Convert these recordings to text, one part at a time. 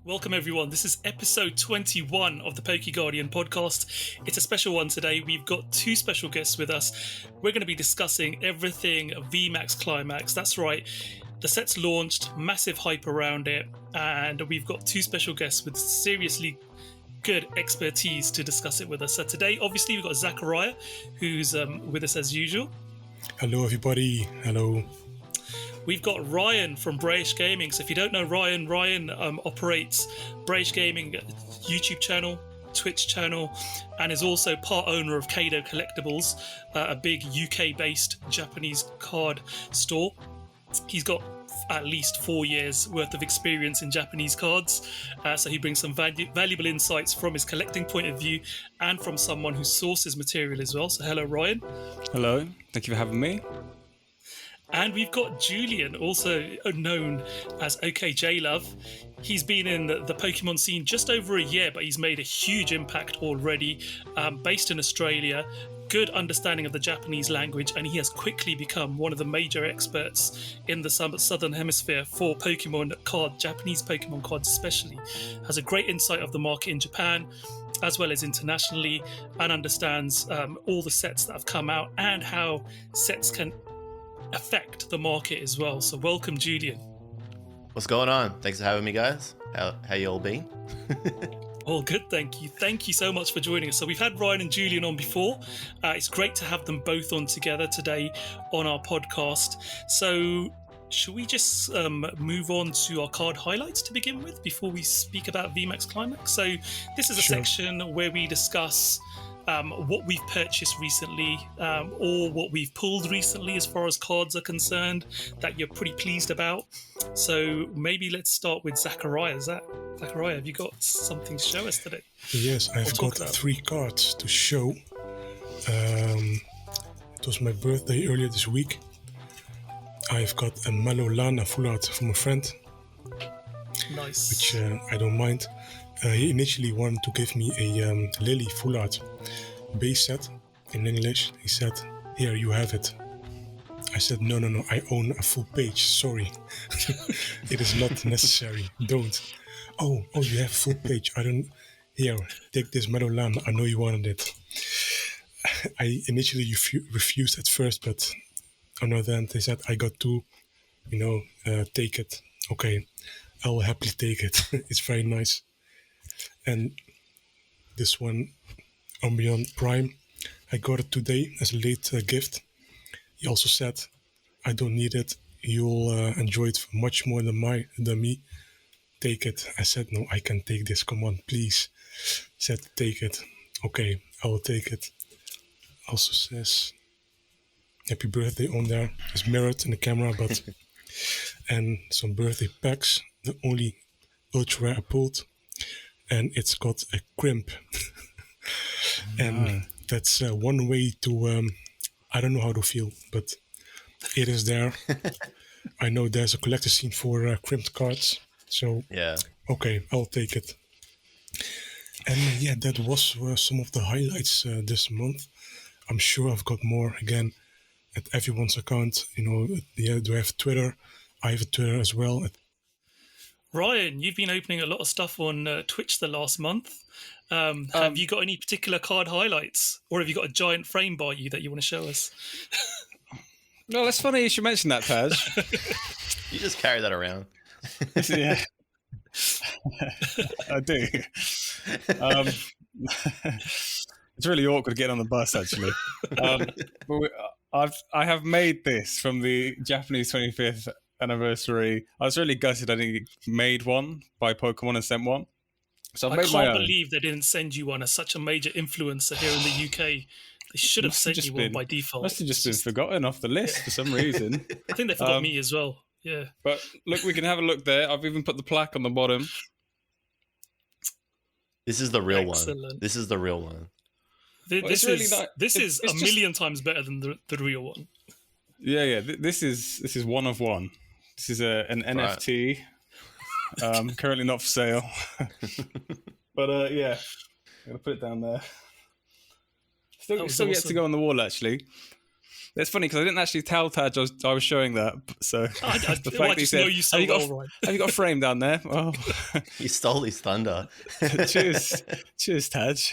Welcome everyone, this is episode 21 of the PokeGuardian Podcast. It's a special one today. We've got two special guests with us. We're going to be discussing everything VMAX Climax. That's right, the set's launched, massive hype around it, and we've got two special guests with seriously good expertise to discuss it with us. So today, obviously, we've got Zakariya, who's with us as usual. Hello everybody, hello. We've got Ryan from Braysh Gaming. So if you don't know Ryan operates Braysh Gaming YouTube channel, Twitch channel, and is also part owner of Kādo Collectables, a big UK-based Japanese card store. He's got at least 4 years worth of experience in Japanese cards, so he brings some valuable insights from his collecting point of view and from someone who sources material as well. So hello, Ryan. Hello, thank you for having me. And we've got Julian, also known as okJLUV. He's been in the Pokemon scene just over a year, but he's made a huge impact already. Based in Australia, good understanding of the Japanese language, and he has quickly become one of the major experts in the southern hemisphere for Pokemon cards, Japanese Pokemon cards especially. Has a great insight of the market in Japan, as well as internationally, and understands all the sets that have come out and how sets can affect the market as well. So welcome, Julian. What's going on? Thanks for having me, guys. How you all been? All good, thank you. Thank you so much for joining us. So we've had Ryan and Julian on before. It's great to have them both on together today on our podcast. So should we just move on to our card highlights to begin with before we speak about VMAX Climax? So this is a section where we discuss what we've purchased recently, or what we've pulled recently as far as cards are concerned that you're pretty pleased about. So maybe let's start with Zakariya. Zakariya, have you got something to show us today? Yes, I've got 3 cards to show. It was my birthday earlier this week. I've got a Malamar full art from a friend. Nice. Which I don't mind. He initially wanted to give me a Lily full art base set in English. He said, "Here, you have it." I said, no, I own a full page, sorry. It is not necessary, don't. Oh, you have a full page. I don't, here, take this Malamar, I know you wanted it. I initially refused at first, but on the other hand, they said, I got 2, take it. Okay, I will happily take it. It's very nice. And this one, Umbreon Prime, I got it today as a late gift. He also said, I don't need it. You'll enjoy it much more than me. Take it. I said, no, I can take this. Come on, please. He said, take it. Okay, I will take it. Also says, happy birthday on there. It's mirrored in the camera, but... and some birthday packs. The only ultra rare I pulled. And it's got a crimp. And that's one way to... I don't know how to feel, but it is there. I know there's a collector scene for crimped cards. So, yeah. Okay, I'll take it. And yeah, that was some of the highlights this month. I'm sure I've got more, again, at everyone's account. Do I have Twitter? I have a Twitter as well. Ryan, you've been opening a lot of stuff on Twitch the last month. Have you got any particular card highlights? Or have you got a giant frame by you that you want to show us? Well, that's funny you should mention that, Taj. You just carry that around. Yeah. I do. It's really awkward getting on the bus, actually. I have made this from the Japanese 25th anniversary. I was really gutted I didn't get made one by Pokemon and sent one. So I can't believe they didn't send you one as such a major influencer here in the UK. They should have sent you one by default. Must have just been forgotten off the list for some reason. I think they forgot me as well. Yeah. But look, we can have a look there. I've even put the plaque on the bottom. This is the real one. This is the real one. This is a million times better than the real one. Yeah. This is one of one. This is an NFT. Currently not for sale. But yeah, I'm gonna put it down there. Still yet to go on the wall, actually. It's funny because I didn't actually tell Taj I was showing that. So I the fact that he just know said, you so have well, you got a frame down there? Oh, You stole his thunder. cheers, Taj.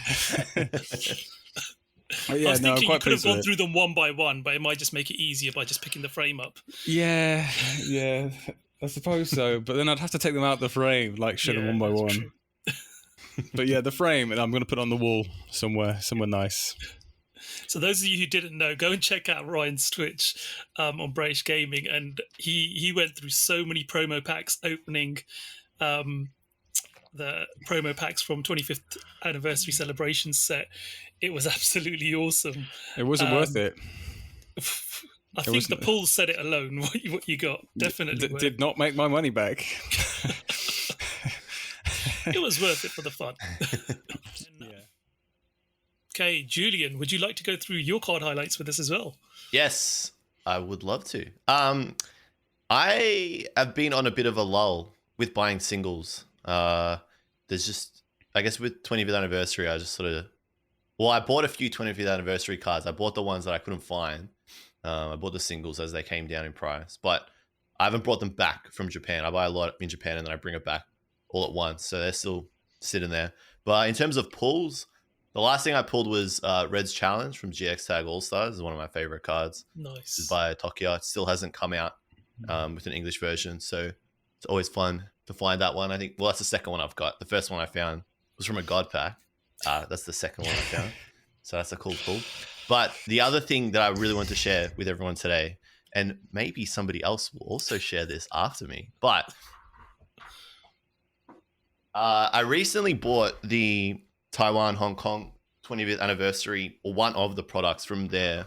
But yeah, I was thinking you quite could have pleased with gone it. through them one by one, but it might just make it easier by just picking the frame up. Yeah, I suppose so. But then I'd have to take them out the frame, like show them one by that's one. true. But yeah, the frame, I'm going to put on the wall somewhere nice. So those of you who didn't know, go and check out Ryan's Twitch on Braysh Gaming, and he went through so many promo packs opening the promo packs from 25th anniversary celebration set. It was absolutely awesome. It wasn't worth it. I think the pulls said it alone. What you got definitely did not make my money back. It was worth it for the fun. Yeah. Okay, Julian, would you like to go through your card highlights with us as well? Yes, I would love to. I have been on a bit of a lull with buying singles. There's just, I guess with 25th anniversary, I just sort of, I bought a few 25th anniversary cards. I bought the ones that I couldn't find. I bought the singles as they came down in price, but I haven't brought them back from Japan. I buy a lot in Japan and then I bring it back all at once. So they're still sitting there. But in terms of pulls, the last thing I pulled was Red's Challenge from GX Tag All-Stars. It's one of my favorite cards. Nice. It's by Tokyo. It still hasn't come out with an English version. So it's always fun to find that one. I think, that's the second one I've got. The first one I found was from a God pack. That's the second one I found. So that's a cool pull. But the other thing that I really want to share with everyone today, and maybe somebody else will also share this after me, but I recently bought the Taiwan Hong Kong 20th anniversary, or one of the products from their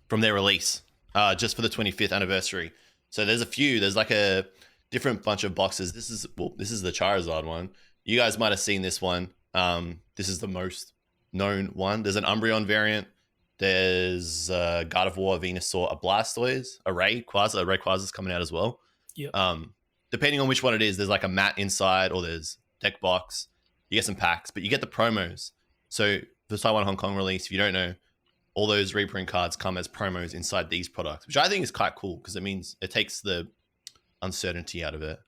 release, just for the 25th anniversary. So there's a few. There's like a different bunch of boxes. This is the Charizard one. You guys might have seen this one. This is the most known one. There's an Umbreon variant. There's Gardevoir, Venusaur, a Blastoise, a Rayquaza's coming out as well. Yeah. Depending on which one it is, there's like a mat inside, or there's deck box. You get some packs, but you get the promos. So the Taiwan Hong Kong release, if you don't know, all those reprint cards come as promos inside these products, which I think is quite cool because it means it takes the uncertainty out of it.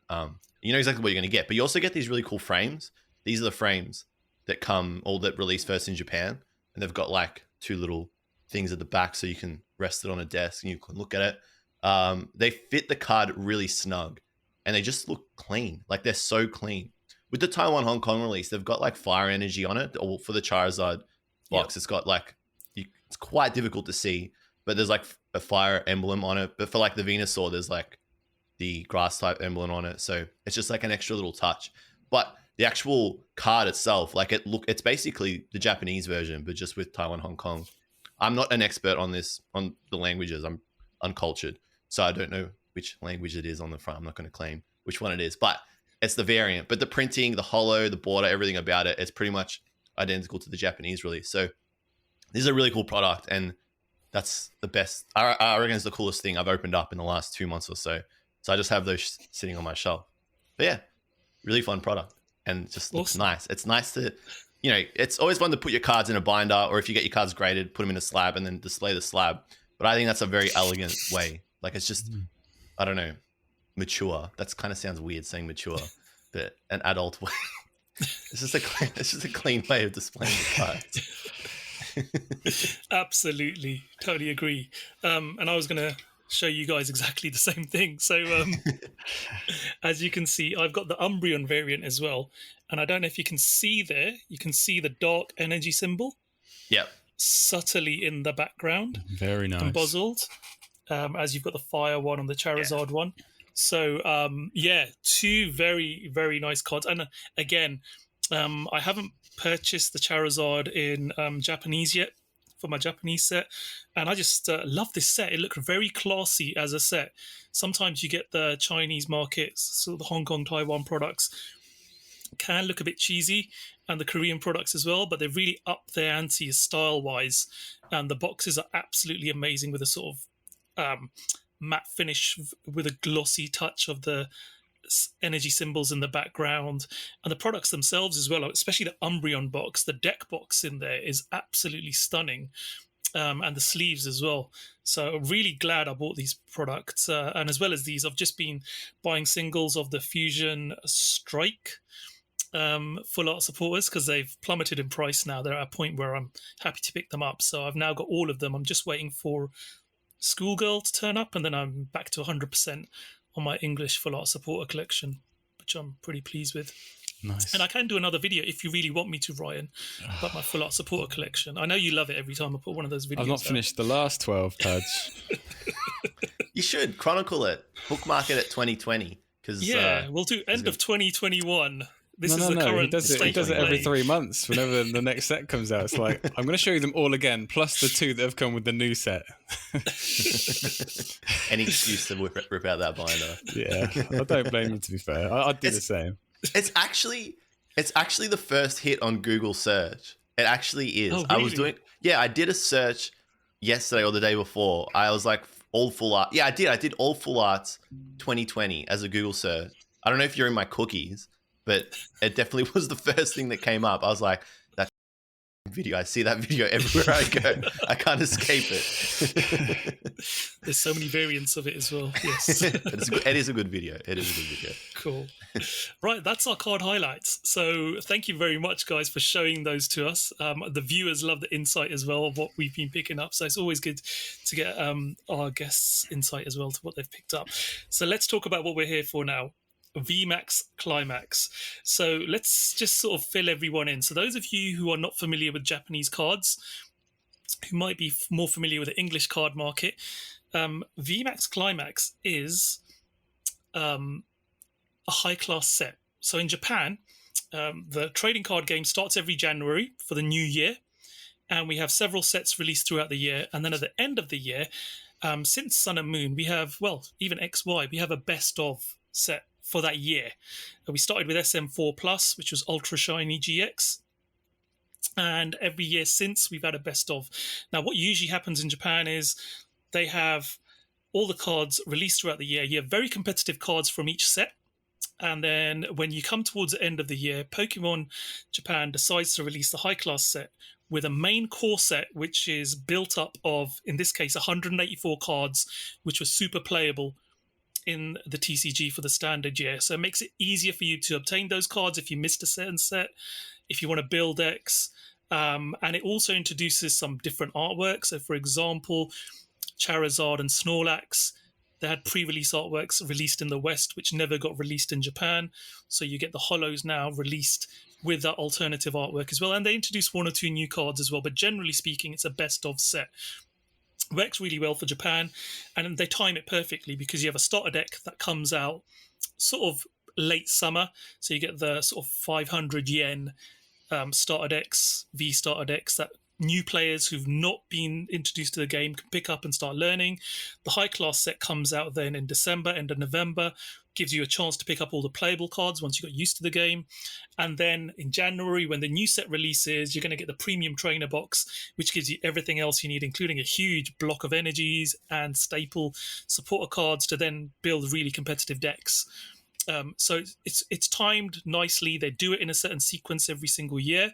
You know exactly what you're going to get, but you also get these really cool frames. These are the frames that come, or that release first in Japan, and they've got like two little things at the back so you can rest it on a desk and you can look at it. They fit the card really snug and they just look clean. Like they're so clean. With the Taiwan Hong Kong release, they've got like fire energy on it, or for the Charizard box, It's got like, it's quite difficult to see, but there's like a fire emblem on it. But for like the Venusaur, there's like the grass type emblem on it. So it's just like an extra little touch. But the actual card itself, like it's basically the Japanese version, but just with Taiwan Hong Kong. I'm not an expert on this, on the languages. I'm uncultured, so I don't know which language it is on the front. I'm not going to claim which one it is, but it's the variant. But the printing, the holo, the border, everything about it, it's pretty much identical to the Japanese release. So this is a really cool product, and that's the best. I reckon it's the coolest thing I've opened up in the last 2 months or so. So I just have those sitting on my shelf. But yeah, really fun product, and just looks nice. It's nice to, it's always fun to put your cards in a binder, or if you get your cards graded, put them in a slab and then display the slab. But I think that's a very elegant way. Like it's just, I don't know, mature. That's kind of sounds weird saying mature, but an adult way. It's just a clean way of displaying the cards. Absolutely, totally agree. And I was going to show you guys exactly the same thing. So as you can see, I've got the Umbreon variant as well. And I don't know if you can see there, you can see the dark energy symbol. Yep. Subtly in the background. Very nice. Embozzled. As you've got the fire one and the Charizard one. So, two very, very nice cards. And again, I haven't purchased the Charizard in Japanese yet for my Japanese set. And I just love this set. It looked very classy as a set. Sometimes you get the Chinese markets, so the Hong Kong, Taiwan products can look a bit cheesy, and the Korean products as well, but they're really up their ante style-wise. And the boxes are absolutely amazing with a sort of matte finish with a glossy touch of the energy symbols in the background, and the products themselves as well, especially the Umbreon box. The deck box in there is absolutely stunning. and the sleeves as well. So really glad I bought these products. And as well as these, I've just been buying singles of the Fusion Strike full art supporters because they've plummeted in price now. They're at a point where I'm happy to pick them up. So I've now got all of them. I'm just waiting for Schoolgirl to turn up, and then I'm back to 100% on my English full art supporter collection, which I'm pretty pleased with. Nice. And I can do another video if you really want me to, Ryan, about my full art supporter collection. I know you love it every time I put one of those videos. I've not finished the last 12, Taj. You should chronicle it, bookmark it at 2020. Yeah, we'll do end of 2021. This is the No. current He does state it of every play. 3 months whenever the next set comes out. It's like, I'm going to show you them all again, plus the 2 that have come with the new set. Any excuse to rip out that binder. Yeah, I don't blame you, to be fair. I'd do the same. It's actually the first hit on Google search. It actually is. Oh, I did a search yesterday or the day before. I was like, all full art. Yeah, I did all full arts 2020 as a Google search. I don't know if you're in my cookies, but it definitely was the first thing that came up. I was like, that video. I see that video everywhere I go. I can't escape it. There's so many variants of it as well. Yes. It is a good video. Cool. Right, that's our card highlights. So thank you very much, guys, for showing those to us. The viewers love the insight as well of what we've been picking up. So it's always good to get our guests' insight as well to what they've picked up. So let's talk about what we're here for now. VMAX Climax. So let's just sort of fill everyone in. So those of you who are not familiar with Japanese cards, who might be more familiar with the English card market, VMAX Climax is a high-class set. So in Japan, the trading card game starts every January for the new year, and we have several sets released throughout the year. And then at the end of the year, since Sun and Moon, we have, well, even XY, we have a best-of set for that year. We started with SM4 Plus, which was Ultra Shiny GX. And every year since, we've had a best of. Now, what usually happens in Japan is they have all the cards released throughout the year. You have very competitive cards from each set. And then when you come towards the end of the year, Pokemon Japan decides to release the high-class set with a main core set, which is built up of, in this case, 184 cards, which were super playable in the TCG for the standard year. So it makes it easier for you to obtain those cards if you missed a certain set, if you want to build decks. And it also introduces some different artwork. So, for example, Charizard and Snorlax, they had pre-release artworks released in the West, which never got released in Japan. So you get the holos now released with that alternative artwork as well. And they introduced 1 or 2 new cards as well. But generally speaking, it's a best-of set. Works really well for Japan, and they time it perfectly because you have a starter deck that comes out sort of late summer. So you get the sort of 500 yen starter decks, V starter decks that new players who've not been introduced to the game can pick up and start learning. The high class set comes out then in December, end of November, gives you a chance to pick up all the playable cards once you got used to the game. And then in January, when the new set releases, you're going to get the premium trainer box, which gives you everything else you need, including a huge block of energies and staple supporter cards to then build really competitive decks. So it's timed nicely. They do it in a certain sequence every single year.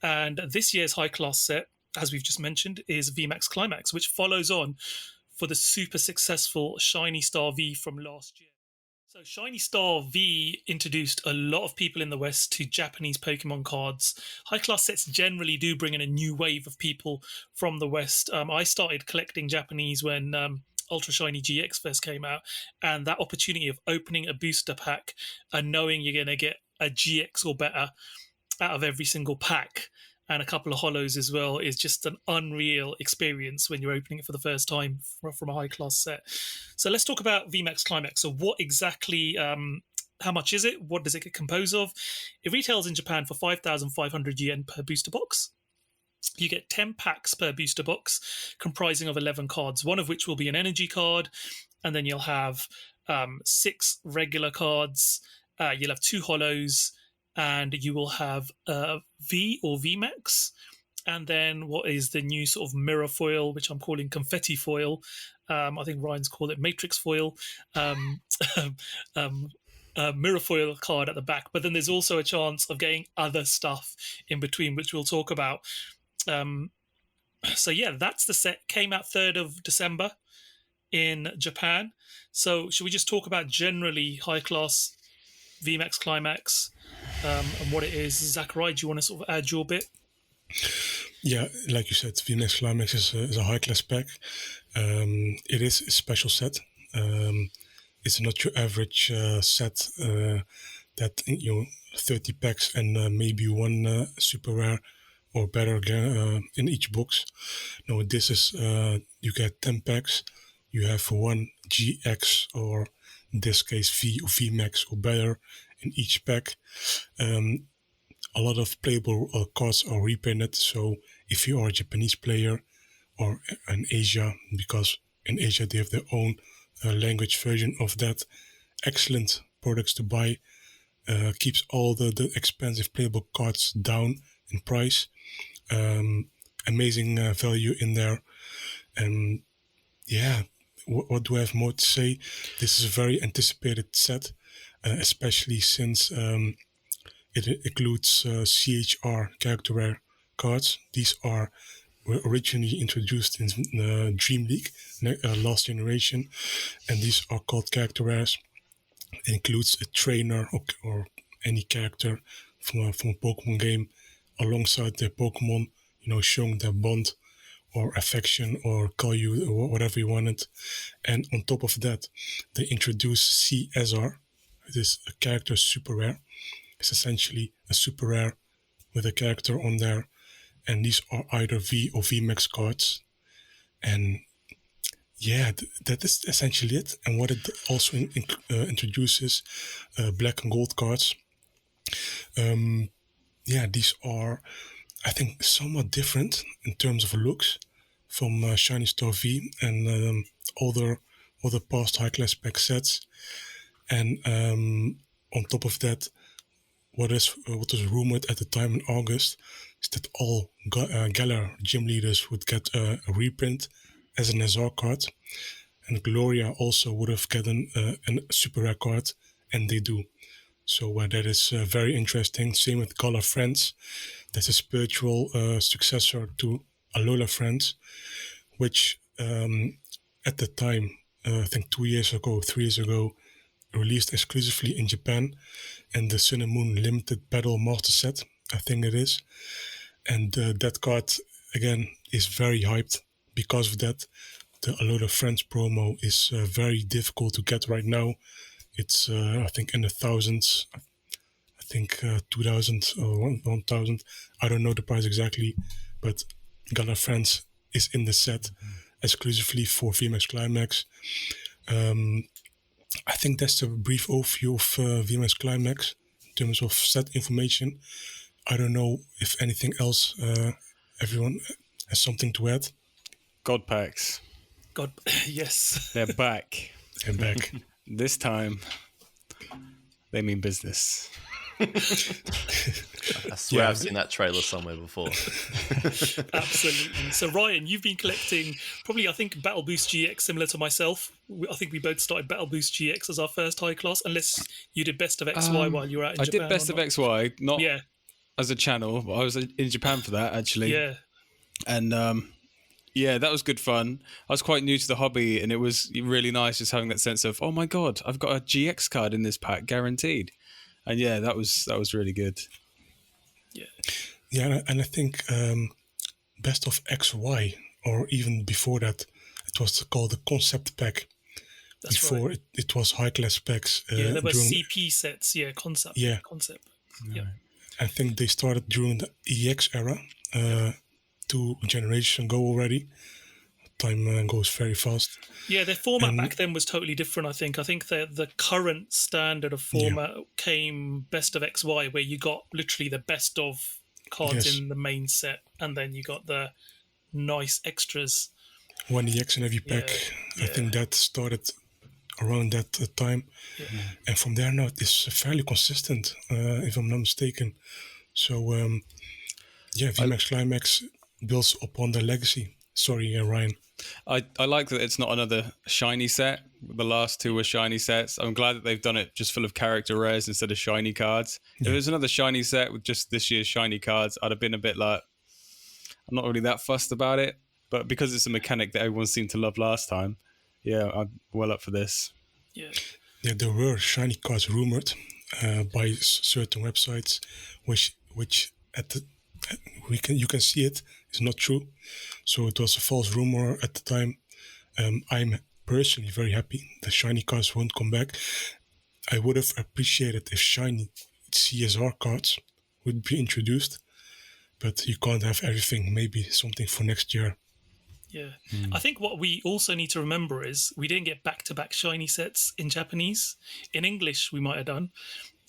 And this year's high-class set, as we've just mentioned, is VMAX Climax, which follows on for the super successful Shiny Star V from last year. So Shiny Star V introduced a lot of people in the West to Japanese Pokemon cards. High-class sets generally do bring in a new wave of people from the West. I started collecting Japanese when Ultra Shiny GX first came out, and that opportunity of opening a booster pack and knowing you're going to get a GX or better out of every single pack and a couple of holos as well is just an unreal experience when you're opening it for the first time from a high-class set. So let's talk about VMAX Climax. So what exactly, how much is it? What does it get composed of? It retails in Japan for 5,500 yen per booster box. You get 10 packs per booster box, comprising of 11 cards, one of which will be an energy card, and then you'll have 6 regular cards, you'll have 2 holos, and you will have V or VMAX, and then what is the new sort of mirror foil, which I'm calling confetti foil. I think Ryan's called it matrix foil. Mirror foil card at the back, but then there's also a chance of getting other stuff in between, which we'll talk about. So yeah, that's the set. Came out 3rd of December in Japan. So should we just talk about generally high class VMAX Climax and what it is? Zakariya, do you want to sort of add your bit? Yeah, like you said, VMAX Climax is a high class pack. It is a special set. It's not your average set that 30 packs and maybe one super rare or better in each box. No, this is you get 10 packs. You have one GX or in this case V or VMAX or better in each pack. A lot of playable cards are reprinted. So if you are a Japanese player or in Asia, because in Asia they have their own language version of that, excellent products to buy. Keeps all the expensive playable cards down in price. Amazing value in there. And yeah, what do I have more to say? This is a very anticipated set, especially since it includes CHR character rare cards. These were originally introduced in Dream League, last generation, and these are called character rares. It includes a trainer or any character from a Pokemon game alongside their Pokemon, showing their bond or affection or call you or whatever you wanted. And on top of that, they introduce CSR. It is a character super rare. It's essentially a super rare with a character on there. And these are either V or VMAX cards. And yeah, that is essentially it. And what it also introduces, black and gold cards. These are, I think, somewhat different in terms of looks from Shiny Star V and other past high-class pack sets. And on top of that, what was rumored at the time in August is that all Galar gym leaders would get a reprint as an SR card, and Gloria also would have gotten a super rare card, and they do. So that is very interesting. Same with Galar Friends. That's a spiritual successor to Alola Friends, which at the time, I think 3 years ago, released exclusively in Japan, and the Sun and Moon Limited Battle Master Set, I think it is. And that card, again, is very hyped. Because of that, the Alola Friends promo is very difficult to get right now. It's, I think, in the thousands. I think 2,000 or 1,000. I don't know the price exactly, but Galar Friends is in the set exclusively for VMAX Climax. I think that's a brief overview of VMAX Climax in terms of set information. I don't know if anything else, everyone has something to add. God packs. God, yes. They're back. They're back. This time, they mean business. I swear I've seen that trailer somewhere before. Absolutely. So Ryan, you've been collecting probably, I think, Battle Boost GX, similar to myself. I think we both started Battle Boost GX as our first high class, unless you did Best of XY while you were out in Japan. I did Best of XY, not as a channel, but I was in Japan for that, actually. Yeah. And that was good fun. I was quite new to the hobby, and it was really nice just having that sense of, oh my God, I've got a GX card in this pack, guaranteed. And yeah, that was really good. Yeah, and I think Best of XY, or even before that, it was called the Concept Pack. That's before right. it was high class packs. There were CP sets, Concept. Yeah. Concept. Right. Yeah. I think they started during the EX era, 2 generations ago already. Time goes very fast. Yeah, their format back then was totally different, I think. I think the current standard of format came Best of XY, where you got literally the best of cards in the main set, and then you got the nice extras. 1 EX in every pack. I think that started around that time. Yeah. And from there now, it's fairly consistent, if I'm not mistaken. So, VMAX Climax builds upon the legacy. Sorry, Ryan. I like that it's not another shiny set. The last 2 were shiny sets. I'm glad that they've done it just full of character rares instead of shiny cards. If it was another shiny set with just this year's shiny cards, I'd have been a bit like, I'm not really that fussed about it. But because it's a mechanic that everyone seemed to love last time, yeah, I'm well up for this. Yeah. Yeah, there were shiny cards rumored by certain websites, which you can see it's not true. So it was a false rumor at the time. I'm personally very happy the shiny cards won't come back. I would have appreciated if shiny CSR cards would be introduced, but you can't have everything. Maybe something for next year. Yeah. I think what we also need to remember is we didn't get back-to-back shiny sets in Japanese. In English, we might have done.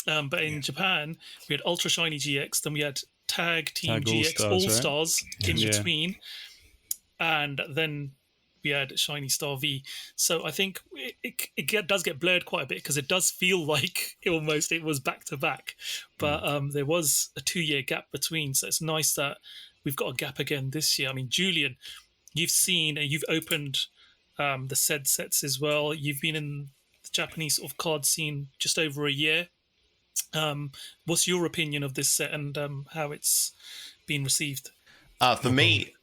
But in Japan, we had Ultra Shiny GX, then we had Tag Team GX All-Stars in between. And then we had Shiny Star V. So I think it does get blurred quite a bit because it does feel like it was back-to-back. But there was a 2-year gap between. So it's nice that we've got a gap again this year. I mean, Julian, you've seen and you've opened the said sets as well. You've been in the Japanese sort of card scene just over a year. What's your opinion of this set and how it's been received? For me,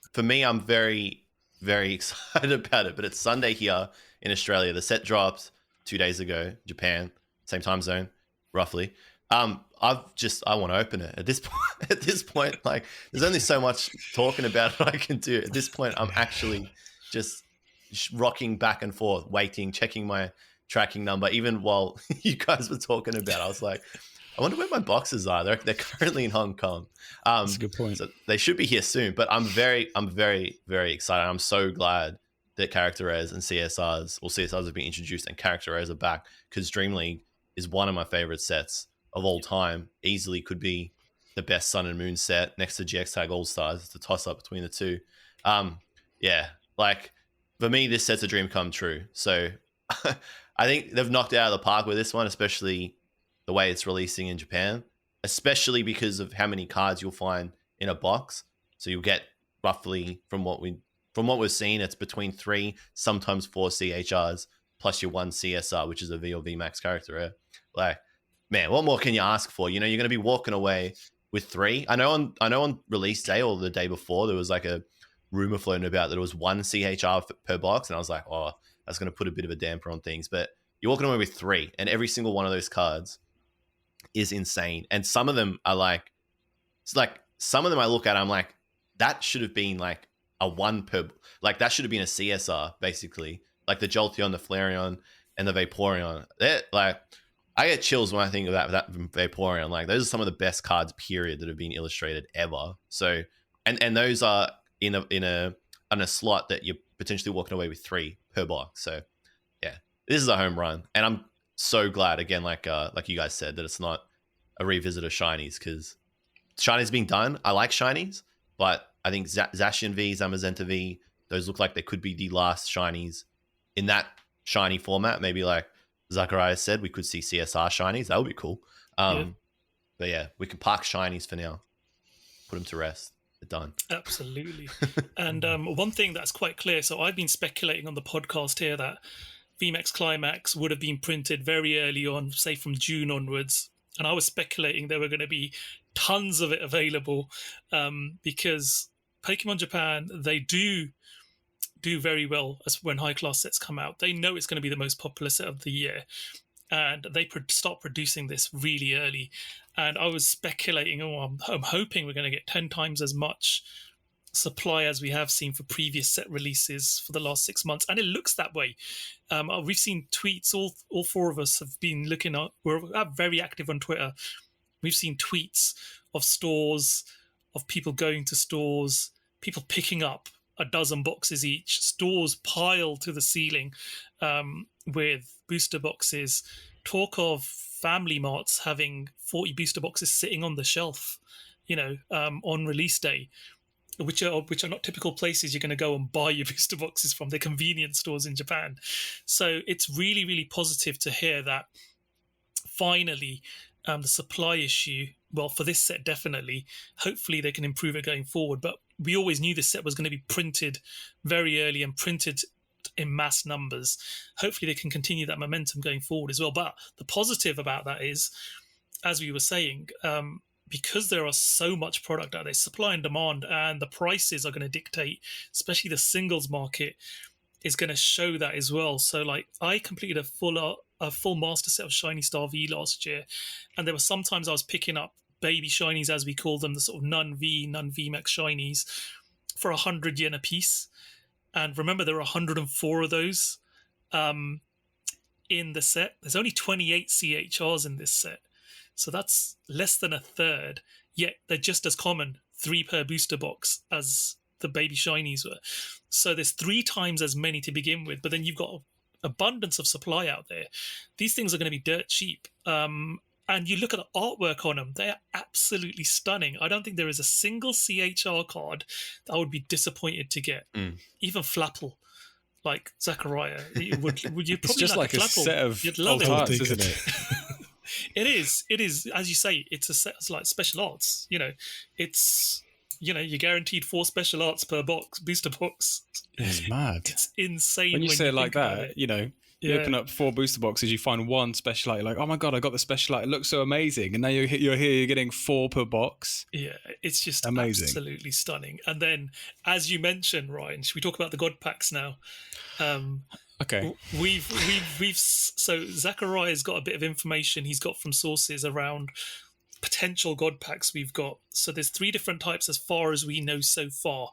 I'm very, very excited about it. But it's Sunday here in Australia. The set dropped 2 days ago. Japan, same time zone, roughly. I want to open it at this point. At this point, like, there's only so much talking about it I can do. At this point, I'm actually just rocking back and forth, waiting, checking my tracking number. Even while you guys were talking about it, I was like, I wonder where my boxes are. They're currently in Hong Kong. That's a good point. So they should be here soon. But I'm very, very excited. I'm so glad that character rares and CSRs have been introduced and character rares are back, because Dream League is one of my favorite sets of all time. Easily could be the best Sun and Moon set next to GX Tag All Stars. It's a toss up between the two. Like, for me, this set's a dream come true. So I think they've knocked it out of the park with this one, especially the way it's releasing in Japan, especially because of how many cards you'll find in a box. So you'll get roughly, from what we've seen, it's between 3, sometimes 4 CHRs plus your 1 CSR, which is a V or VMAX character rare. Like, man, what more can you ask for? You know, you're going to be walking away with 3. I know on release day or the day before, there was like a rumor floating about that it was 1 CHR per box. And I was like, oh, that's going to put a bit of a damper on things. But you're walking away with 3, and every single one of those cards is insane. And some of them are like, it's like, some of them I look at, I'm like, that should have been like a 1 per, like that should have been a CSR, basically. Like the Jolteon, the Flareon, and the Vaporeon. They're like, I get chills when I think of that Vaporeon. Like, those are some of the best cards, period, that have been illustrated ever. So, and those are in a slot that you're potentially walking away with 3 per box. So, yeah, this is a home run, and I'm so glad, again, like you guys said, that it's not a revisit of shinies, because shinies being done. I like shinies, but I think Zacian V, Zamazenta V, those look like they could be the last shinies in that shiny format. Maybe like Zakariya said, we could see CSR shinies. That would be cool. But yeah, we can park shinies for now. Put them to rest. They're done. Absolutely. And one thing that's quite clear, so I've been speculating on the podcast here that VMAX Climax would have been printed very early on, say from June onwards. And I was speculating there were going to be tons of it available because Pokemon Japan, they do very well as when high-class sets come out. They know it's going to be the most popular set of the year, and they start producing this really early. And I was speculating, I'm hoping we're going to get 10 times as much supply as we have seen for previous set releases for the last 6 months, and it looks that way. We've seen tweets, all 4 of us have been looking at, we're very active on Twitter. We've seen tweets of stores, of people going to stores, people picking up a dozen boxes each, stores piled to the ceiling with booster boxes. Talk of Family Marts having 40 booster boxes sitting on the shelf, on release day, which are not typical places you're going to go and buy your booster boxes from. They're convenience stores in Japan. So it's really, really positive to hear that finally the supply issue, well, for this set definitely, hopefully they can improve it going forward. But we always knew this set was going to be printed very early and printed in mass numbers. Hopefully they can continue that momentum going forward as well. But the positive about that is, as we were saying, because there are so much product out there, supply and demand, and the prices are going to dictate, especially the singles market is going to show that as well. So like I completed a full master set of Shiny Star V last year, and there were sometimes I was picking up baby shinies, as we call them, the sort of non VMAX shinies, for 100 yen a piece. And remember, there are 104 of those in the set. There's only 28 CHRs in this set, so that's less than a third. Yet they're just as common, 3 per booster box, as the baby shinies were. So there's 3 times as many to begin with, but then you've got abundance of supply out there. These things are going to be dirt cheap. And you look at the artwork on them, they are absolutely stunning. I don't think there is a single CHR card that I would be disappointed to get. Even Flapple, like Zakariya. Would you probably it's just like a Flapple? set of You'd love cards, it. isn't it? It is, as you say, it's a set of like special arts. It's, you're guaranteed 4 special arts per box, booster box. It's mad. It's insane. When you say it like that, it. You open up 4 booster boxes, you find 1 special art, you're like, oh my god, I got the special art, it looks so amazing. And now you're here, you're getting 4 per box. Yeah, it's just amazing. Absolutely stunning. And then, as you mentioned, Ryan, should we talk about the God Packs now? Okay. So Zakariya's got a bit of information he's got from sources around potential God Packs we've got. So there's 3 different types as far as we know so far.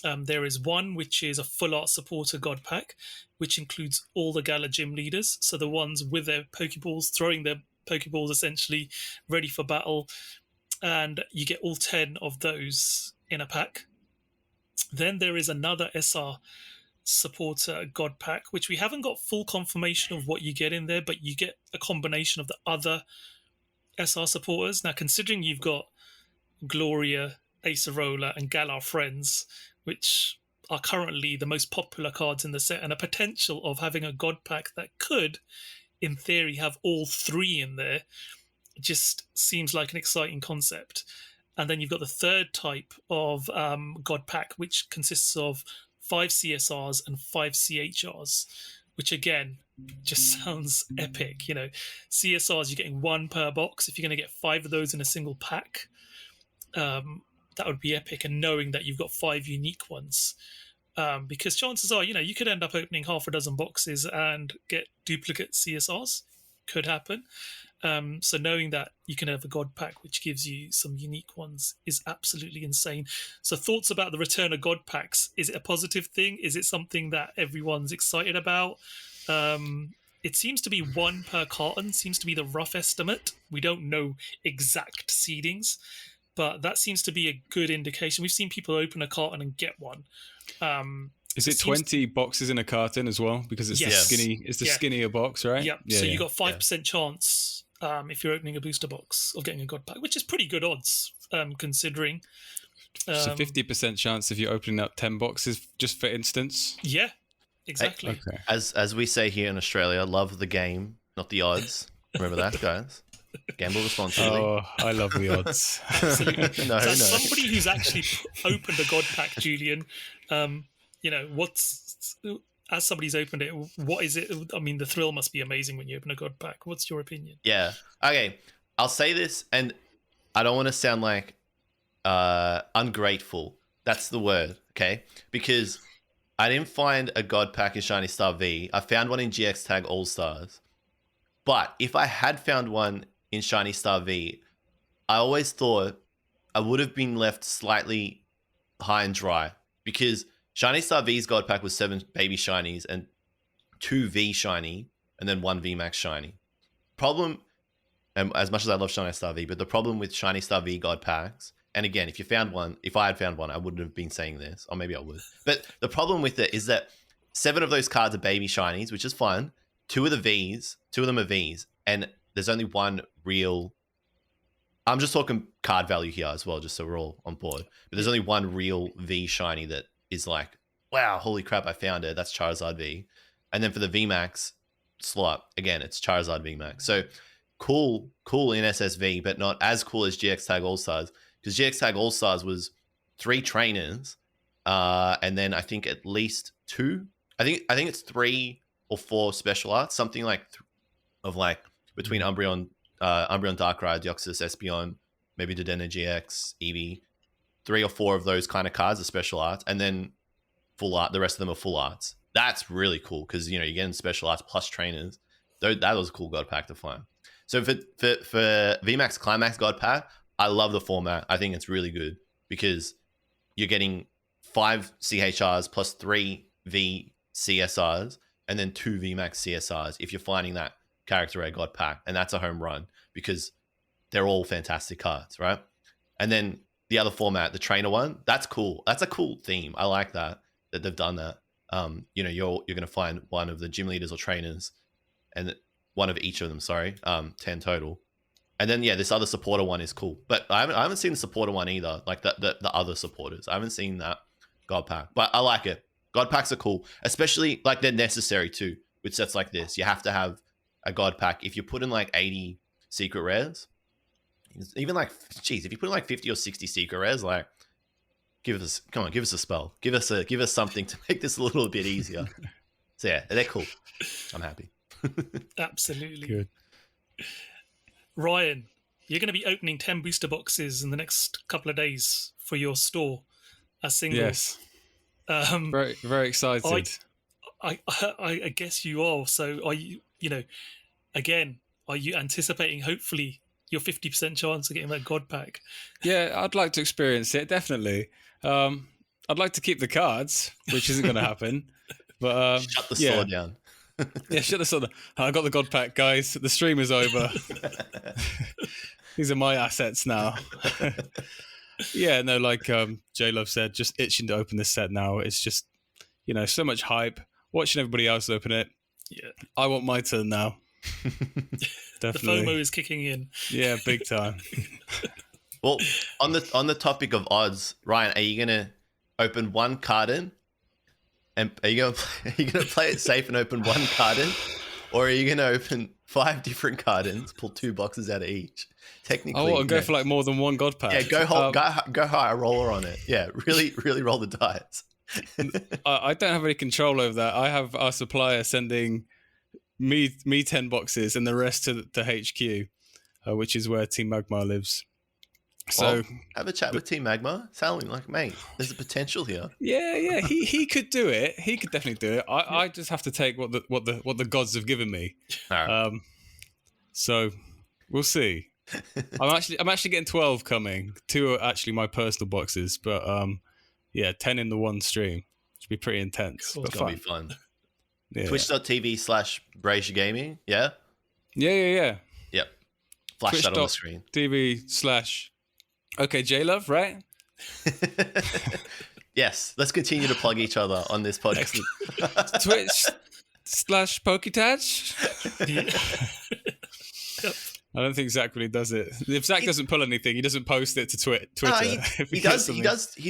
There is one which is a full art supporter God Pack, which includes all the Gala gym leaders. So the ones with their Pokeballs, throwing their Pokeballs essentially ready for battle. And you get all 10 of those in a pack. Then there is another SR supporter God Pack, which we haven't got full confirmation of what you get in there, but you get a combination of the other SR supporters. Now, considering you've got Gloria, Acerola, and Galar Friends, which are currently the most popular cards in the set, and a potential of having a God Pack that could, in theory, have all 3 in there, it just seems like an exciting concept. And then you've got the third type of God Pack, which consists of 5 CSRs and 5 CHRs, which again just sounds epic. CSRs, you're getting 1 per box. If you're going to get 5 of those in a single pack, that would be epic. And knowing that you've got 5 unique ones, because chances are, you could end up opening half a dozen boxes and get duplicate CSRs. Could happen. So knowing that you can have a God Pack which gives you some unique ones is absolutely insane. So thoughts about the return of God Packs. Is it a positive thing? Is it something that everyone's excited about? It seems to be 1 per carton, seems to be the rough estimate. We don't know exact seedings, but that seems to be a good indication. We've seen people open a carton and get one. Is it 20 boxes in a carton as well? Because it's the skinnier box, right? Yep. So you got 5% chance if you're opening a booster box of getting a God Pack, which is pretty good odds considering. So 50% chance if you're opening up 10 boxes, just for instance. Yeah, exactly. Okay. As we say here in Australia, love the game, not the odds. Remember that, guys? Gamble responsibly. Oh, I love the odds. Absolutely. So as somebody who's actually opened a God Pack, Julian, as somebody's opened it, what is it? I mean, the thrill must be amazing when you open a God Pack. What's your opinion? Yeah. Okay. I'll say this, and I don't want to sound like ungrateful. That's the word, okay? Because I didn't find a God Pack in Shiny Star V. I found one in GX Tag All Stars. But if I had found one in Shiny Star V, I always thought I would have been left slightly high and dry, because Shiny Star V's God Pack was 7 baby shinies and 2 V shiny and then 1 VMAX shiny. Problem, and as much as I love Shiny Star V, but the problem with Shiny Star V God Packs, and again, if I had found one, I wouldn't have been saying this, or maybe I would. But the problem with it is that 7 of those cards are baby shinies, which is fun. 2 of them are Vs, and there's only 1 real. I'm just talking card value here as well, just so we're all on board. But there's only 1 real V shiny that is like, wow, holy crap, I found it. That's Charizard V. And then for the VMAX slot, again, it's Charizard VMAX. So cool in SSV, but not as cool as GX Tag All Stars, because GX Tag All Stars was 3 trainers, and then I think at least 2. I think it's 3 or 4 special arts, something like between Umbreon, Darkrai, Deoxys, Espeon, maybe Dedenne GX, Eevee, 3 or 4 of those kind of cards are special arts, and then full art. The rest of them are full arts. That's really cool because you're getting special arts plus trainers. That was a cool God pack to find. So for VMAX Climax God pack, I love the format. I think it's really good because you're getting 5 CHRs plus 3 VCSRs and then 2 VMAX CSRs if you're finding that character rare God pack, and that's a home run because they're all fantastic cards, right? And then the other format, the trainer one, that's cool. That's a cool theme. I like that they've done that. You're going to find one of the gym leaders or trainers, and one of each of them. 10 total. And then this other supporter one is cool, but I haven't seen the supporter one either. Like the other supporters, I haven't seen that God pack, but I like it. God packs are cool, especially like they're necessary too with sets like this. You have to have a God pack. If you put in like 80 secret rares, even like, geez, if you put in like 50 or 60 secret rares, like give us a spell, give us something to make this a little bit easier. So yeah, they're cool. I'm happy. Absolutely. Good. Ryan, you're going to be opening 10 booster boxes in the next couple of days for your store as singles. Yes. Very, very excited. I guess you are. So are you, are you anticipating hopefully your 50% chance of getting that God pack? Yeah, I'd like to experience it, definitely. I'd like to keep the cards, which isn't going to happen. But shut the store down. Yeah, shut the store down. I got the God pack, guys. The stream is over. These are my assets now. Yeah, no, like JLUV said, just itching to open this set now. It's just, so much hype. Watching everybody else open it. Yeah, I want my turn now. Definitely. The FOMO is kicking in. Yeah, big time. Well, on the topic of odds, Ryan, are you gonna open one card in, and are you gonna play it safe and open one card in, or are you gonna open 5 different card ins, pull 2 boxes out of each? Technically, and go for like more than one God pack. Yeah, go high roller on it. Yeah, really roll the dice. I don't have any control over that. I have our supplier sending me 10 boxes and the rest to HQ, which is where Team Magmar lives. So have a chat with Team Magmar. Tell him, like, mate, there's a potential here. Yeah, he could do it. He could definitely do it. I just have to take what the gods have given me. Right. So we'll see. I'm actually getting 12 coming. 2 are actually my personal boxes, but 10 in the one stream. Should be pretty intense. Cool. But It's gonna be fun. Yeah. Twitch.tv/Braysh Gaming. Yeah. Yeah. Yep. Flash that on the screen. TV/okJLUV, right? Yes. Let's continue to plug each other on this podcast. Twitch/PokéTaj. Yep. I don't think Zach really does it. If Zach doesn't pull anything, he doesn't post it to Twitter. He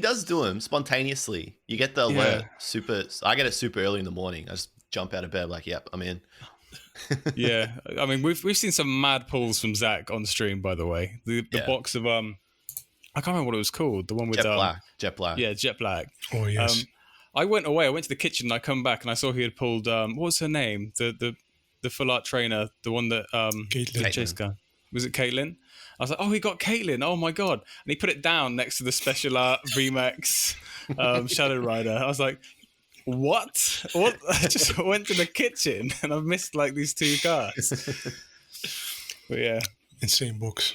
does do them spontaneously. You get the alert I get it super early in the morning. I just jump out of bed like, yep, I'm in. Yeah, I mean we've seen some mad pulls from Zach on stream, by the way. The box of I can't remember what it was called. The one with Jet Black. Yeah, Jet Black. Oh yes. I went away. I went to the kitchen. And I come back and I saw he had pulled. What was her name? The full art trainer, the one that Caitlin. Chase guy. Was it Caitlin? I was like, oh, he got Caitlin. Oh my god! And he put it down next to the special art VMAX Shadow Rider. I was like, what? I just went to the kitchen and I've missed like these 2 cards. But yeah, Insane box.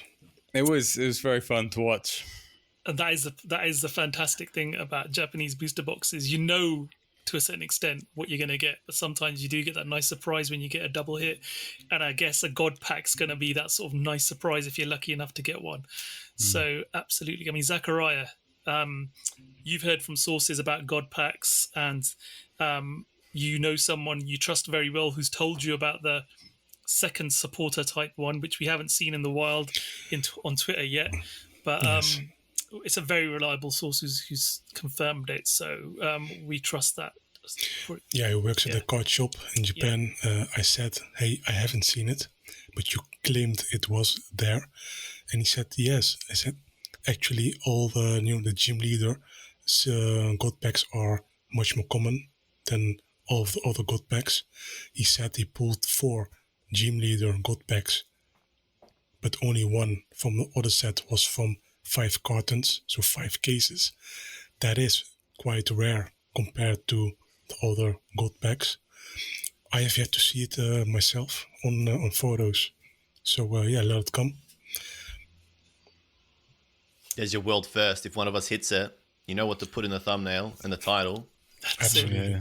it was very fun to watch. And that is the fantastic thing about Japanese booster boxes. To a certain extent what you're going to get, but sometimes you do get that nice surprise when you get a double hit, and I guess a God pack's going to be that sort of nice surprise if you're lucky enough to get one. So absolutely. I mean, Zakariya, you've heard from sources about God packs, and someone you trust very well who's told you about the second supporter type one, which we haven't seen in the wild on Twitter yet, but Yes. It's a very reliable source who's confirmed it, so we trust that. Yeah, he works at a card shop in Japan. I said, hey, I haven't seen it, but you claimed it was there. And he said, yes. I said, actually, all the gym leader God packs are much more common than all of the other God packs. He said he pulled 4 gym leader God packs but only one from the other set was from 5 cartons, so 5 cases. That is quite rare compared to the other gold packs. I have yet to see it myself on photos. So let it come. There's your world first. If one of us hits it, you know what to put in the thumbnail and the title. Absolutely. Yeah.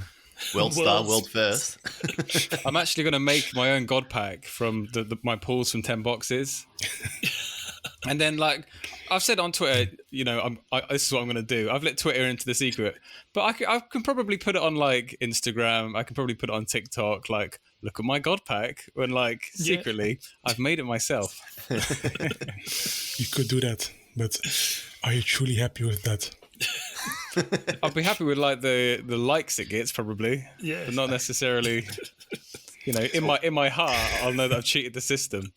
World star, world first. I'm actually going to make my own God pack from my pulls from 10 boxes. And then, like, I've said on Twitter, you know, this is what I'm going to do. I've let Twitter into the secret. But I can probably put it on, like, Instagram. I can probably put it on TikTok. Like, look at my God pack. When, like, secretly, I've made it myself. You could do that. But are you truly happy with that? I'll be happy with, like, the likes it gets, probably. Yeah. But not necessarily... You know, in my heart, I'll know that I've cheated the system.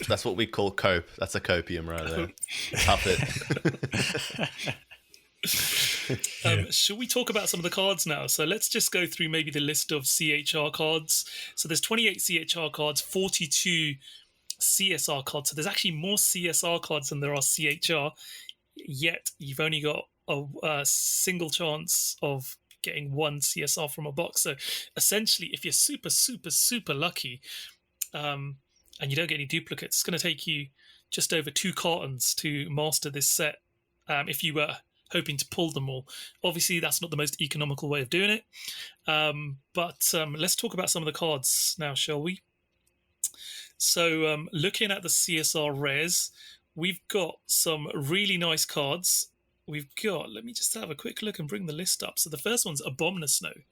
That's what we call cope. That's a copium right there. Puff it. Should we talk about some of the cards now? So let's just go through maybe the list of CHR cards. So there's 28 CHR cards, 42 CSR cards. So there's actually more CSR cards than there are CHR. Yet you've only got a single chance of getting 1 CSR from a box. So essentially, if you're super, super, super lucky and you don't get any duplicates, it's going to take you just over 2 cartons to master this set if you were hoping to pull them all. Obviously, that's not the most economical way of doing it. But let's talk about some of the cards now, shall we? So looking at the CSR rares, we've got some really nice cards. We've got, let me just have a quick look and bring the list up. So the first one's Abomasnow,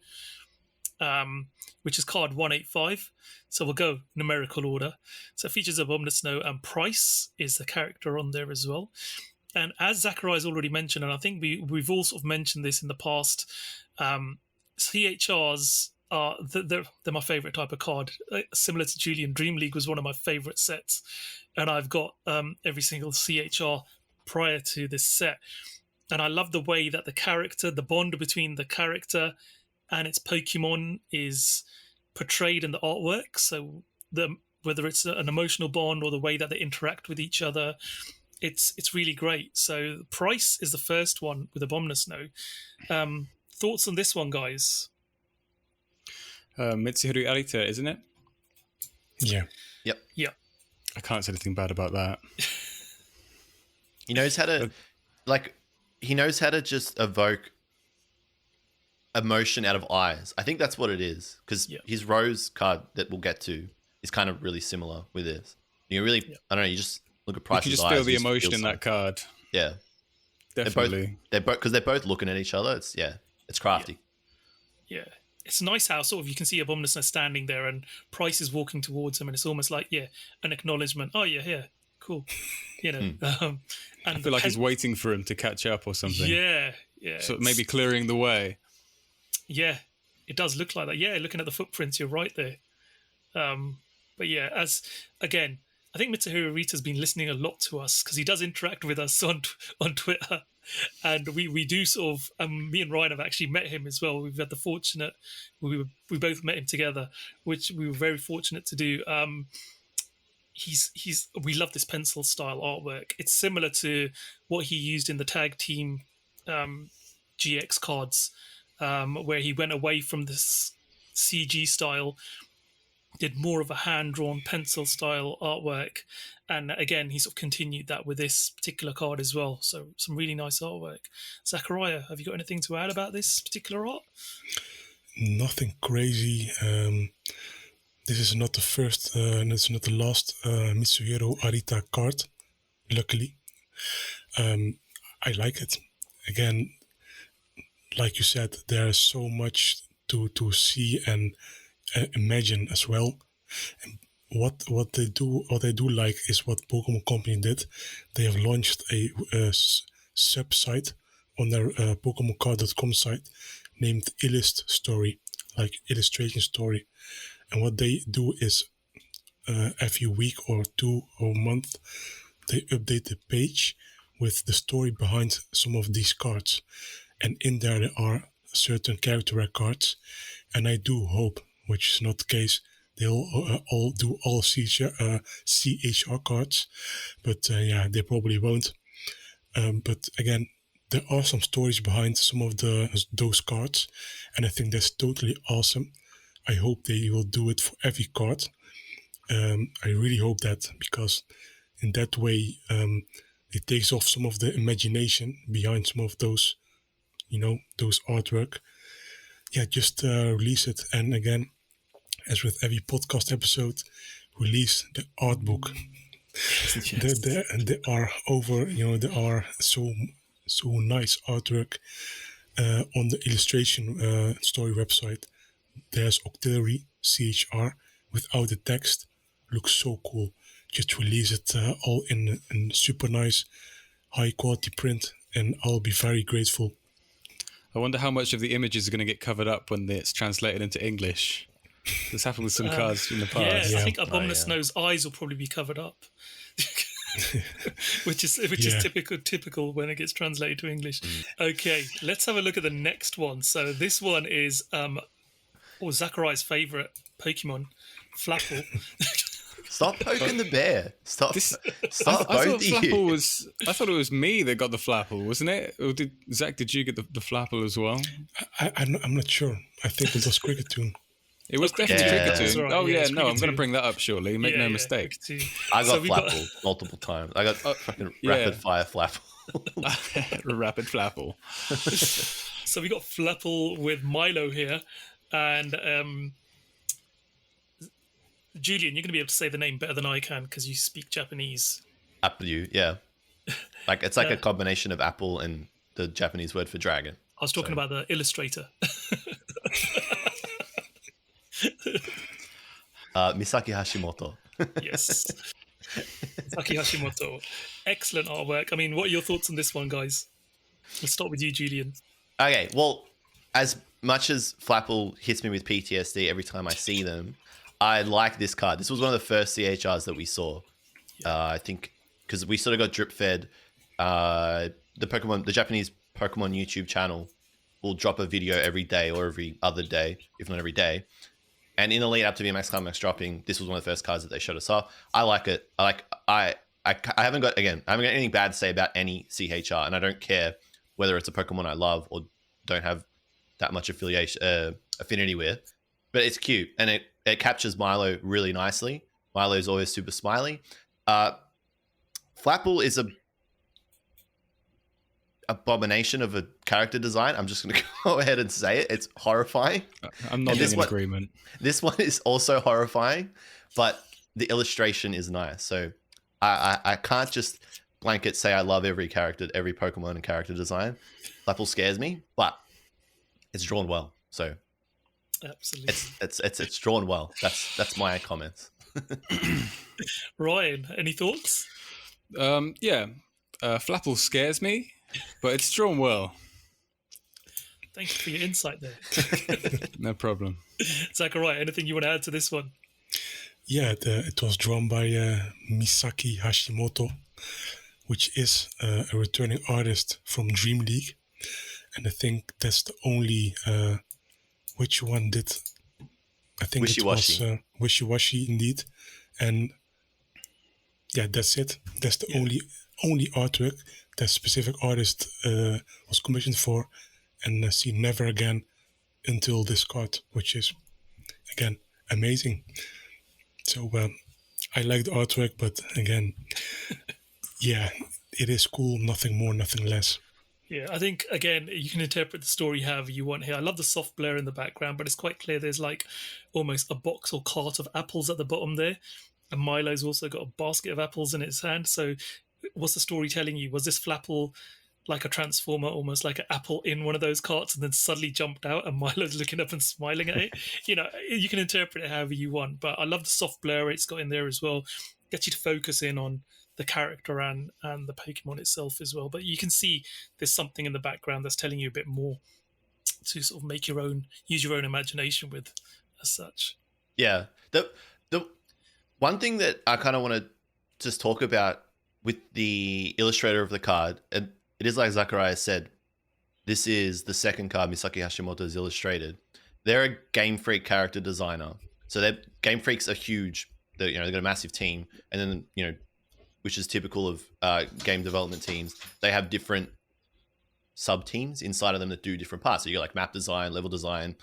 which is card 185. So we'll go numerical order. So it features Abomasnow, and Price is the character on there as well. And as Zakariya has already mentioned, and I think we've all sort of mentioned this in the past, CHRs are they're my favourite type of card. Similar to Julian, Dream League was one of my favourite sets, and I've got every single CHR prior to this set. And I love the way that the bond between the character and its Pokemon is portrayed in the artwork. So whether it's an emotional bond or the way that they interact with each other, it's really great. So Price is the first one with Abomasnow. Thoughts on this one, guys? Mitsuharu Arita, isn't it? Yeah. Yep. Yeah. I can't say anything bad about that. He knows how to, he knows how to just evoke emotion out of eyes. I think that's what it is. Because his Rose card that we'll get to is kind of really similar with this. You really, I don't know, you just look at Price's eyes. You can just feel the emotion in that card. Yeah. Definitely. Because they're both looking at each other. It's crafty. Yeah. It's nice how sort of you can see Abomasnow standing there and Price is walking towards him, and it's almost like, an acknowledgement. Oh, you're here. Cool. You know. And I feel like he's waiting for him to catch up or something. Yeah. So maybe clearing the way. Yeah, it does look like that. Yeah, looking at the footprints, you're right there. But yeah, I think Mitsuharu Arita's been listening a lot to us because he does interact with us on Twitter. And we do sort of, me and Ryan have actually met him as well. We've had the fortunate, we both met him together, which we were very fortunate to do. We love this pencil style artwork. It's similar to what he used in the tag team GX cards, where he went away from this CG style, did more of a hand-drawn pencil style artwork, and again he sort of continued that with this particular card as well. So some really nice artwork. Zakariya, have you got anything to add about this particular art? Nothing crazy. This is not the first and it's not the last Mitsuharu Arita card, luckily. I like it. Again, like you said, there's so much to see and imagine as well. And what they do like is what Pokemon Company did. They have launched a sub-site on their PokemonCard.com site named Illust Story, like illustration story. And what they do is every week or 2 or month, they update the page with the story behind some of these cards. And in there are certain character rare cards. And I do hope, which is not the case, they'll all do all CHR cards, but yeah, they probably won't. But again, there are some stories behind some of those cards, and I think that's totally awesome. I hope they will do it for every card. I really hope that, because in that way it takes off some of the imagination behind some of those, those artwork. Yeah, just release it. And again, as with every podcast episode, release the art book. Yes. There are so nice artwork on the illustration story website. There's auxiliary CHR without the text. Looks so cool. Just release it all in super nice, high quality print, and I'll be very grateful. I wonder how much of the images are going to get covered up when it's translated into English. This happened with some cards in the past. Yeah, I think Abominous Snow's eyes will probably be covered up. which is typical when it gets translated to English. Okay, let's have a look at the next one. So this one is Zakariya's favorite Pokemon, Flapple. Stop poking the bear. Stop I both of you. I thought it was me that got the Flapple, wasn't it? Or did you get the Flapple as well? I'm not sure. I think it was Cricketune. It was definitely Cricketune. Right, oh yeah, no, I'm Cricketune. going to bring that up shortly. Make no mistake. I got Flapple multiple times. I got fucking rapid fire Flapple. Rapid Flapple. So we got Flapple with Milo here, and Julian, you're going to be able to say the name better than I can because you speak Japanese. Apple, yeah. It's like a combination of apple and the Japanese word for dragon. I was talking about the illustrator. Misaki Hashimoto. Yes. Misaki Hashimoto. Excellent artwork. I mean, what are your thoughts on this one, guys? Let's start with you, Julian. Okay, well, as much as Flapple hits me with PTSD every time I see them, I like this card. This was one of the first CHRs that we saw. I think because we sort of got drip fed. The Japanese Pokemon YouTube channel will drop a video every day or every other day, if not every day. And in the lead up to VMAX Climax dropping, this was one of the first cards that they showed us off. I like it. I haven't got anything bad to say about any CHR, and I don't care whether it's a Pokemon I love or don't have that much affinity with. But it's cute, and it captures Milo really nicely. Milo is always super smiley. Flapple is a abomination of a character design. I'm just going to go ahead and say it. It's horrifying. I'm not in agreement. This one is also horrifying, but the illustration is nice. So I can't just blanket say I love every Pokemon and character design. Flapple scares me, but it's drawn well. So absolutely, it's drawn well. That's my comments. Ryan, any thoughts? Flapple scares me, but it's drawn well. Thank you for your insight there. No problem. Zakariya, anything you want to add to this one? Yeah, it was drawn by Misaki Hashimoto, which is a returning artist from Dream League. And I think that's the only... which one did... I think Wishy-Washy. it was Wishy-Washy indeed. And yeah, that's it. That's the only artwork that specific artist was commissioned for, and see never again until this card, which is again amazing. So I like the artwork, but again, yeah, it is cool. Nothing more, nothing less. Yeah, I think, again, you can interpret the story however you want here. I love the soft blur in the background, but it's quite clear there's like almost a box or cart of apples at the bottom there. And Milo's also got a basket of apples in his hand. So what's the story telling you? Was this Flapple like a transformer, almost like an apple in one of those carts, and then suddenly jumped out and Milo's looking up and smiling at it? You know, you can interpret it however you want, but I love the soft blur it's got in there as well. Gets you to focus in on the character and the Pokemon itself as well. But you can see there's something in the background that's telling you a bit more to sort of use your own imagination with as such. Yeah. The one thing that I kind of want to just talk about with the illustrator of the card, and it is like Zakariya said, this is the second card Misaki Hashimoto has illustrated. They're a Game Freak character designer. So their Game Freak's are huge. They've got a massive team, and then which is typical of game development teams. They have different sub teams inside of them that do different parts. So you got like map design, level design,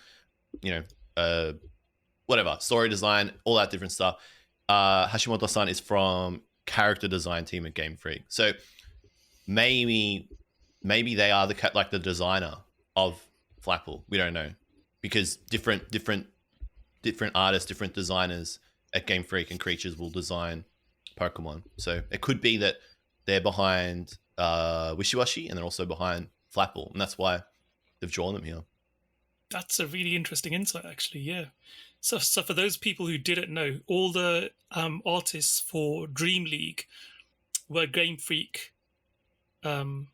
whatever, story design, all that different stuff. Hashimoto-san is from character design team at Game Freak. So maybe they are the designer of Flapple. We don't know, because different artists, different designers at Game Freak and Creatures will design Pokemon. So it could be that they're behind Wishiwashi and they're also behind Flapple, and that's why they've drawn them here. That's a really interesting insight, actually. Yeah. So for those people who didn't know, all the artists for Dream League were Game Freak. From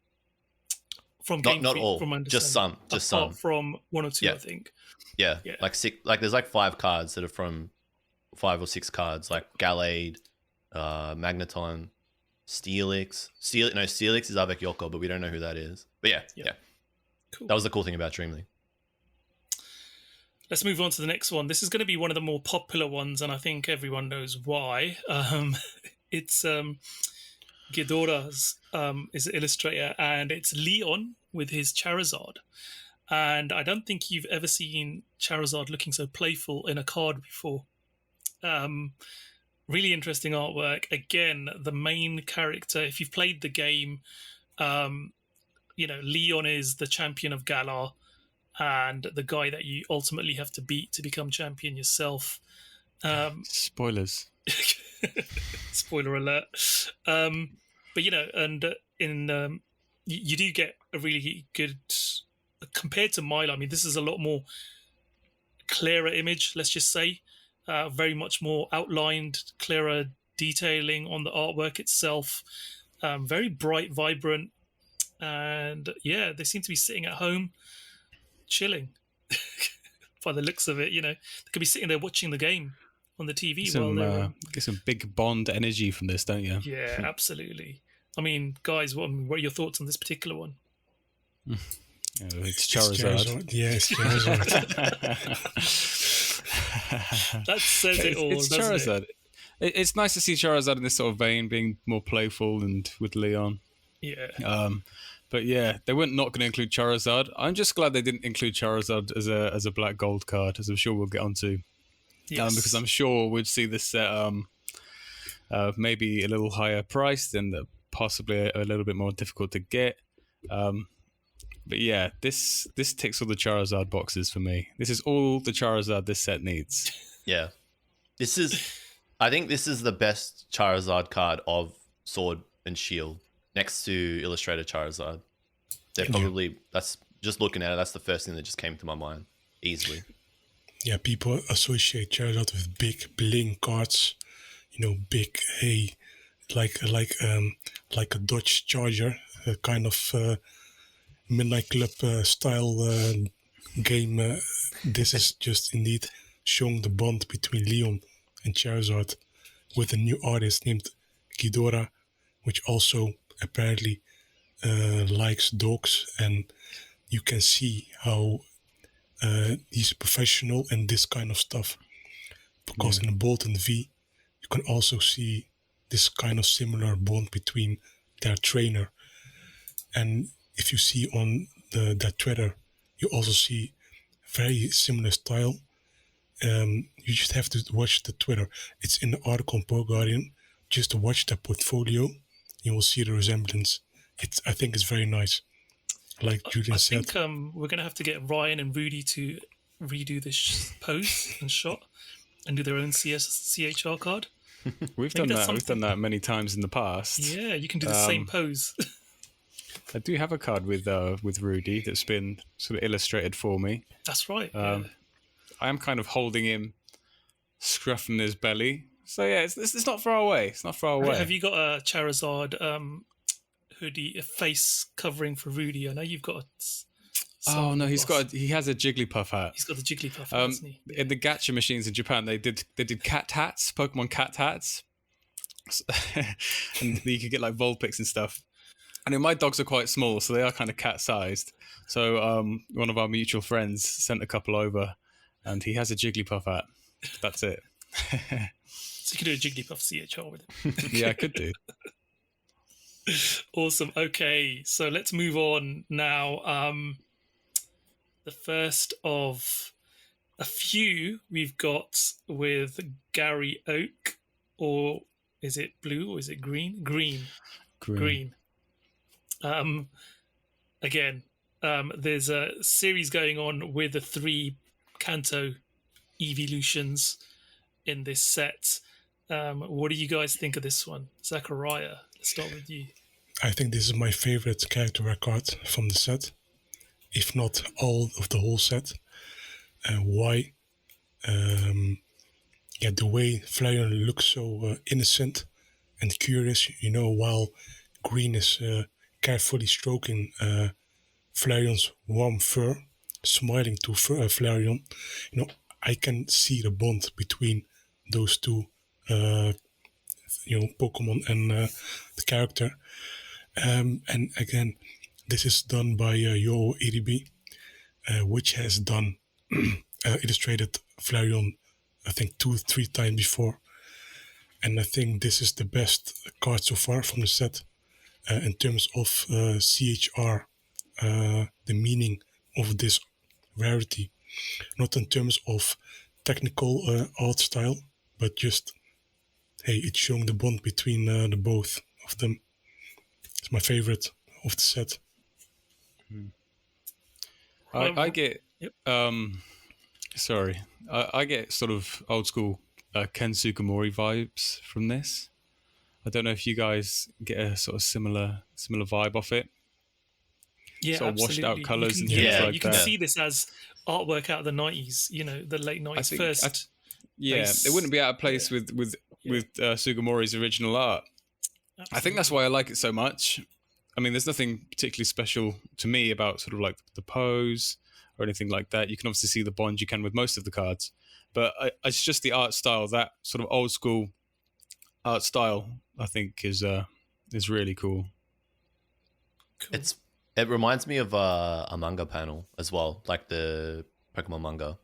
Game Not Freak, all, from my just some, apart from one or two, Yeah. I think. Yeah. Yeah. Like six, like there's like 5 cards that are from 5 or 6 cards, like Gallade, Magneton, Steelix. Steelix is Avec Yoko, but we don't know who that is. But yeah. Cool. That was the cool thing about Dream League. Let's move on to the next one. This is going to be one of the more popular ones, and I think everyone knows why. It's Ghidorah's is the illustrator, and it's Leon with his Charizard. And I don't think you've ever seen Charizard looking so playful in a card before. Really interesting artwork. Again, the main character, if you've played the game, Leon is the champion of Galar and the guy that you ultimately have to beat to become champion yourself. Spoilers. Spoiler alert. But you do get a really good, compared to Milo. I mean, this is a lot more clearer image, let's just say. Very much more outlined, clearer detailing on the artwork itself. Very bright, vibrant, and yeah, they seem to be sitting at home, chilling. By the looks of it, they could be sitting there watching the game on the TV Get some big Bond energy from this, don't you? Yeah, absolutely. I mean, guys, what are your thoughts on this particular one? It's Charizard. Yeah, it's Charizard. That says it all. It's Charizard. It's nice to see Charizard in this sort of vein, being more playful and with Leon. Yeah. But yeah, they weren't not going to include Charizard. I'm just glad they didn't include Charizard as a black gold card, as I'm sure we'll get onto. Yes. Because I'm sure we'd see this set maybe a little higher priced and possibly a little bit more difficult to get. But yeah, this ticks all the Charizard boxes for me. This is all the Charizard this set needs. Yeah. I think this is the best Charizard card of Sword and Shield next to Illustrator Charizard. That's just looking at it, that's the first thing that just came to my mind easily. Yeah, people associate Charizard with big bling cards, big like a Dodge Charger, a kind of Midnight Club style game. This is just indeed showing the bond between Leon and Charizard with a new artist named Ghidorah, which also apparently likes dogs, and you can see how he's a professional in this kind of stuff, because in the Bolton V you can also see this kind of similar bond between their trainer. And if you see on their Twitter, you also see very similar style. You just have to watch the Twitter. It's in the article on PokeGuardian. Just to watch the portfolio, you will see the resemblance. I think it's very nice. Like Julian said. I think we're going to have to get Ryan and Rudy to redo this pose and shot and do their own CHR card. We've done that. We've done that many times in the past. Yeah, you can do the same pose. I do have a card with Rudy that's been sort of illustrated for me. That's right. I am kind of holding him, scruffing his belly. So yeah, it's not far away. It's not far away. Have you got a Charizard hoodie, a face covering for Rudy? I know you've got. Oh no, he has a Jigglypuff hat. He's got the Jigglypuff hat, hasn't he? In the gacha machines in Japan, they did cat hats, Pokemon cat hats, and you could get like Vulpix and stuff. And my dogs are quite small, so they are kind of cat-sized. So one of our mutual friends sent a couple over, and he has a Jigglypuff hat. That's it. So you could do a Jigglypuff CHR with it. Yeah, I could do. Awesome. Okay, so let's move on now. The first of a few we've got with Gary Oak, or is it blue or is it green? Green. Again, there's a series going on with the 3 Kanto evolutions in this set. What do you guys think of this one? Zakariya, let's start with you. I think this is my favorite character record from the set, if not all of the whole set. Why? The way Flareon looks so innocent and curious, while Green is carefully stroking Flareon's warm fur, smiling to Flareon. I can see the bond between those two, Pokemon and the character. And again, this is done by Yo EDB, which has done illustrated Flareon, I think 2-3 times before. And I think this is the best card so far from the set in terms of CHR, the meaning of this rarity. Not in terms of technical art style, but just, hey, it's showing the bond between the both of them. It's my favorite of the set. I get, Yep. I get sort of old school Ken Sugimori vibes from this. I don't know if you guys get a sort of similar vibe off it. Yeah, sort of washed out absolutely. colours and You can- things yeah, like you can that. see this as artwork out of the 90s, the late 90s. It wouldn't be out of place with Sugimori's original art. I think that's why I like it so much. I mean, there's nothing particularly special to me about sort of like the pose or anything like that. You can obviously see the bond you can with most of the cards, but it's just the art style, that sort of old school art style, I think is really cool. Cool. It reminds me of a manga panel as well, like the Pokemon manga.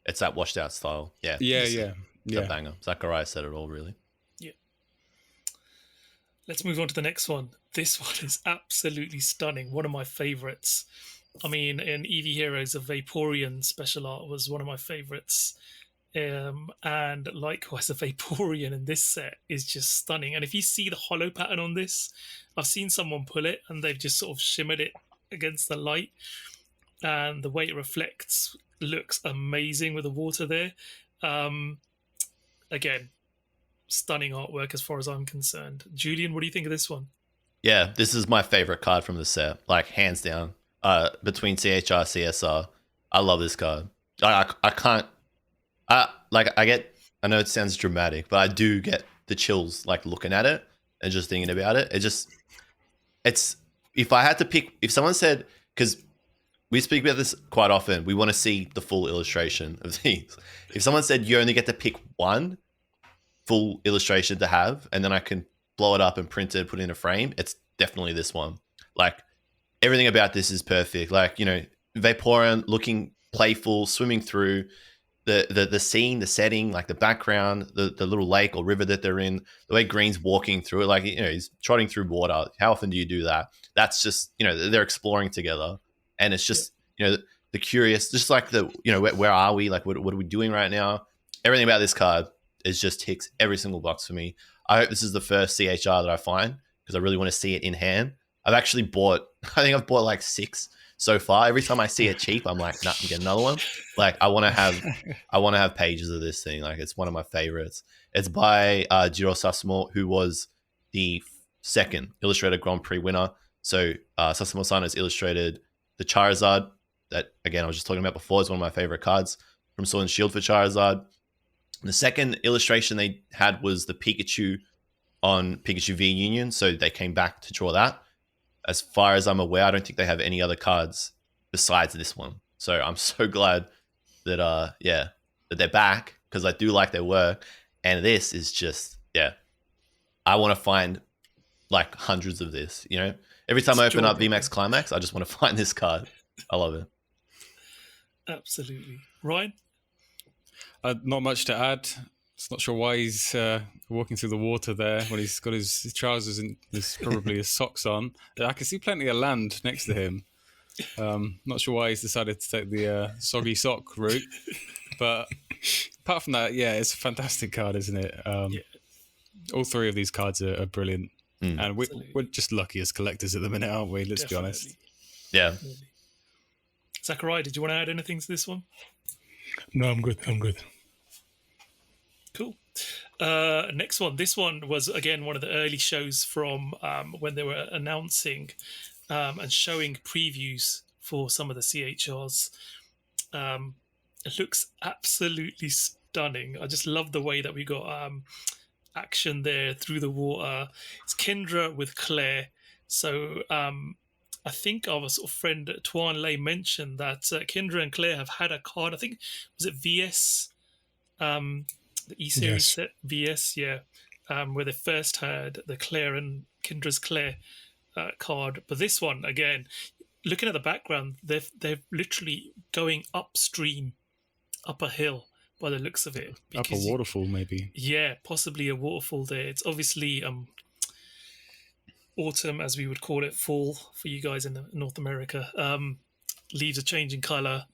It's that washed out style. Yeah. It's a banger. Zakariya said it all, really. Yeah. Let's move on to the next one. This one is absolutely stunning. One of my favorites. I mean, in Eevee Heroes, a Vaporeon special art was one of my favorites. And likewise, a Vaporeon in this set is just stunning. And if you see the hollow pattern on this, I've seen someone pull it and they've just sort of shimmered it against the light. And the way it reflects looks amazing with the water there. Again, stunning artwork as far as I'm concerned. Julian, what do you think of this one? Yeah, this is my favorite card from the set, like hands down. Between CHR, CSR, I love this card. I know it sounds dramatic, but I do get the chills like looking at it and just thinking about it. It's if I had to pick, if someone said, because we speak about this quite often, we want to see the full illustration of these. If someone said you only get to pick one full illustration to have, and then I can blow it up and print it, put it in a frame, it's definitely this one. Like, everything about this is perfect. Like, Vaporeon looking playful, swimming through the scene, the setting, like the background, the little lake or river that they're in, the way Green's walking through it, like, he's trotting through water. How often do you do that? That's just, they're exploring together. And it's just, the curious, just like where are we? Like, what are we doing right now? Everything about this card is just ticks every single box for me. I hope this is the first CHR that I find, because I really want to see it in hand. I think I've bought like 6 so far. Every time I see it cheap, I'm like, nah, get another one. Like, I want to have pages of this thing. Like, it's one of my favorites. It's by Jiro Sasumo, who was the second illustrated Grand Prix winner. So Sasumo-san has illustrated the Charizard that, again, I was just talking about before. It's one of my favorite cards from Sword and Shield for Charizard. The second illustration they had was the Pikachu on Pikachu V Union. So they came back to draw that. As far as I'm aware, I don't think they have any other cards besides this one. So I'm so glad that that they're back, because I do like their work. And this is just, I want to find like hundreds of this, Every time I open up VMAX Climax, I just want to find this card. I love it. Absolutely. Ryan? Not much to add. It's not sure why he's walking through the water there when he's got his trousers and probably his socks on. I can see plenty of land next to him. Not sure why he's decided to take the soggy sock route. But apart from that, yeah, it's a fantastic card, isn't it? All three of these cards are brilliant. And we're just lucky as collectors at the minute, aren't we? Let's be honest. Yeah. Zakariya, did you want to add anything to this one? No, I'm good. Cool. Next one. This one was, again, one of the early shows from when they were announcing and showing previews for some of the CHRs. It looks absolutely stunning. I just love the way that we got action there through the water. It's Kindra with Claire. So I think our sort of friend Tuan Lei mentioned that Kindra and Claire have had a card. I think, was it VS? The E-Series set, VS, where they first had the Claire and Kindra's Claire card. But this one, again, looking at the background, they're literally going upstream, up a hill by the looks of it. Up a waterfall, maybe. Yeah, possibly a waterfall there. It's obviously autumn, as we would call it, fall for you guys in North America. Leaves are changing colour.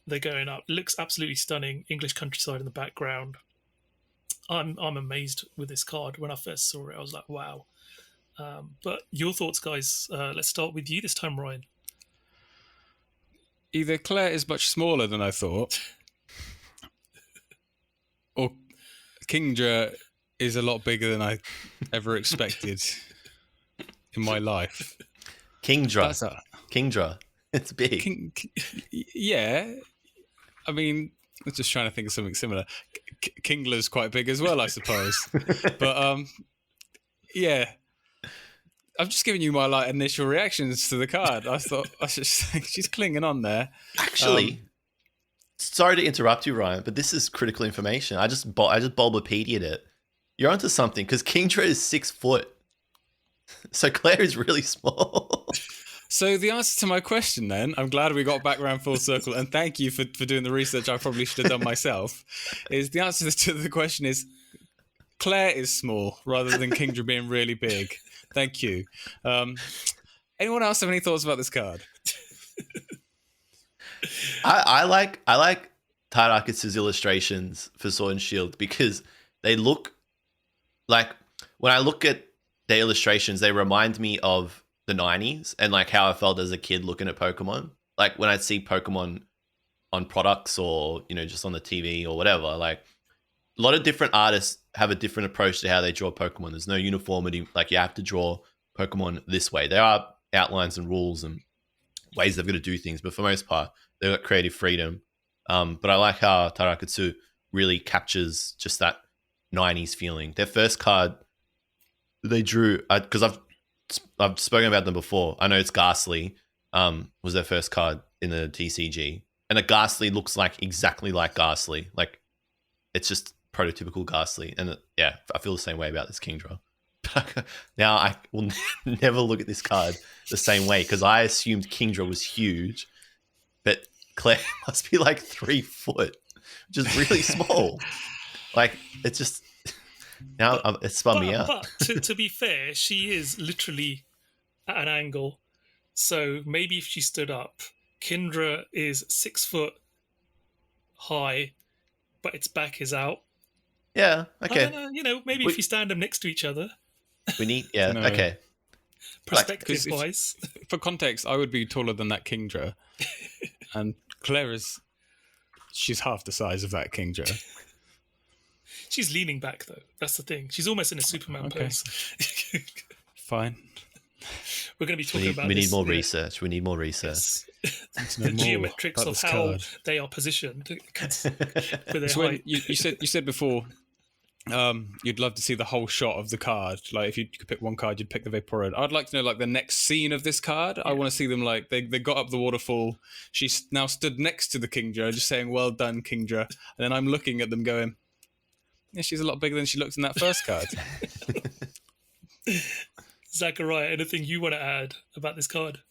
They're going up. It looks absolutely stunning. English countryside in the background. I'm amazed with this card. When I first saw it, I was like, wow. But your thoughts, guys? Let's start with you this time, Ryan. Either Claire is much smaller than I thought, or Kingdra is a lot bigger than I ever expected in my life. Kingdra. It's big. Yeah. I mean, I'm just trying to think of something similar. Kingler's quite big as well, I suppose. But, yeah. I'm just giving you my initial reactions to the card. I thought, she's clinging on there. Actually, sorry to interrupt you, Ryan, but this is critical information. I just Bulbapedia'd it. You're onto something, because Kingdra is 6 foot. So Claire is really small. So the answer to my question then, I'm glad we got back around full circle, and thank you for doing the research I probably should have done myself, is the answer to the question is Claire is small rather than Kingdra being really big. Thank you. Anyone else have any thoughts about this card? I like Tairakatsu's illustrations for Sword and Shield because they look like, when I look at their illustrations, they remind me of the 90s and like how I felt as a kid looking at Pokemon. Like when I'd see Pokemon on products or, you know, just on the TV or whatever, like a lot of different artists have a different approach to how they draw Pokemon. There's no uniformity. Like you have to draw Pokemon this way. There are outlines and rules and ways they've got to do things, but for the most part, they've got creative freedom. But I like how Tairakatsu really captures just that 90s feeling. Their first card they drew, because I've spoken about them before. I know it's Ghastly was their first card in the TCG. And a Ghastly looks exactly like Ghastly. Like, it's just prototypical Ghastly. And yeah, I feel the same way about this Kingdra. Now I will never look at this card the same way because I assumed Kingdra was huge. But Claire must be 3 foot, which is really small. It's just... Now it spun me out. But to be fair, she is literally at an angle. So maybe if she stood up, Kingdra is 6 foot high, but its back is out. Yeah, okay. I don't know, maybe if you stand them next to each other. We need, okay. Perspective-wise. For context, I would be taller than that Kingdra. And Claire she's half the size of that Kingdra. She's leaning back, though. That's the thing. She's almost in a Superman pose. Fine. We're going to be talking about We this, need more research. We need more research. The geometrics of how they are positioned with their height. You said before you'd love to see the whole shot of the card. Like, if you could pick one card, you'd pick the Vaporeon. I'd like to know, the next scene of this card. Yeah. I want to see them, they got up the waterfall. She's now stood next to the Kingdra, just saying, well done, Kingdra. And then I'm looking at them going... Yeah, she's a lot bigger than she looked in that first card. Zakariya, anything you want to add about this card?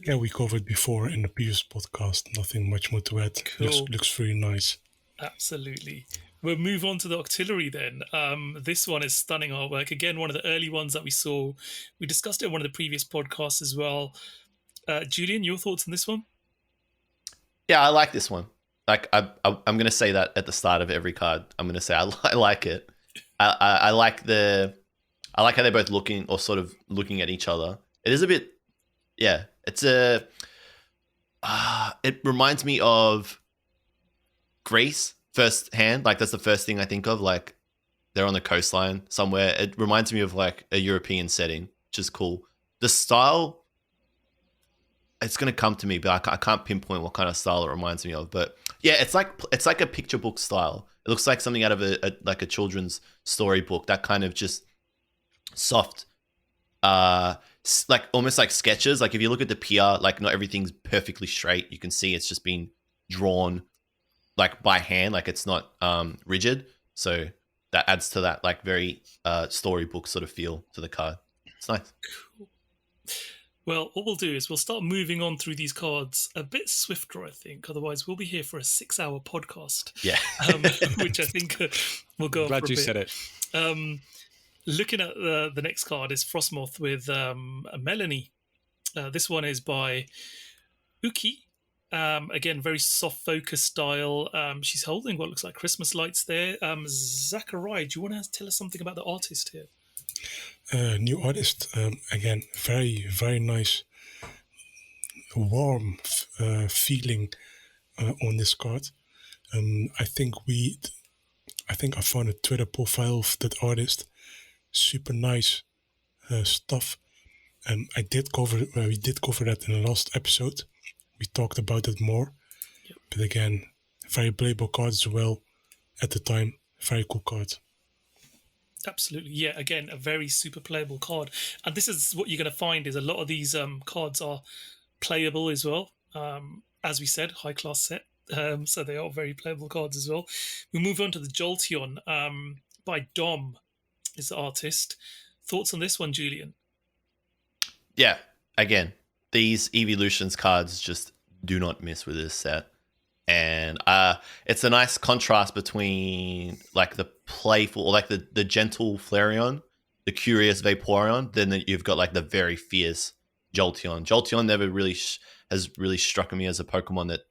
Yeah, we covered before in the previous podcast. Nothing much more to add. Cool. Looks very nice. Absolutely. We'll move on to the Octillery then. This one is stunning artwork. Again, one of the early ones that we saw. We discussed it in one of the previous podcasts as well. Julian, your thoughts on this one? Yeah, I like this one. Like I'm going to say that at the start of every card. I'm going to say I like it. I like how they're both looking or sort of looking at each other. It is a bit, yeah. It's it reminds me of Greece firsthand. Like that's the first thing I think of. Like they're on the coastline somewhere. It reminds me of like a European setting, which is cool. The style, it's gonna come to me, but I can't pinpoint what kind of style it reminds me of. But yeah, it's like a picture book style. It looks like something out of a children's storybook. That kind of just soft, like almost like sketches. Like if you look at the PR, like not everything's perfectly straight. You can see it's just been drawn like by hand, like it's not rigid. So that adds to that like very storybook sort of feel to the card. It's nice. Cool. Well, what we'll do is we'll start moving on through these cards a bit swifter, I think. Otherwise, we'll be here for a 6-hour podcast. Yeah. Which I think will go on Glad for a you bit. said it. Looking at the next card is Frostmoth with Melanie. This one is by Uki. Again, very soft focus style. She's holding what looks like Christmas lights there. Zakariya, do you want to tell us something about the artist here? New artist, again, very, very nice, warm feeling on this card. I think I found a Twitter profile of that artist. Super nice stuff. We did cover that in the last episode. We talked about it more. Yep. But again, very playable card as well at the time. Very cool card. Absolutely, yeah. Again, a very super playable card, and this is what you're going to find is a lot of these cards are playable as well. As we said, high class set, so they are very playable cards as well. We move on to the Jolteon by Dom, is the artist. Thoughts on this one, Julian? Yeah, again, these Evolutions cards just do not miss with this set. And it's a nice contrast between like the playful, or like the gentle Flareon, the curious Vaporeon, then you've got like the very fierce Jolteon. Jolteon never really has really struck me as a Pokemon that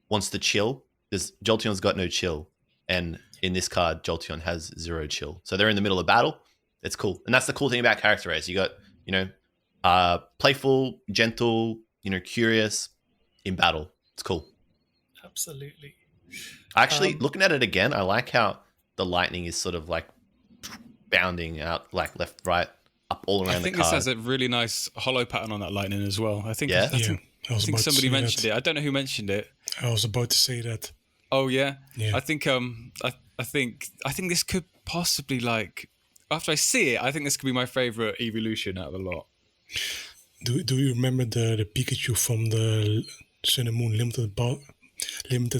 wants to chill. Jolteon's got no chill. And in this card, Jolteon has 0 chill. So they're in the middle of battle. It's cool. And that's the cool thing about character race. You got, playful, gentle, curious in battle. It's cool. Absolutely. Actually, looking at it again, I like how the lightning is sort of like bounding out, like left, right, up all around the card. I think this has a really nice hollow pattern on that lightning as well. I think, Yeah? I think somebody mentioned it. I don't know who mentioned it. I was about to say that. Oh yeah. Yeah. I think I think this could possibly, like, after I see it, I think this could be my favorite evolution out of the lot. Do you remember the Pikachu from the Sun and Moon limited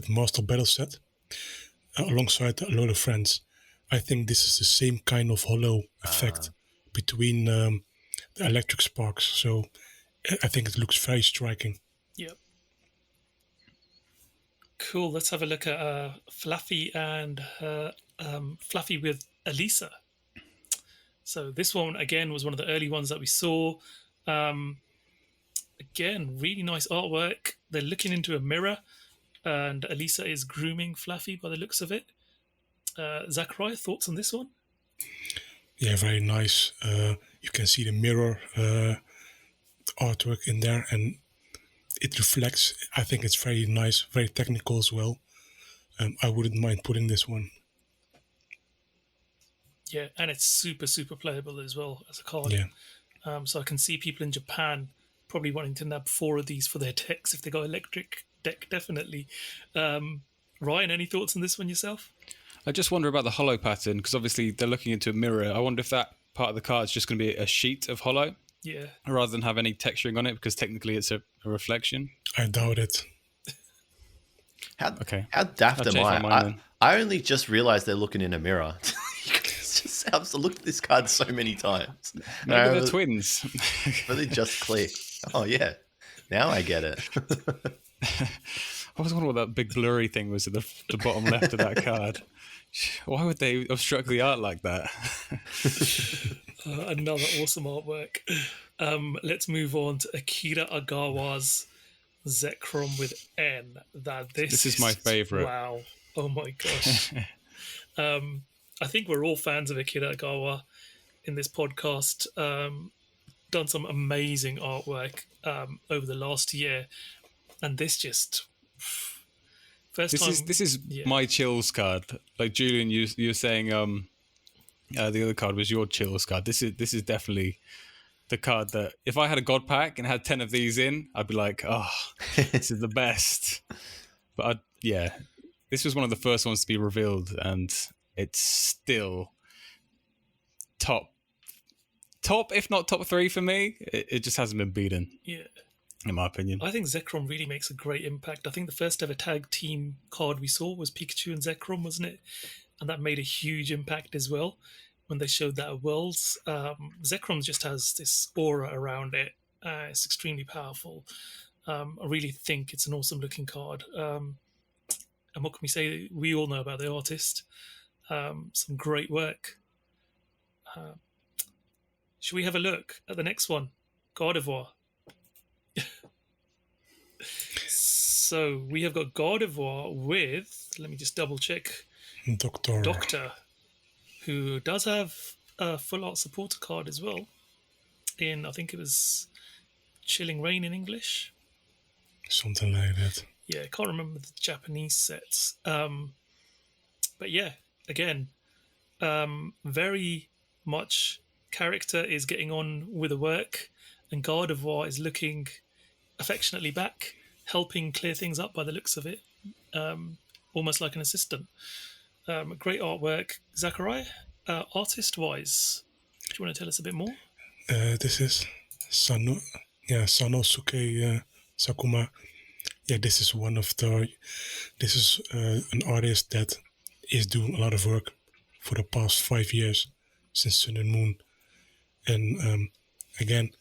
Master Battle set alongside a lot of friends? I think this is the same kind of hollow effect between the electric sparks. So I think it looks very striking. Yep. Cool. Let's have a look at Fluffy and Fluffy with Elisa. So this one again was one of the early ones that we saw. Again, really nice artwork. They're looking into a mirror, and Elisa is grooming Fluffy by the looks of it. Zakariya, thoughts on this one? Yeah, very nice. You can see the mirror artwork in there, and it reflects. I think it's very nice, very technical as well. I wouldn't mind putting this one. Yeah, and it's super, super playable as well as a card. Yeah. So I can see people in Japan probably wanting to nab 4 of these for their decks if they got electric deck, definitely. Ryan, any thoughts on this one yourself? I just wonder about the hollow pattern, because obviously they're looking into a mirror. I wonder if that part of the card is just going to be a sheet of hollow, Yeah. rather than have any texturing on it, because technically it's a reflection. I doubt it. How I'll daft am change my mind I? then. I only just realized they're looking in a mirror. I've looked at this card so many times. Maybe they're twins. Really just click. Oh, yeah. Now I get it. I was wondering what that big blurry thing was at the bottom left of that card. Why would they obstruct the art like that? Another awesome artwork. Let's move on to Akira Agawa's Zekrom with N. This is my favorite. Wow. Oh my gosh. I think we're all fans of Akira Agawa in this podcast. Done some amazing artwork over the last year. And this just... This is my chills card. Like Julian, you're saying the other card was your chills card. This is definitely the card that if I had a God pack and had 10 of these in, I'd be like, oh, this is the best. But this was one of the first ones to be revealed, and it's still top, if not top 3 for me. It just hasn't been beaten. Yeah. In my opinion. I think Zekrom really makes a great impact. I think the first ever tag team card we saw was Pikachu and Zekrom, wasn't it? And that made a huge impact as well when they showed that at Worlds. Zekrom just has this aura around it. It's extremely powerful. I really think it's an awesome looking card. And what can we say? We all know about the artist. Some great work. Should we have a look at the next one? Gardevoir. So we have got Gardevoir with, let me just double check, Doctor, who does have a full art supporter card as well. In, I think it was Chilling Rain in English. Something like that. Yeah, I can't remember the Japanese sets. But yeah, again, very much character is getting on with the work, and Gardevoir is looking affectionately back, helping clear things up by the looks of it, almost like an assistant. Great artwork. Zakariya, artist-wise, do you want to tell us a bit more? This is Sanosuke Sakuma. Yeah, this is an artist that is doing a lot of work for the past 5 years since Sun and Moon. And again,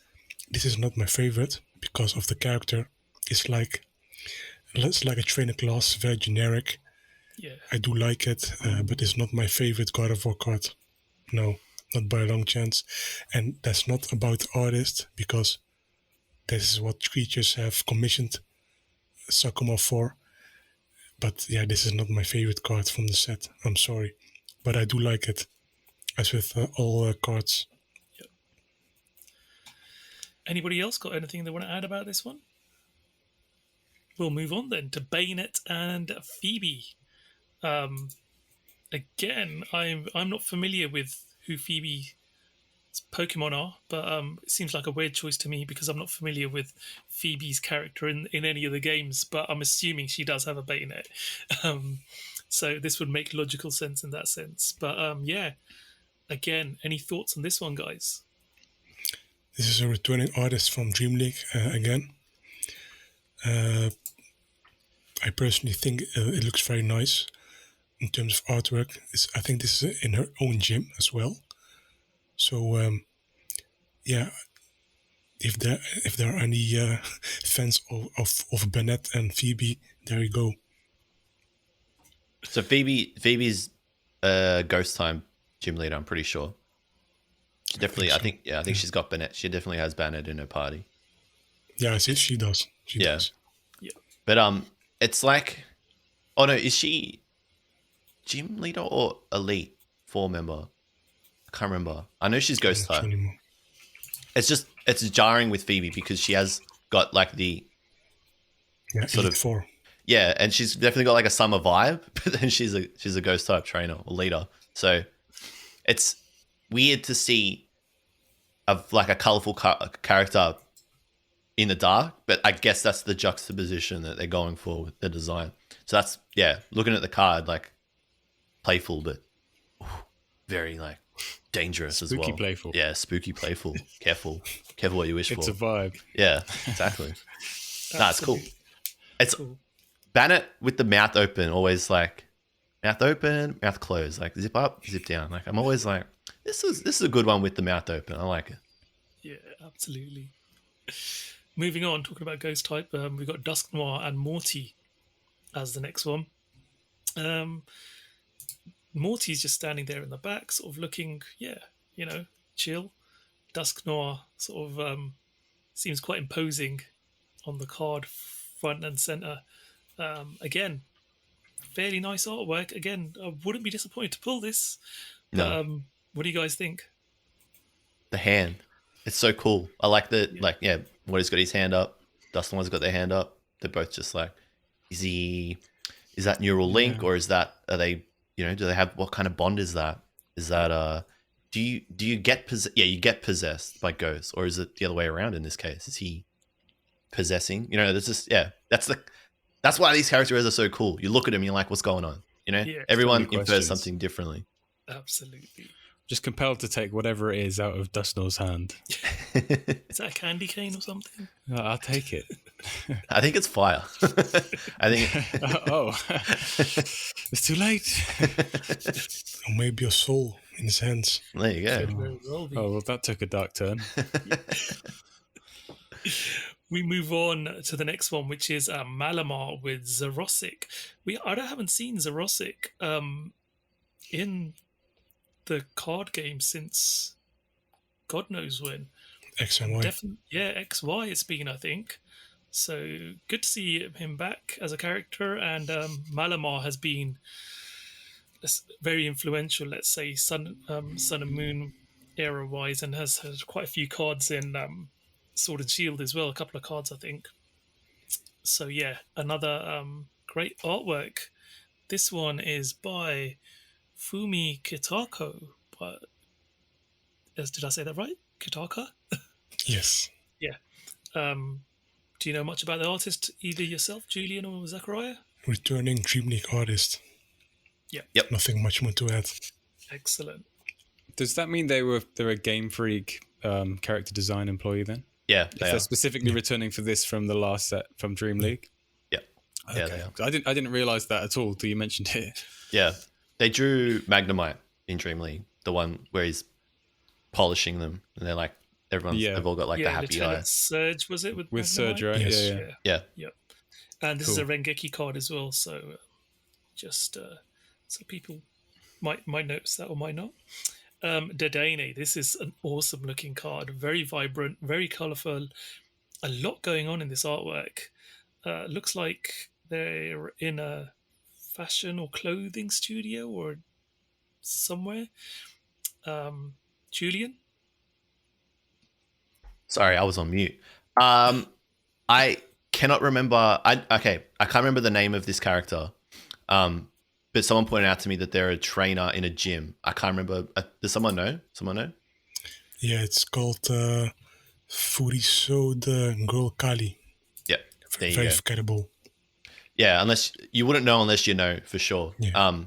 this is not my favorite because of the character. It's like a trainer class, very generic. Yeah, I do like it, but it's not my favorite Gardevoir card. No, not by a long chance. And that's not about the artist, because this is what creatures have commissioned Sakuma for. But yeah, this is not my favorite card from the set. I'm sorry, but I do like it, as with all cards. Yep. Anybody else got anything they want to add about this one? We'll move on then to Bayonet and Phoebe. Again, I'm not familiar with who Phoebe's Pokemon are, but it seems like a weird choice to me because I'm not familiar with Phoebe's character in any of the games, but I'm assuming she does have a Bayonet. So this would make logical sense in that sense. But yeah, again, any thoughts on this one, guys? This is a returning artist from Dream League again. I personally think it looks very nice in terms of artwork. I think this is in her own gym as well. So yeah, if there are any fans of Bennett and Phoebe, there you go. So Phoebe's Ghost Time gym leader, I'm pretty sure. I think she's got Bennett. She definitely has Bennett in her party. Yeah, she does. She does. Yeah. But it's like, oh no, is she gym leader or elite 4 member? I can't remember. I know she's Ghost type. It's jarring with Phoebe because she has got like the sort of 4. Yeah, and she's definitely got like a summer vibe, but then she's a Ghost type trainer or leader. So it's weird to see a colorful character in the dark, but I guess that's the juxtaposition that they're going for with the design. So that's, looking at the card, like playful, but very like dangerous as well. Spooky playful. Yeah, spooky playful. Careful what you wish for. It's a vibe. Yeah, exactly. It's cool. It's cool. Bennett with the mouth open, always like mouth open, mouth closed, like zip up, zip down. Like I'm always like, this is a good one with the mouth open. I like it. Yeah, absolutely. Moving on, talking about Ghost type, we've got Dusk, Noir, and Morty. as the next one. Morty's just standing there in the back, sort of looking, chill. Dusk Noir sort of seems quite imposing on the card, front and center. Again, fairly nice artwork. Again, I wouldn't be disappointed to pull this. No. What do you guys think? The hand. It's so cool. I like the Morty's got his hand up. Dusk Noir's got their hand up. They're both just like, is that neural link or are they, do they have, what kind of bond is that? Is that, do you get you get possessed by ghosts, or is it the other way around in this case? Is he possessing? There's just, that's why these characters are so cool. You look at them, you're like, what's going on? Everyone infers something differently. Absolutely. Just compelled to take whatever it is out of Dusk Noir's hand. Is that a candy cane or something? I'll take it. I think it's fire. I think. It's too late. Or maybe a soul in his hands. There you go. Oh, well, that took a dark turn. We move on to the next one, which is Malamar with Zarasik. I haven't seen Zarasik in the card game since God knows when. X and Y. XY it's been, I think. So good to see him back as a character. And Malamar has been very influential, let's say, Sun and Moon era-wise, and has had quite a few cards in Sword and Shield as well, a couple of cards, I think. So yeah, another great artwork. This one is by Fumi Kitako. But did I say that right? Kitaka? Yes. Yeah. Do you know much about the artist, either yourself, Julian, or Zakariya? Returning Dream League artist. Yeah. Yep. Nothing much more to add. Excellent. Does that mean they're a Game Freak character design employee then? Yeah, They're specifically returning for this from the last set from Dream League. Yeah. Okay. Yeah, they are. I didn't realize that at all till you mentioned it. Yeah, they drew Magnemite in Dream League, the one where he's polishing them, and they're like they've all got like the happy Lieutenant eye. Surge, was it with Surge, right? Yes. Yeah. And this Cool. is a Rengeki card as well, so just so people might notice that or might not. Dedenne, this is an awesome looking card, very vibrant, very colourful, a lot going on in this artwork. Looks like they're in a fashion or clothing studio or somewhere. Julian? Sorry, I was on mute. I cannot remember. I can't remember the name of this character. But someone pointed out to me that they're a trainer in a gym. I can't remember. Does someone know? Yeah, it's called Furiso the Girl Kali. Yeah, there you Very go. forgettable. Yeah, unless you wouldn't know unless you know for sure. Yeah.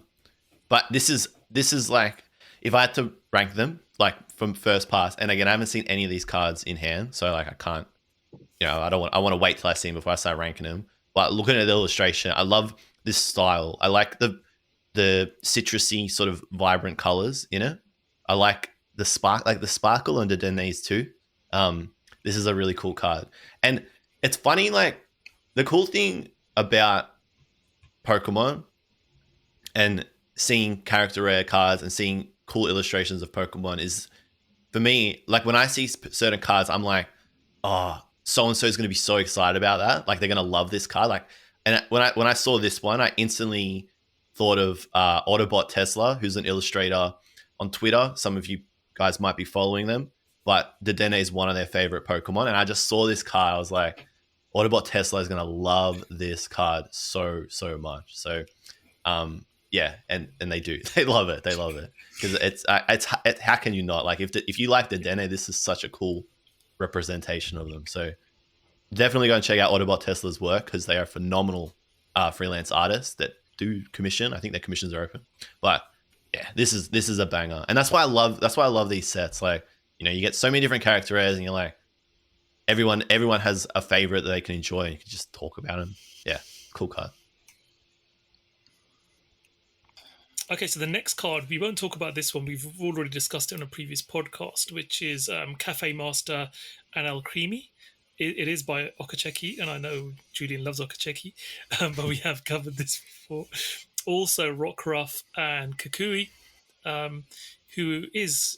But this is like, if I had to rank them like from first pass, and again I haven't seen any of these cards in hand, so like I can't, I want to wait till I see them before I start ranking them. But looking at the illustration, I love this style. I like the citrusy sort of vibrant colors in it. I like the sparkle under Dedenne's too. This is a really cool card, and it's funny. Like the cool thing about Pokemon and seeing character rare cards and seeing cool illustrations of Pokemon is, for me, like when I see certain cards, I'm like, oh, so and so is going to be so excited about that. Like they're going to love this card. Like, and when I saw this one, I instantly thought of Autobot Tesla, who's an illustrator on Twitter. Some of you guys might be following them, but Dedenne is one of their favorite Pokemon. And I just saw this card. I was like, Autobot Tesla is going to love this card so much. So, yeah, and they do. They love it. Because it's how can you not? Like if you like Dedenne, this is such a cool representation of them. So definitely go and check out Autobot Tesla's work, because they are phenomenal freelance artists that do commission. I think their commissions are open. But yeah, this is a banger, and that's why I love these sets. Like, you get so many different character rares, and you're like, everyone has a favorite that they can enjoy. You can just talk about them. Yeah, cool card. Okay, so the next card, we won't talk about this one. We've already discussed it on a previous podcast, which is Cafe Master and El Creamy. it is by okJLUV, and I know Julian loves okJLUV, but we have covered this before. Also, Rockruff and Kukui, who is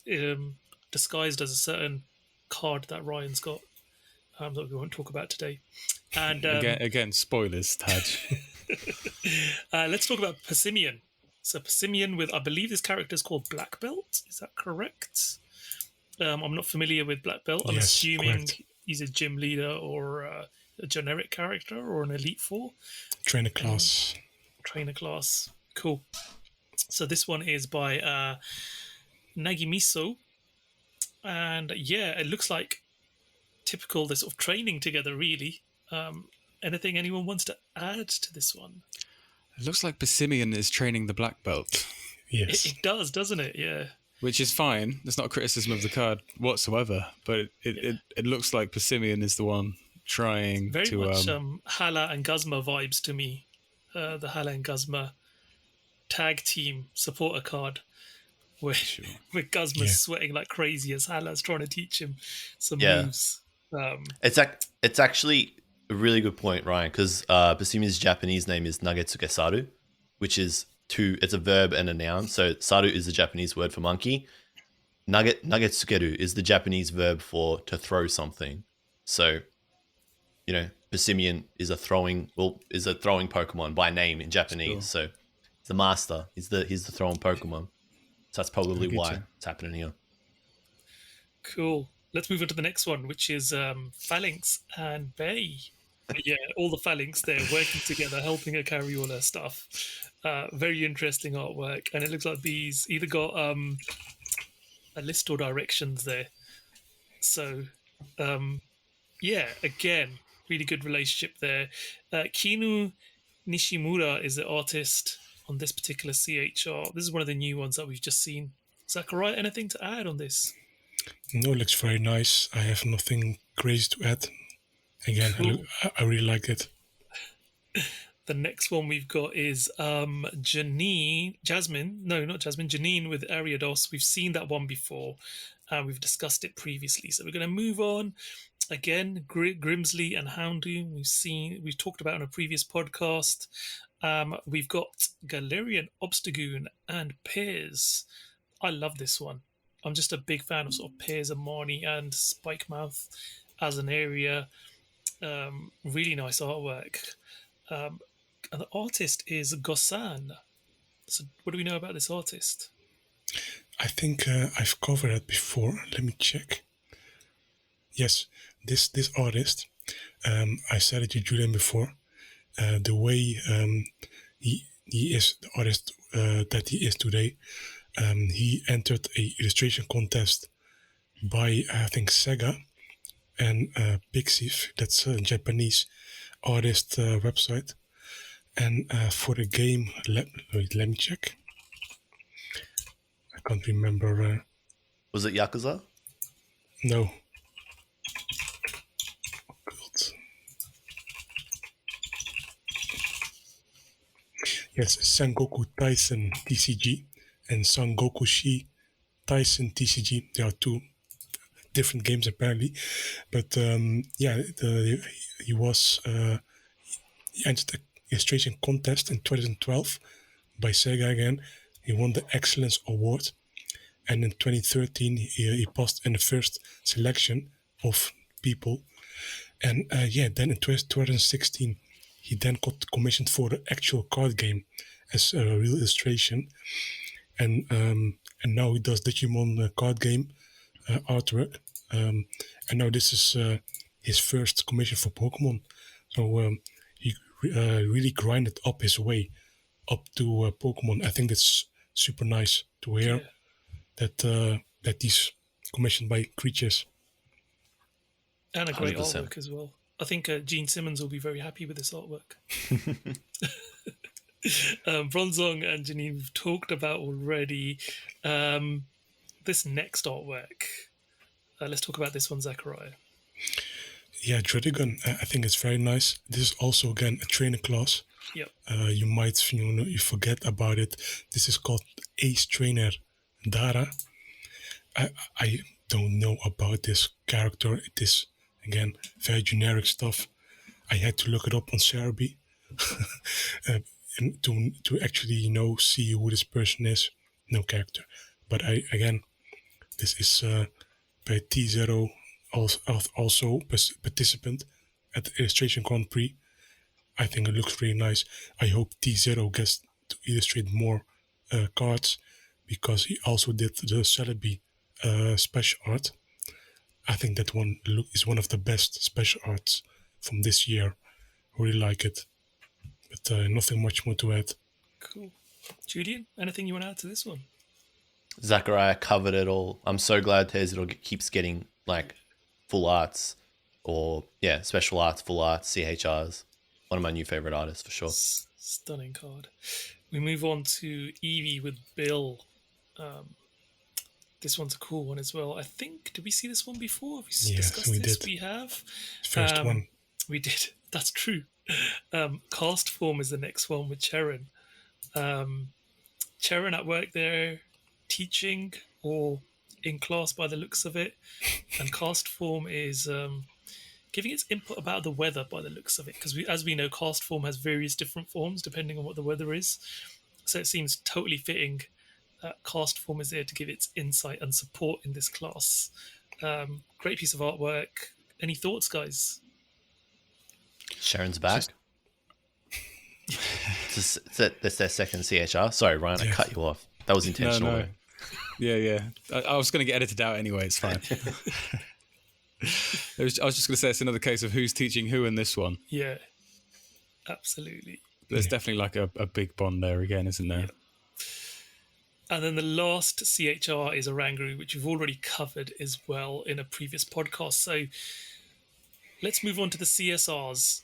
disguised as a certain card that Ryan's got that we won't talk about today. And again, spoilers, Taj. let's talk about Persimmon. So Persimmon with, I believe this character is called Black Belt. Is that correct? I'm not familiar with Black Belt. I'm assuming correct. He's a gym leader or a generic character or an Elite Four. Trainer class. Trainer class. Cool. So this one is by Nagimiso. And yeah, it looks like typical, they're sort of training together, really. Anything anyone wants to add to this one? It looks like Persimmon is training the black belt. Yes. It does, doesn't it? Yeah. Which is fine. It's not a criticism of the card whatsoever, but it looks like Persimmon is the one trying Very to... much Hala and Guzma vibes to me. The Hala and Guzma tag team supporter card where Guzma's sweating like crazy as Hala's trying to teach him some moves. It's actually a really good point, Ryan, because Persimmon's Japanese name is Nagetsuke Saru, which is it's a verb and a noun. So Saru is the Japanese word for monkey. Nagetsukeru is the Japanese verb for to throw something. So, Persimmon is a throwing Pokemon by name in Japanese. Cool. So he's the master. He's the throwing Pokemon. So that's probably why it's happening here. Cool. Let's move on to the next one, which is Phalanx and Bay. Yeah, all the Phalanx there working together, helping her carry all her stuff. Very interesting artwork. And it looks like these either got a list or directions there. So, again, really good relationship there. Kinu Nishimura is the artist on this particular CHR. This is one of the new ones that we've just seen. Zakariya, anything to add on this? No, it looks very nice. I have nothing crazy to add. Again, Cool. I really like it. The next one we've got is Janine with Ariados. We've seen that one before. We've discussed it previously. So we're going to move on. Again, Grimsley and Houndoom. We've talked about on a previous podcast. We've got Galerion, Obstagoon, and Piers. I love this one. I'm just a big fan of sort of Piers and Marnie and Spikemouth as an area. Really nice artwork. And the artist is Gosan. So what do we know about this artist? I think I've covered it before. Let me check. Yes, this artist, I said it to Julian before. The way he is the artist that he is today. He entered a illustration contest by, I think, Sega and Pixiv. That's a Japanese artist website. And for the game, let me check. I can't remember. Was it Yakuza? No. Occult. Yes, Sengoku Tyson TCG and Sangoku Shi Tyson TCG. There are two different games apparently, but he entered the illustration contest in 2012 by Sega again. He won the Excellence Award, and in 2013 he passed in the first selection of people, and then in 2016 he then got commissioned for the actual card game as a real illustration, and now he does Digimon card game artwork, and now this is his first commission for Pokemon. So he really grinded up his way up to Pokemon. I think that's super nice to hear that he's commissioned by creatures. And a great 100%. artwork as well. I think Gene Simmons will be very happy with this artwork. Bronzong and Janine we've talked about already. This next artwork. Let's talk about this one, Zakariya. Yeah, Dredigon, I think it's very nice. This is also, again, a trainer class. Yep. You might you forget about it. This is called Ace Trainer Dara. I don't know about this character. It is, Again, very generic stuff. I had to look it up on Cerebi and to actually see who this person is. No character, but this is by T0, also participant at the Illustration Grand Prix. I think it looks really nice. I hope T0 gets to illustrate more cards, because he also did the Celebi special art. I think that one is one of the best special arts from this year. I really like it. But nothing much more to add. Cool. Julian, anything you want to add to this one? Zakariya covered it all. I'm so glad Terzidor keeps getting like full arts or special arts, full arts, CHRs. One of my new favorite artists for sure. Stunning card. We move on to Eevee with Bill. This one's a cool one as well. I think, did we see this one before? Have we discussed we this? did. We have. First one. We did. That's true. Cast form is the next one with Cherin. Cherin at work there, teaching or in class by the looks of it. And cast form is giving its input about the weather by the looks of it. Because as we know, cast form has various different forms depending on what the weather is. So it seems totally fitting that cast form is there to give its insight and support in this class. Great piece of artwork. Any thoughts, Sharon's back. That's their second CHR. Sorry, Ryan, I cut you off. That was intentional. No. Yeah. I was going to get edited out anyway. It's fine. I was just going to say it's another case of who's teaching who in this one. Yeah, absolutely. There's definitely like a big bond there again, isn't there? Yeah. And then the last CHR is Oranguru, which we've already covered as well in a previous podcast. So let's move on to the CSRs.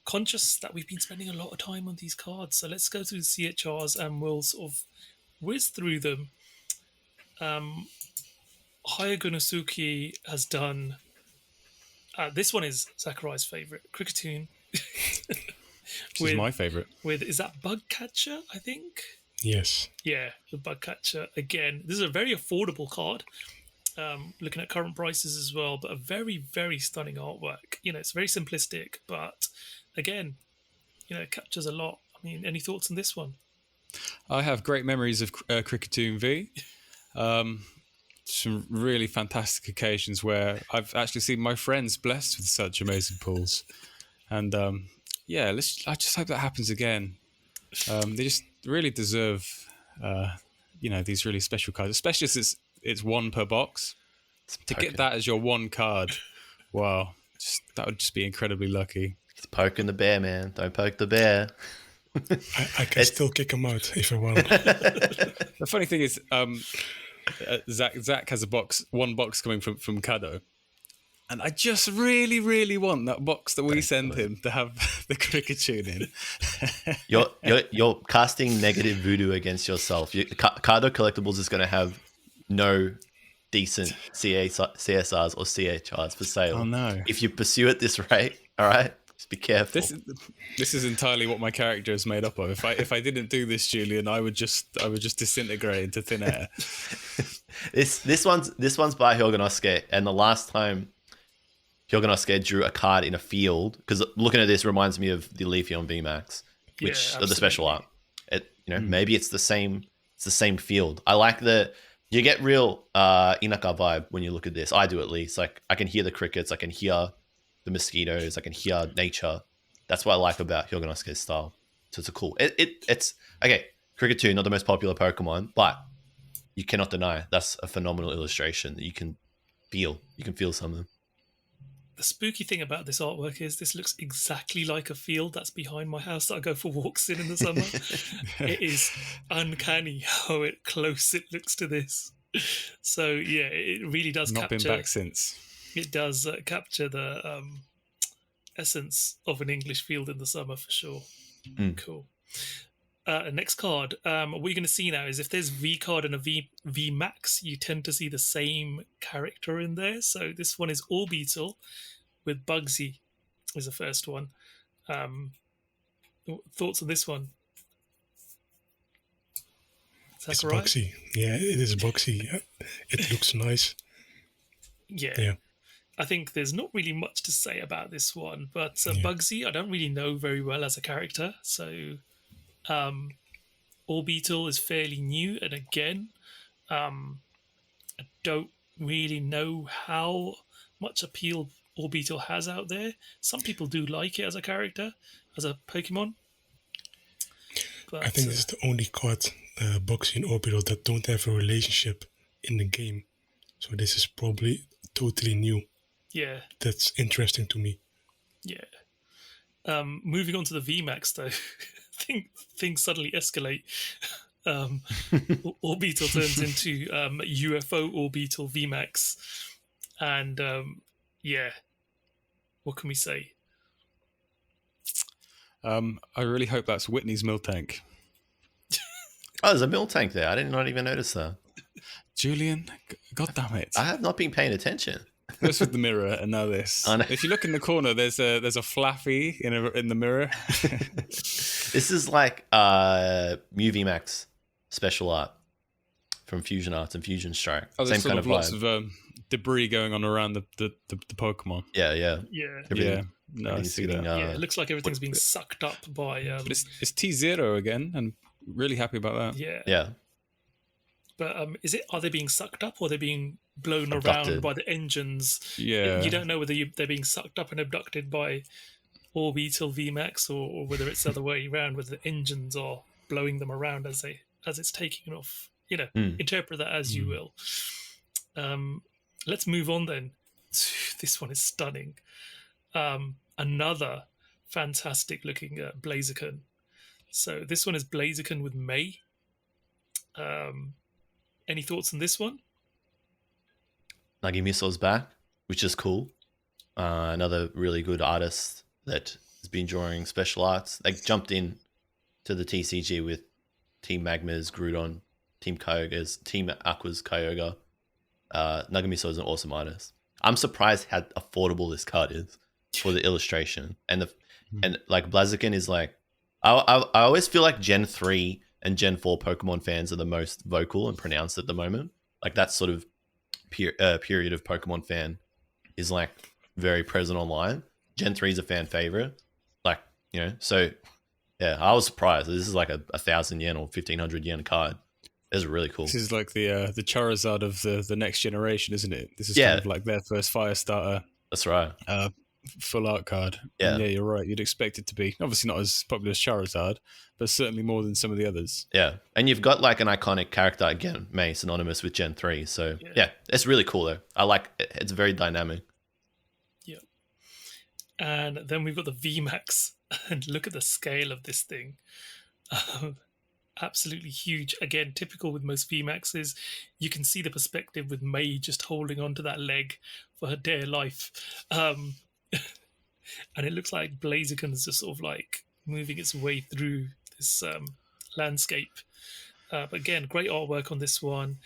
Conscious that we've been spending a lot of time on these cards, so let's go through the CHRs and we'll sort of whiz through them. Hayagunosuke has done... this one is Zakariya's favourite, Kricketune. This is my favourite. Is that Bug Catcher, I think? Yes. Yeah, the Bug Catcher. Again, this is a very affordable card. Looking at current prices as well, but a very, very stunning artwork. It's very simplistic, but again, it captures a lot. I mean, any thoughts on this one? I have great memories of Kricketune V. Some really fantastic occasions where I've actually seen my friends blessed with such amazing pulls. And I just hope that happens again. They just really deserve, these really special cards, especially as it's one per box. To get that as your one card, wow, that would just be incredibly lucky. It's poking the bear, man. Don't poke the bear. I can still kick him out if I want. The funny thing is, Zach has one box coming from Kādo, and I just really, really want that box that we send him to have the Kricketune in. You're casting negative voodoo against yourself. Kādo Collectables is going to have no decent CSRs or CHRs for sale. Oh no! If you pursue it this rate, all right, just be careful. This is entirely what my character is made up of. If I didn't do this, Julian, I would just disintegrate into thin air. This one's by Hyogonosuke, and the last time Hyogonosuke drew a card in a field, because looking at this reminds me of the Leafeon Vmax, which are the special art. Maybe it's the same. It's the same field. I like you get real Inaka vibe when you look at this. I do, at least. Like, I can hear the crickets, I can hear the mosquitoes, I can hear nature. That's what I like about Hyogonosuke's style. So it's it's okay. Kricketune, not the most popular Pokemon, but you cannot deny that's a phenomenal illustration that you can feel. You can feel something. The spooky thing about this artwork is this looks exactly like a field that's behind my house that I go for walks in the summer. It is uncanny how close it looks to this. So yeah, it really does Not capture... been back since. It does capture the essence of an English field in the summer for sure. Cool. Next card. What you're going to see now is if there's V card and a VMAX, you tend to see the same character in there. So this one is Orbeetle with Bugsy is the first one. Thoughts on this one? It's Bugsy. Yeah, it is Bugsy. It looks nice. Yeah. I think there's not really much to say about this one, but Yeah. Bugsy, I don't really know very well as a character, so Orbeetle is fairly new, and again, I don't really know how much appeal Orbeetle has out there. Some people do like it as a character, as a Pokemon. But I think this is the only card, Bugsy and Orbital, that don't have a relationship in the game. So this is probably totally new. yeah, That's interesting to me. yeah. Moving on to the VMAX, though, things suddenly escalate. Orbeetle turns into UFO Orbeetle VMAX, and yeah, what can we say? I really hope that's Whitney's milk tank. Oh, there's a milk tank there. I did not even notice that. Julian, God damn it! I have not been paying attention. This with the mirror, and now this. I know. If you look in the corner, there's a Flaffy in the mirror. This is like Mimikyu Vmax special art from Fusion Arts and Fusion Strike. Oh, Same there's kind of lots vibe. of debris going on around the Pokemon. Yeah. Yeah, Yeah, no, I Everything's see getting, that. yeah. It looks like everything's being what- sucked up by. But it's T0 again, and really happy about that. Yeah, yeah. but are they being sucked up or are they being blown Abducted. around by the engines? Yeah. You don't know whether they're being sucked up and abducted by Orbeetle VMAX or whether it's the other way around, whether the engines are blowing them around as it's taking off. Interpret that as you will. Let's move on then. This one is stunning. Another fantastic looking Blaziken. So this one is Blaziken with May. Any thoughts on this one? Nagimiso's back, which is cool. Another really good artist that has been drawing special arts. They jumped in to the TCG with Team Magma's Groudon, Team Kyogre's, Team Aqua's Kyogre. Nagamiso is an awesome artist. I'm surprised how affordable this card is for the illustration. And like Blaziken is like, I always feel like Gen 3 and Gen 4 Pokemon fans are the most vocal and pronounced at the moment. Like that sort of period of Pokemon fan is like very present online. Gen 3 is a fan favorite. Like, so yeah, I was surprised. This is like a 1,000 yen or 1,500 yen card. It's really cool. This is like the Charizard of the next generation, isn't it? This is Yeah. kind of like their first fire starter That's right. full art card. Yeah. And yeah, you're right. You'd expect it to be obviously not as popular as Charizard, but certainly more than some of the others. Yeah. And you've got like an iconic character, again, May, synonymous with Gen 3. So yeah, it's really cool though. I like it. It's very dynamic. Yeah. And then we've got the VMAX. And look at the scale of this thing. Absolutely huge. Again, typical with most VMAXs. You can see the perspective with May just holding onto that leg for her dear life. And it looks like Blaziken is just sort of like moving its way through this landscape. But again, great artwork on this one.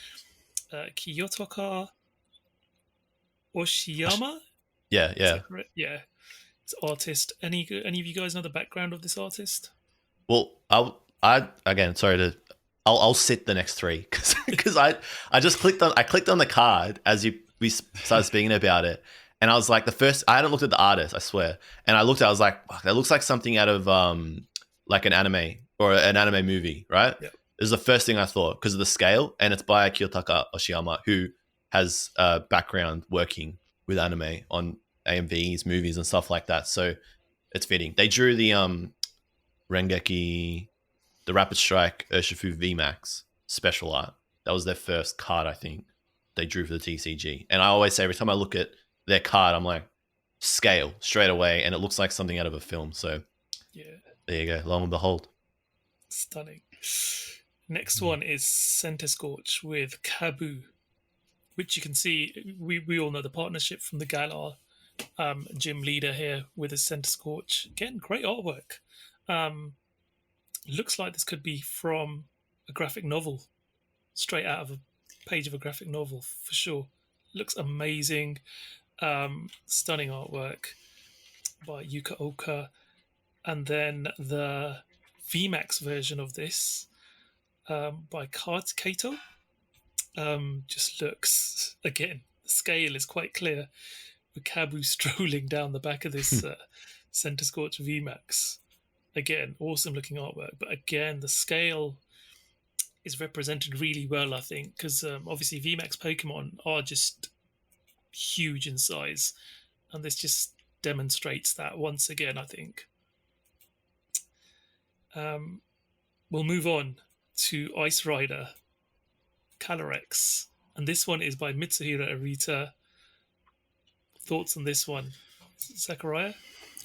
Kiyotoka Oshiyama? Yeah. Is that correct? Yeah. It's artist. Any of you guys know the background of this artist? Well, I again, I'll sit the next three because I just clicked on the card as we started speaking about it, and I was like, I hadn't looked at the artist, I swear, and I looked, I was like, that looks like something out of like an anime or an anime movie, right? Yeah. It was the first thing I thought because of the scale, and it's by Kiyotaka Oshiyama, who has a background working with anime on AMVs, movies, and stuff like that. So it's fitting. They drew the Rengeki, the Rapid Strike Urshifu VMAX special art. That was their first card, I think, they drew for the TCG. And I always say every time I look at their card, I'm like, scale straight away, and it looks like something out of a film. So Yeah. there you go. Lo and behold. Stunning. Next one is Center Scorch with Kabu, which you can see, we all know the partnership from the Galar gym leader here with his Center Scorch. Again, great artwork. Looks like this could be from a graphic novel, straight out of a page of a graphic novel for sure. Looks amazing. Stunning artwork by Yuka Oka. And then the VMAX version of this by Kato. Just looks, again, the scale is quite clear with Kabu strolling down the back of this Center Scorch VMAX. Again, awesome looking artwork, but again, the scale is represented really well, I think, because obviously VMAX Pokemon are just huge in size, and this just demonstrates that once again, I think. We'll move on to Ice Rider Calyrex, and this one is by Mitsuhiro Arita. Thoughts on this one, Zakariya?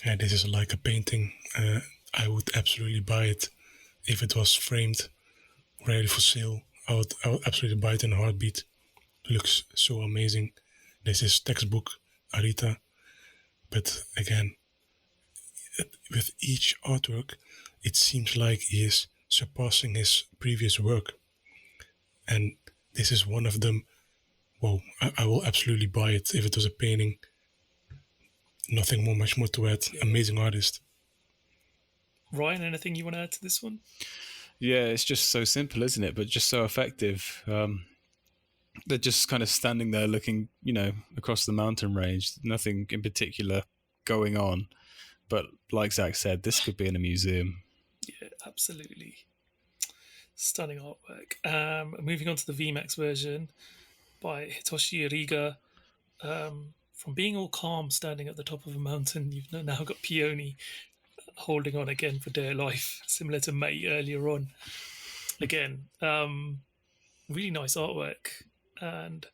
Yeah, this is like a painting. I would absolutely buy it if it was framed, ready for sale. I would absolutely buy it in a heartbeat. It looks so amazing. This is textbook Arita, but again, with each artwork, it seems like he is surpassing his previous work, and this is one of them. Whoa, I will absolutely buy it if it was a painting. Nothing more, much more to add. Amazing artist. Ryan, anything you want to add to this one? Yeah, it's just so simple, isn't it? But just so effective. They're just kind of standing there looking, across the mountain range. Nothing in particular going on. But like Zach said, this could be in a museum. Yeah, absolutely. Stunning artwork. Moving on to the VMAX version by Hitoshi Iriga. From being all calm standing at the top of a mountain, you've now got Peony holding on again for dear life, similar to May earlier on. Again, really nice artwork, and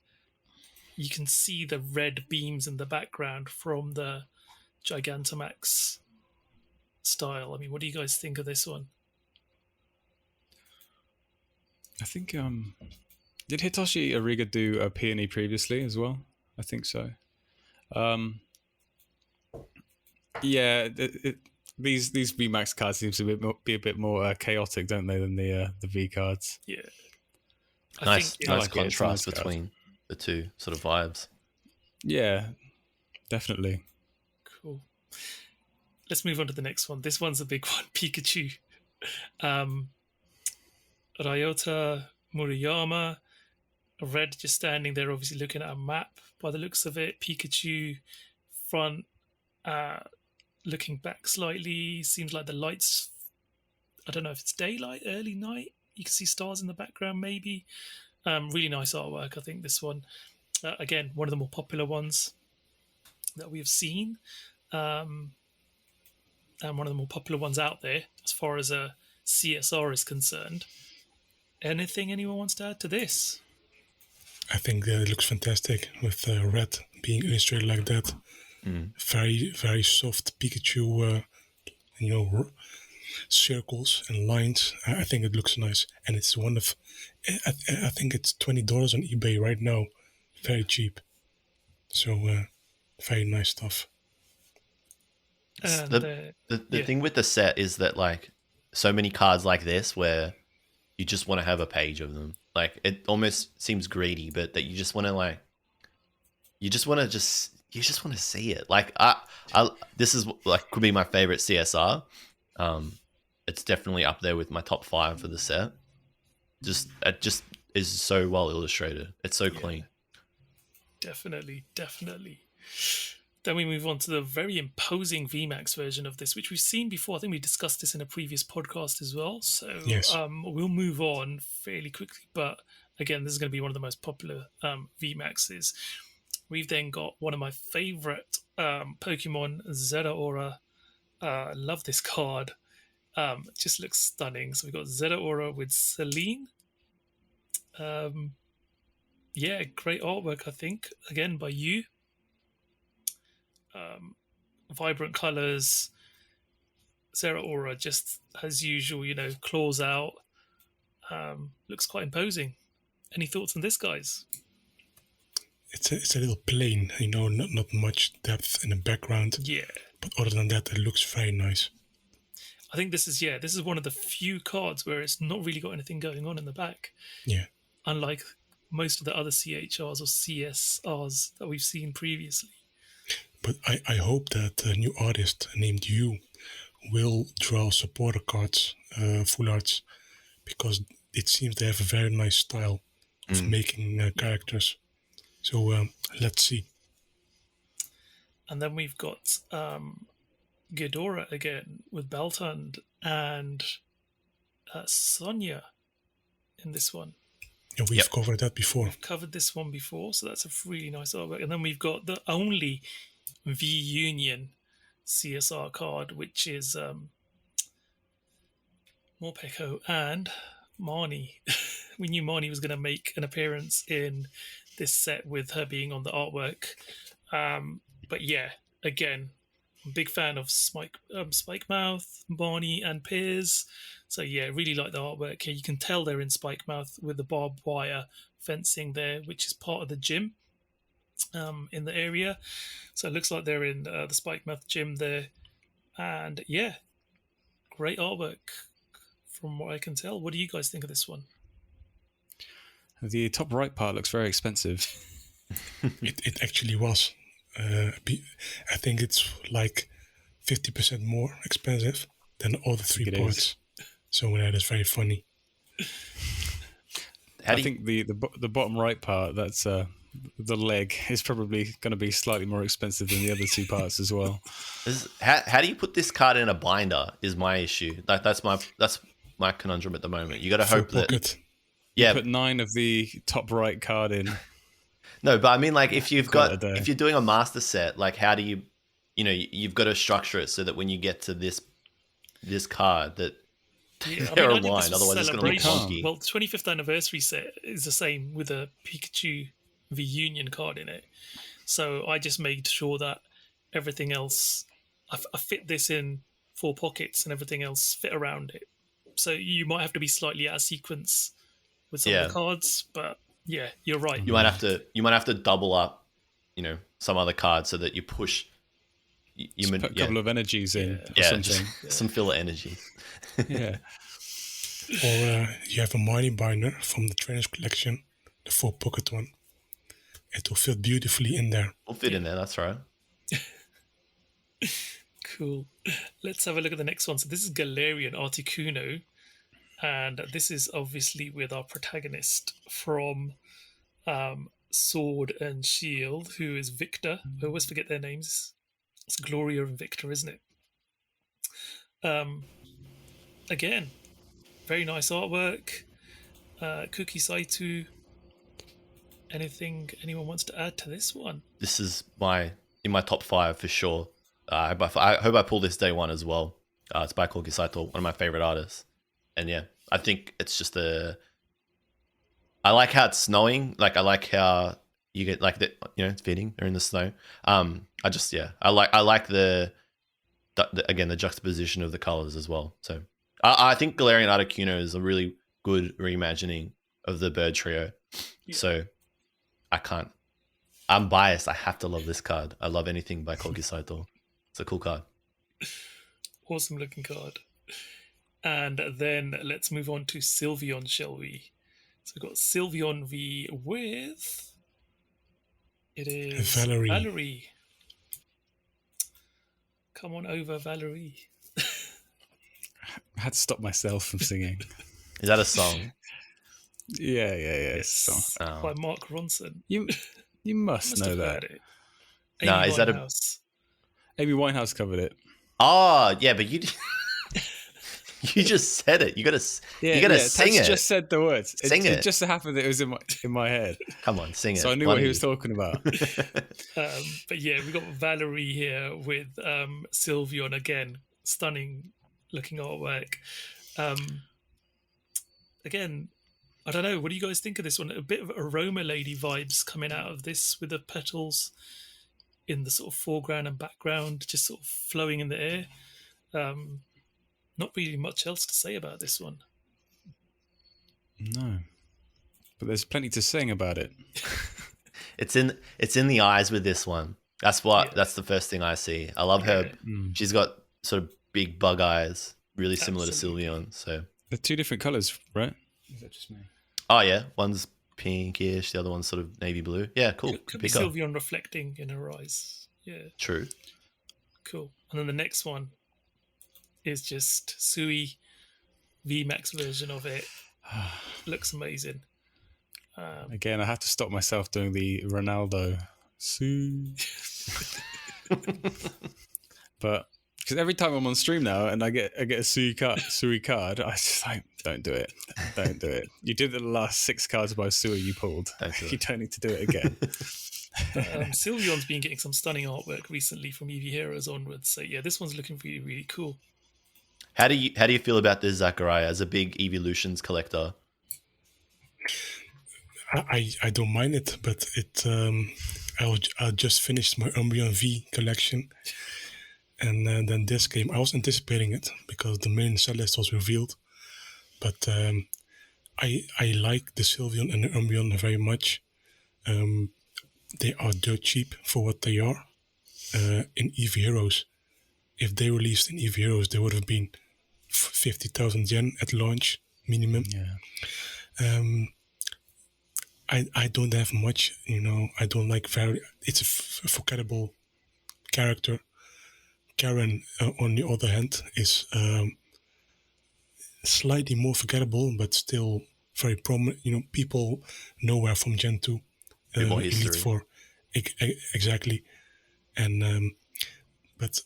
you can see the red beams in the background from the Gigantamax style. I mean, what do you guys think of this one? I think, did Hitoshi Iriga do a Peony previously as well? I think so. These VMAX cards seem to be a bit more chaotic, don't they, than the V cards? Yeah. Nice like it. contrast It's a nice between the two sort of vibes. Yeah, definitely. Cool. Let's move on to the next one. This one's a big one. Pikachu. Ryota Murayama. Red just standing there, obviously looking at a map by the looks of it. Pikachu front, looking back slightly. Seems like the lights, I don't know if it's daylight, early night. You can see stars in the background, maybe. Really nice artwork, I think, this one. Again, one of the more popular ones that we have seen. And one of the more popular ones out there as far as a CSR is concerned. Anything anyone wants to add to this? I think it looks fantastic with red being illustrated like that. Very, very soft Pikachu, circles and lines. I think it looks nice, and it's one of. I think it's $20 on eBay right now, very cheap. So, very nice stuff. And, the thing with the set is that like so many cards like this where you just want to have a page of them. Like it almost seems greedy, but that you just want to see it. Like this is like could be my favorite CSR. It's definitely up there with my top 5 for the set. It just is so well illustrated. It's so clean. Definitely. Then we move on to the very imposing VMAX version of this, which we've seen before. I think we discussed this in a previous podcast as well. So yes. We'll move on fairly quickly. But again, this is going to be one of the most popular VMAXs. We've then got one of my favorite Pokemon, Zeraora. Love this card. It just looks stunning. So we've got Zeraora with Celine. Great artwork, I think. Again, by you. Vibrant colors. Zeraora, just as usual, claws out. Looks quite imposing. Any thoughts on this, guys? It's a little plain, not much depth in the background. Yeah. But other than that, it looks very nice. I think this is one of the few cards where it's not really got anything going on in the back. Yeah. Unlike most of the other CHRs or CSRs that we've seen previously. But I hope that a new artist named You will draw supporter cards, full arts, because it seems they have a very nice style of making characters. So let's see. And then we've got Ghidorah again with Beltund and Sonya in this one. Yeah, we've covered that before. Covered this one before, so that's a really nice artwork. And then we've got the only V-Union CSR card, which is Morpeko and Marnie. We knew Marnie was going to make an appearance in this set with her being on the artwork. But yeah, again, I'm a big fan of Spikemouth, Marnie, and Piers. So yeah, really like the artwork here. You can tell they're in Spikemouth with the barbed wire fencing there, which is part of the gym in the area. So it looks like they're in the Spikemouth gym there. And yeah, great artwork from what I can tell. What do you guys think of this one? The top right part looks very expensive. It actually was. I think it's like 50% more expensive than all the 3 parts. So that is very funny. I think the bottom right part, that's the leg, is probably going to be slightly more expensive than the other 2 parts as well. How do you put this card in a binder? Is my issue. That's my conundrum at the moment. You got to hope that. Yeah, put 9 of the top right card in. No, but I mean, like, if you're doing a master set, like, how do you, you've got to structure it so that when you get to this card that they're aligned, otherwise it's going to be funky. Well, the 25th anniversary set is the same with a Pikachu V Union card in it. So I just made sure that everything else, I fit this in 4 pockets and everything else fit around it. So you might have to be slightly out of sequence with some of the cards, but yeah, you're right. You might have to double up, some other cards so that you push. You put a couple of energies in, or something. Some filler energy. Yeah. Or you have a Mighty Binder from the Trainers Collection, the 4 pocket one. It will fit beautifully in there. Will fit in there. That's right. Cool. Let's have a look at the next one. So this is Galerion Articuno. And this is obviously with our protagonist from Sword and Shield, who is Victor. I always forget their names. It's Gloria and Victor, isn't it? Again, very nice artwork. Kuki Saito. Anyone wants to add to this one? This is in my top 5 for sure. I hope I pull this day 1 as well. It's by Kuki Saito, one of my favorite artists. And yeah, I think it's just I like how it's snowing. Like, I like how you get like the, it's fitting. They're in the snow. I like the juxtaposition of the colors as well. So I think Galerion Articuno is a really good reimagining of the bird trio. Yeah. So I'm biased. I have to love this card. I love anything by Kuki Saito. It's a cool card. Awesome looking card. And then let's move on to Sylveon, shall we? So we've got Sylveon V with... It is Valerie. Come on over, Valerie. I had to stop myself from singing. Is that a song? Yeah. It's a song. By Mark Ronson. You must know that. No, is that Amy Winehouse covered it. Oh, yeah, but you... You just said it. You gotta sing it. Just said the words. Sing it. It just so happened that it was in my head. Come on, sing it. So I knew what he was talking about. But yeah, we got Valerie here with Sylveon again. Stunning looking artwork. Again, I don't know. What do you guys think of this one? A bit of Aroma Lady vibes coming out of this with the petals in the sort of foreground and background, just sort of flowing in the air. Not really much else to say about this one. No, but there's plenty to sing about it. It's in the eyes with this one. That's the first thing I see. I love her. She's got sort of big bug eyes, really similar to Sylveon. So they're 2 different colors, right? Is that just me? Oh yeah, one's pinkish, the other one's sort of navy blue. Yeah, cool. It could be Sylveon reflecting in her eyes. Yeah, true. Cool. And then the next one is just Sui VMAX version of it. Looks amazing. Again, I have to stop myself doing the Ronaldo. But because every time I'm on stream now and I get a Sui card, I just like, don't do it. Don't do it. You did the last 6 cards by Sui you pulled. You don't need to do it again. Sylveon's been getting some stunning artwork recently from EV Heroes onwards. So yeah, this one's looking really, really cool. How do you feel about this, Zakariya, as a big Evolutions collector? I don't mind it, but I just finished my Umbreon V collection, and then this came. I was anticipating it because the main set list was revealed, but I like the Sylveon and the Umbreon very much. They are dirt cheap for what they are. In EV Heroes, if they released in EV Heroes, they would have been 50,000 yen at launch minimum. Yeah. I don't have much, I don't like it's a forgettable character. Karen, on the other hand, is slightly more forgettable, but still very prominent. People know her from Gen 2. Elite 4. Exactly. And, but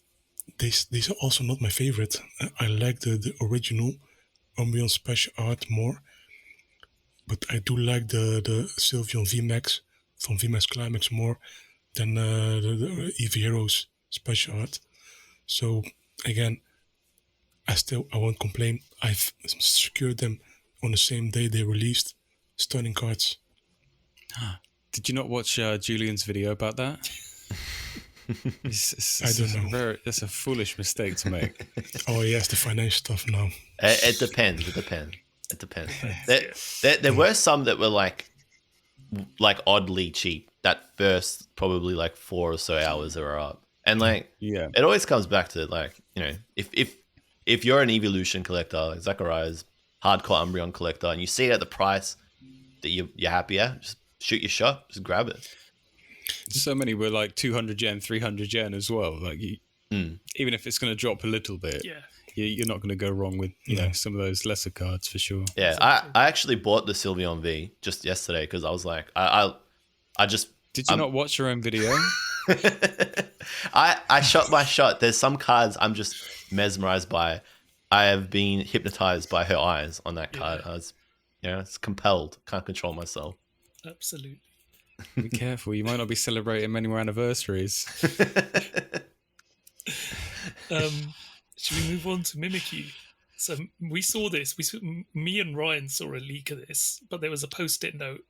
these are also not my favorite. I like the original Umbreon special art more. But I do like the Sylveon Vmax from VMAX Climax more than the EV Heroes special art. So again, I won't complain. I've secured them on the same day they released. Stunning cards. Did you not watch Julian's video about that? I don't know. That's a foolish mistake to make. Oh yes, the financial stuff now. It depends. It depends. There were some that were like oddly cheap. That first probably like 4 or so hours they were up, and it always comes back to if you're an Evolution collector, like Zakariya's hardcore Umbreon collector, and you see it at the price that you're happy at, just shoot your shot, just grab it. So many were like 200 yen, 300 yen as well. Like even if it's going to drop a little bit, you're not going to go wrong with some of those lesser cards for sure. Yeah, I actually bought the Sylveon V just yesterday because I was like, I just... Did you not watch your own video? I shot my shot. There's some cards I'm just mesmerized by. I have been hypnotized by her eyes on that card. I was, it's compelled. Can't control myself. Absolutely. Be careful. You might not be celebrating many more anniversaries. Should we move on to Mimikyu? So we saw this. Me and Ryan saw a leak of this, but there was a post-it note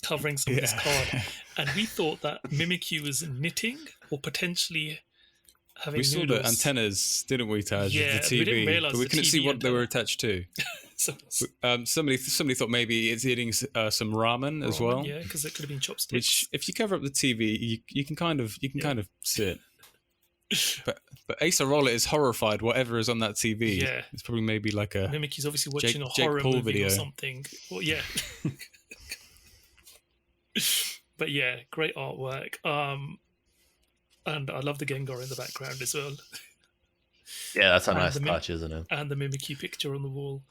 covering some of this card, and we thought that Mimikyu was knitting or potentially having. We saw the antennas, didn't we, Taj? Yeah, the TV, we didn't realize but we couldn't TV see what antenna. they were attached to. So somebody thought maybe it's eating some ramen as well. Yeah, because it could have been chopsticks. Which, if you cover up the TV, you can kind of see it. But Acerola is horrified. Whatever is on that TV, it's probably maybe like a Mimikyu's obviously watching a Jake horror Paul movie video or something. Well, yeah. But yeah, great artwork. And I love the Gengar in the background as well. Yeah, that's a nice touch, isn't it? And the Mimikyu picture on the wall.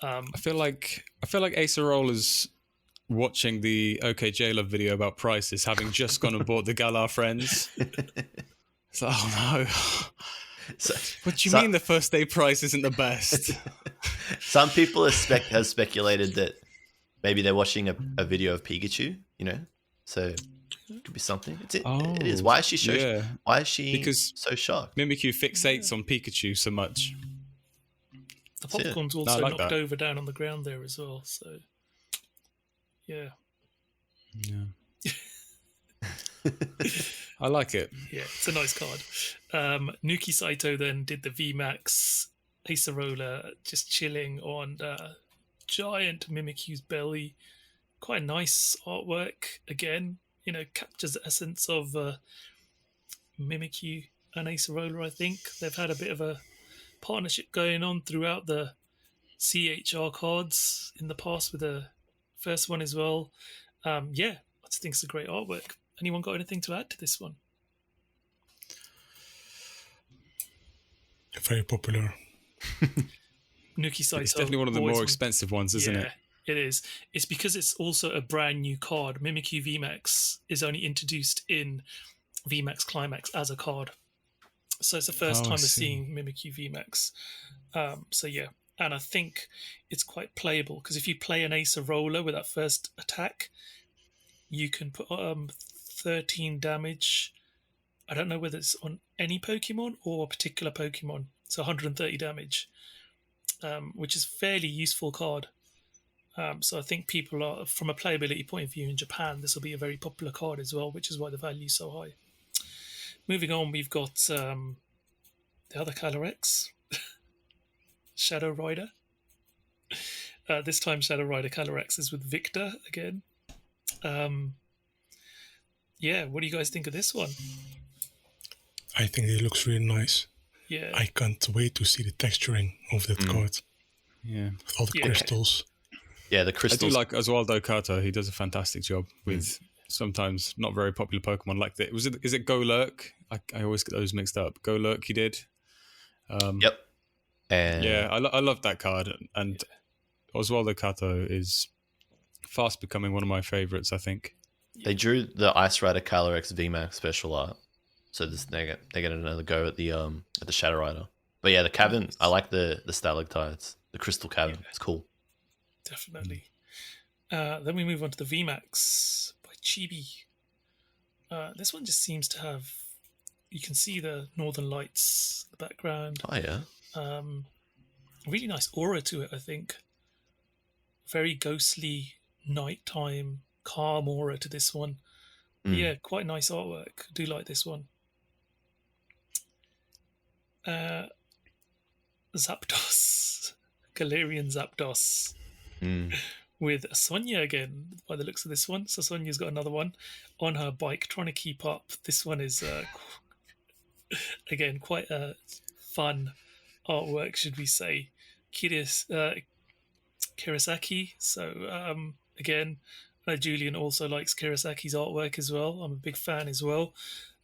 I feel like Acerola's watching the okJLUV video about prices, having just gone and bought the Galar Friends. It's like, oh no. What do you mean the first day price isn't the best? Some people have speculated that maybe they're watching a video of Pikachu, so it could be something. It is. Why is she so shocked? Mimikyu fixates on Pikachu so much. The popcorn's also knocked over down on the ground there as well, so yeah. I like it. Yeah, it's a nice card. Nuki Saito then did the VMAX Acerola just chilling on giant Mimikyu's belly. Quite nice artwork. Again, captures the essence of Mimikyu and Acerola, I think. They've had a bit of a partnership going on throughout the CHR cards in the past with the first one as well. I just think it's a great artwork. Anyone got anything to add to this one? Very popular. Nuki Saito. It's definitely one of the more expensive ones, isn't it? It is. It's because it's also a brand new card. Mimikyu Vmax is only introduced in VMAX Climax as a card. So it's the first time we're seeing Mimikyu Vmax. So yeah, and I think it's quite playable because if you play an Ace of Roller with that first attack, you can put 13 damage. I don't know whether it's on any Pokemon or a particular Pokemon. So 130 damage, which is a fairly useful card. So I think people are, from a playability point of view in Japan, this will be a very popular card as well, which is why the value is so high. Moving on, we've got the other Calyrex, Shadow Rider. This time Shadow Rider Calyrex is with Victor again. Yeah, what do you guys think of this one? I think it looks really nice. Yeah. I can't wait to see the texturing of that card. Yeah. With all the crystals. Yeah, the crystals. I do like Oswaldo Kato. He does a fantastic job with sometimes not very popular Pokemon like that. Is it Golurk? I always get those mixed up. Golurk he did. Yep. And yeah, I love that card. And Oswaldo Kato is fast becoming one of my favorites, I think. They drew the Ice Rider Calyrex VMAX special art. So they get another go at the Shadow Rider. But yeah, the cavern, I like the stalactites. The crystal cavern. It's cool. Definitely. Then we move on to the VMAX by Chibi. This one just seems to have, you can see the northern lights in the background. Oh yeah. Really nice aura to it, I think. Very ghostly, nighttime, calm aura to this one. Yeah, quite nice artwork. I do like this one. Zapdos. Galerion Zapdos. With Sonia again, by the looks of this one. So Sonia's got another one on her bike, trying to keep up. This one is, again, quite a fun artwork, should we say. Kirasaki. So, again, Julian also likes Kirasaki's artwork as well. I'm a big fan as well.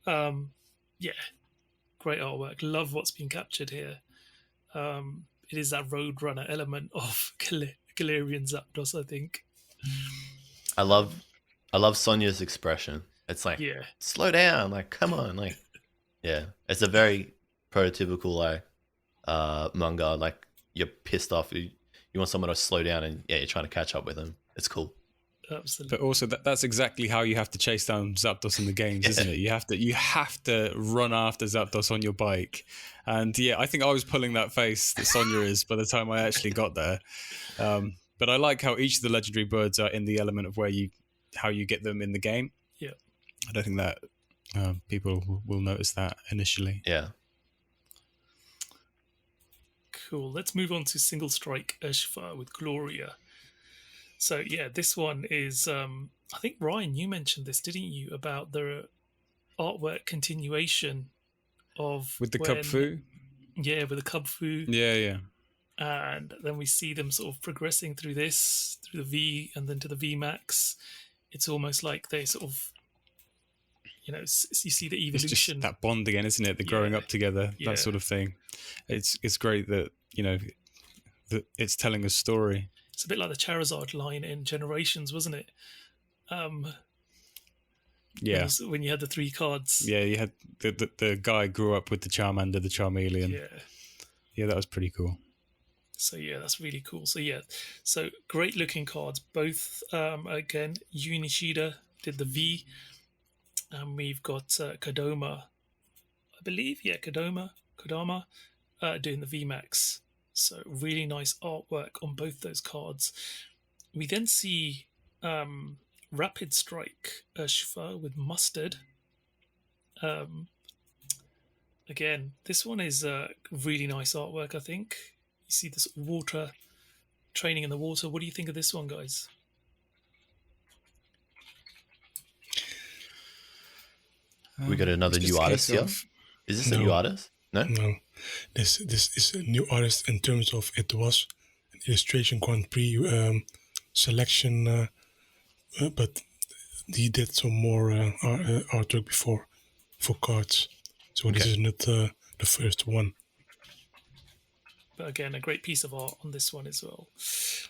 Yeah, great artwork. Love what's been captured here. It is that Roadrunner element of Galerion Zapdos, I think. I love Sonia's expression. It's like, slow down, like, come on, like, yeah. It's a very prototypical like manga. Like, you're pissed off, you want someone to slow down, and yeah, you're trying to catch up with them. It's cool. Absolutely. But also that's exactly how you have to chase down Zapdos in the games, isn't it? You have to run after Zapdos on your bike. And yeah, I think I was pulling that face that Sonia is by the time I actually got there. But I like how each of the legendary birds are in the element of how you get them in the game. Yeah. I don't think that people will notice that initially. Yeah. Cool. Let's move on to Single Strike Urshifu with Gloria. So yeah, this one is, I think Ryan, you mentioned this, didn't you, about the artwork continuation of with the Kubfu? Yeah, with the Kubfu. Yeah. And then we see them sort of progressing through the V and then to the VMAX. It's almost like they sort of, you see the evolution. It's just that bond again, isn't it? The growing up together, that sort of thing. It's great that, that it's telling a story. It's a bit like the Charizard line in Generations, wasn't it? Yeah. When you had the 3 cards. Yeah, you had the guy grew up with the Charmander, the Charmeleon. Yeah. Yeah, that was pretty cool. So yeah, that's really cool. So yeah, so great looking cards. Both, again, Yu Nishida did the V. And we've got Kodama, I believe. Yeah, Kodama doing the VMAX. So really nice artwork on both those cards. We then see Rapid Strike Urshifu with Mustard. Again, this one is really nice artwork, I think. You see this water, training in the water. What do you think of this one, guys? We got another new artist here. Is this a new artist? No? No. This is a new artist in terms of it was an illustration Grand Prix selection, but he did some more artwork before for cards. So this is not the first one. But again, a great piece of art on this one as well.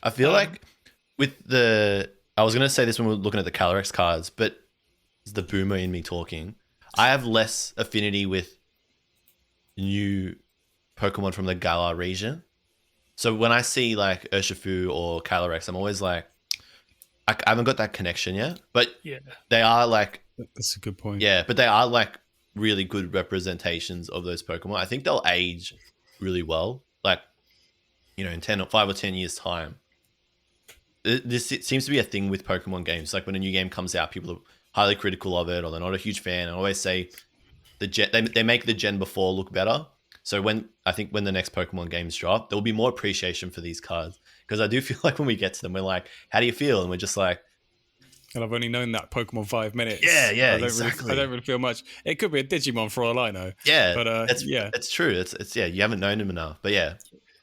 I feel like with I was going to say this when we were looking at the Calyrex cards, but it's the boomer in me talking. I have less affinity with new Pokemon from the Galar region. So when I see like Urshifu or Calyrex, I'm always like, I haven't got that connection yet. But Yeah. they are like, That's a good point. yeah, but they are like really good representations of those Pokemon. I think they'll age really well. Like, you know, in 5 or 10 years' time. It seems to be a thing with Pokemon games. Like when a new game comes out, people are highly critical of it, or they're not a huge fan. I always say they make the gen before look better. So when the next Pokemon games drop, there will be more appreciation for these cards, because I do feel like when we get to them, we're like, "How do you feel?" And we're just like, And I've only known that Pokemon 5 minutes. Yeah, I don't really feel much. It could be a Digimon for all I know. "Yeah, But it's true. It's you haven't known him enough." But yeah,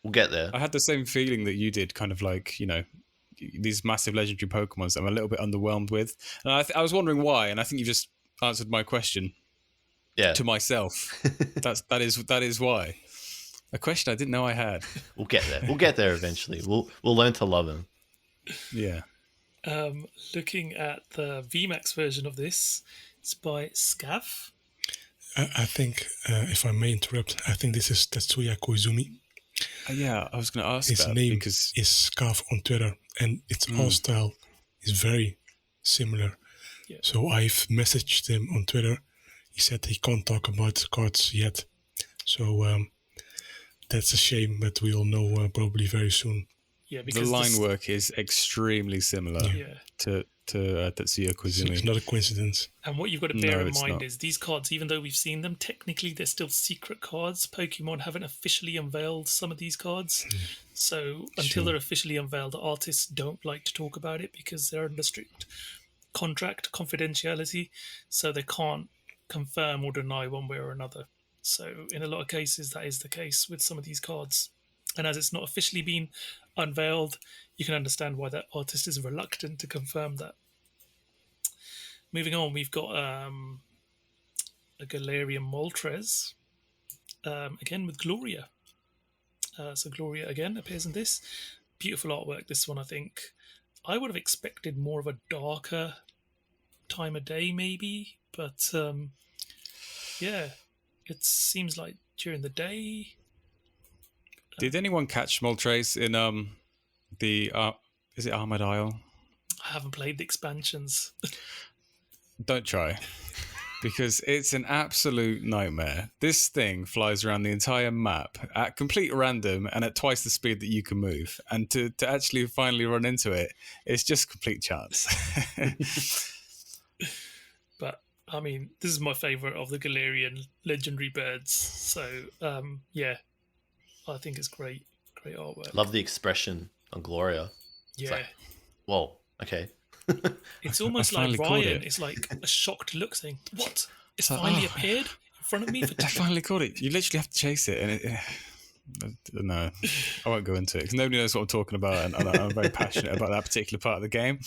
we'll get there. I had the same feeling that you did, kind of like, you know, these massive legendary Pokemons that I'm a little bit underwhelmed with. And I was wondering why, and I think you just answered my question Yeah, to myself. that is why. A question I didn't know I had. we'll get there. We'll get there eventually. We'll learn to love him. Yeah. Looking at the VMAX version of this, it's by Scav. I think, if I may interrupt, I think this is Tetsuya Koizumi. Yeah, I was going to ask His that name because is Scav on Twitter, and its art style is very similar. Yeah. So I've messaged him on Twitter. He said he can't talk about the cards yet. So that's a shame, but we'll know probably very soon. Yeah, the because line work is extremely similar Yeah. to Tetsuya So it's Koizumi. not a coincidence. And what you've got to bear No, in it's mind not. is these cards, even though we've seen them, technically they're still secret cards. Pokemon haven't officially unveiled some of these cards. So until Sure. they're officially unveiled, the artists don't like to talk about it because they're under strict contract confidentiality. So they can't confirm or deny one way or another. So in a lot of cases, that is the case with some of these cards. And as it's not officially been unveiled, you can understand why that artist is reluctant to confirm that. Moving on, we've got a Galerion Moltres, again with Gloria. So Gloria again appears in this. Beautiful artwork, this one, I think. I would have expected more of a darker time of day, maybe. But, yeah, it seems like during the day. Did anyone catch Moltres in the is it Armored Isle? I haven't played the expansions. Don't try, because it's an absolute nightmare. This thing flies around the entire map at complete random and at twice the speed that you can move. And to actually finally run into it, it's just complete chance. But, I mean, this is my favourite of the Galerion legendary birds. So, yeah, I think it's great. Great artwork. Love the expression on Gloria. Yeah. like- Whoa. Okay. It's almost I like finally caught Ryan. it. It's like a shocked look saying, "What? It's like, finally oh." appeared in front of me." I finally caught it. You literally have to chase it, and no, I won't go into it because nobody knows what I'm talking about, and I'm very passionate about that particular part of the game.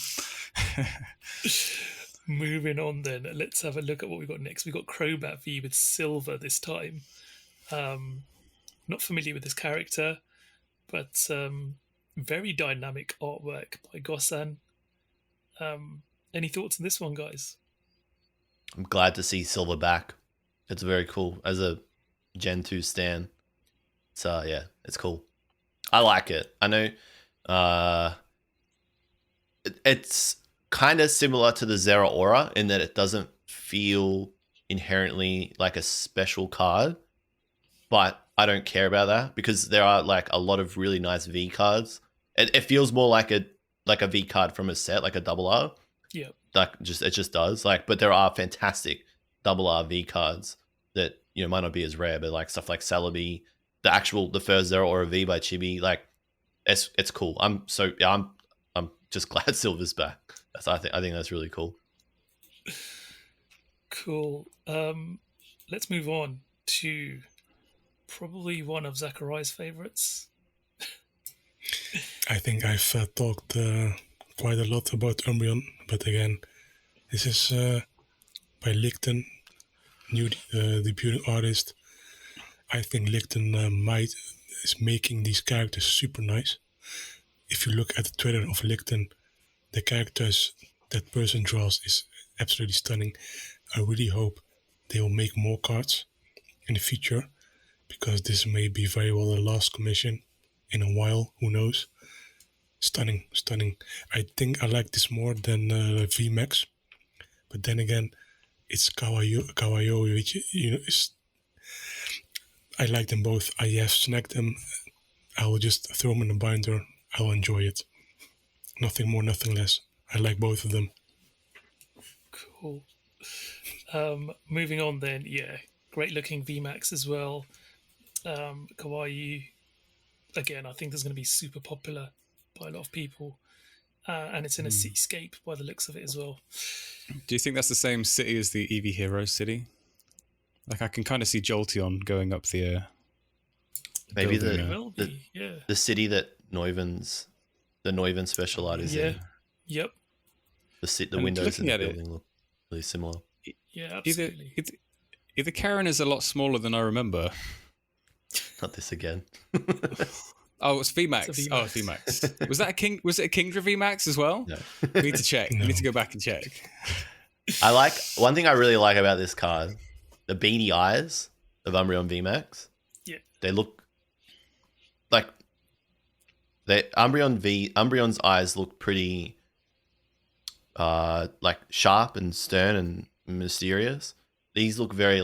Moving on then, let's have a look at what we've got next. We've got Crobat V with Silver this time. Not familiar with this character, but very dynamic artwork by Gosan. Any thoughts on this one, guys? I'm glad to see Silver back. It's very cool as a Gen 2 stan. So yeah, it's cool. I like it. I know it's kind of similar to the Zera Aura in that it doesn't feel inherently like a special card, but I don't care about that because there are like a lot of really nice V cards. It feels more like a V card from a set, like a double R. Yeah. Like it just does. Like, but there are fantastic double RV cards that, you know, might not be as rare, but like stuff like Celebi, the first Zero or a V by Chibi, like it's cool. I'm just glad Silver's back. I think that's really cool. Cool. Let's move on to probably one of Zakariya's favorites. I think I've talked quite a lot about Umbreon, but again, this is by Licton, new debuting artist. I think Licton is making these characters super nice. If you look at the Twitter of Licton, the characters that person draws is absolutely stunning. I really hope they will make more cards in the future, because this may be very well the last commission in a while. Who knows? Stunning. I think I like this more than VMAX, but then again, it's Kawaii. I like them both. I have snagged them. I will just throw them in the binder. I will enjoy it. Nothing more, nothing less. I like both of them. Cool. Moving on then, great looking VMAX as well. Kawaii, again, I think there's going to be super popular by a lot of people. And it's in a cityscape by the looks of it as well. Do you think that's the same city as the Eevee Heroes city? Like, I can kind of see Jolteon going up the... Maybe building the city that the Neuven special art is in. Yep. The windows in the building look really similar. Yeah, absolutely. Either Karen is a lot smaller than I remember. Not this again. Oh, it's VMAX. It's a VMAX. Oh, it's VMAX. Was it a Kingdra VMAX as well? No. We need to check. No. We need to go back and check. I like one thing I really like about this card, the beady eyes of Umbreon VMAX. Yeah. They look like Umbreon's eyes look pretty like sharp and stern and mysterious. These look very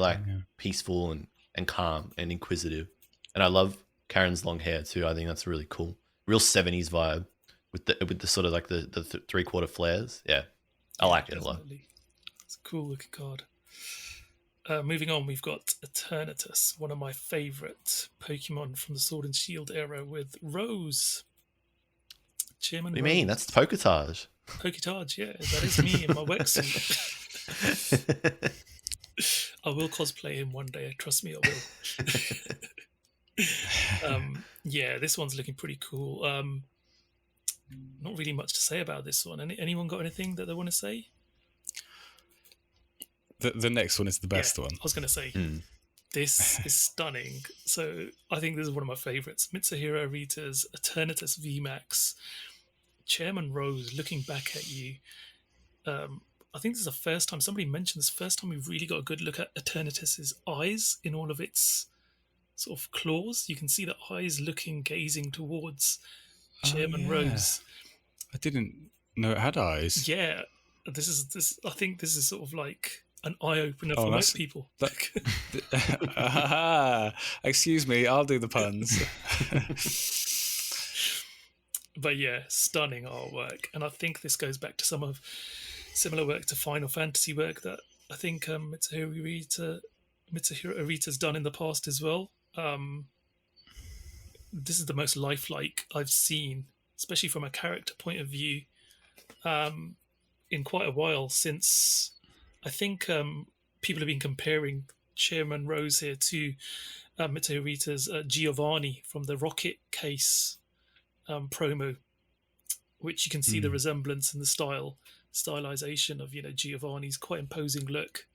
peaceful and calm and inquisitive. And I love Karen's long hair too. I think that's really cool. Real 70s vibe with the sort of like the 3/4 flares. Yeah. I like it a lot. Definitely. It's a cool looking card. Moving on, we've got Eternatus, one of my favourite Pokemon from the Sword and Shield era, with Rose. Chairman What do you Rose. mean? That's PokéTaj. PokéTaj, yeah. That is me in my wetsuit. I will cosplay him one day. Trust me, I will. This one's looking pretty cool. Not really much to say about this one. Anyone got anything that they want to say? The next one is the best one. I was going to say, this is stunning. So I think this is one of my favourites. Mitsuhiro Rita's Eternatus VMAX. Chairman Rose, looking back at you. I think this is the first time, somebody mentioned this, first time we've really got a good look at Eternatus's eyes in all of its sort of claws. You can see the eyes gazing towards Chairman Rose. I didn't know it had eyes. Yeah. I think this is sort of like an eye-opener for most people. Excuse me, I'll do the puns. But yeah, stunning artwork. And I think this goes back to some of similar work to Final Fantasy work that I think Mitsuhiro Arita's done in the past as well. This is the most lifelike I've seen, especially from a character point of view, in quite a while, since I think people have been comparing Chairman Rose here to Mitsuhiro Arita's Giovanni from the Rocket Case promo, which you can see the resemblance in the stylization of Giovanni's quite imposing look.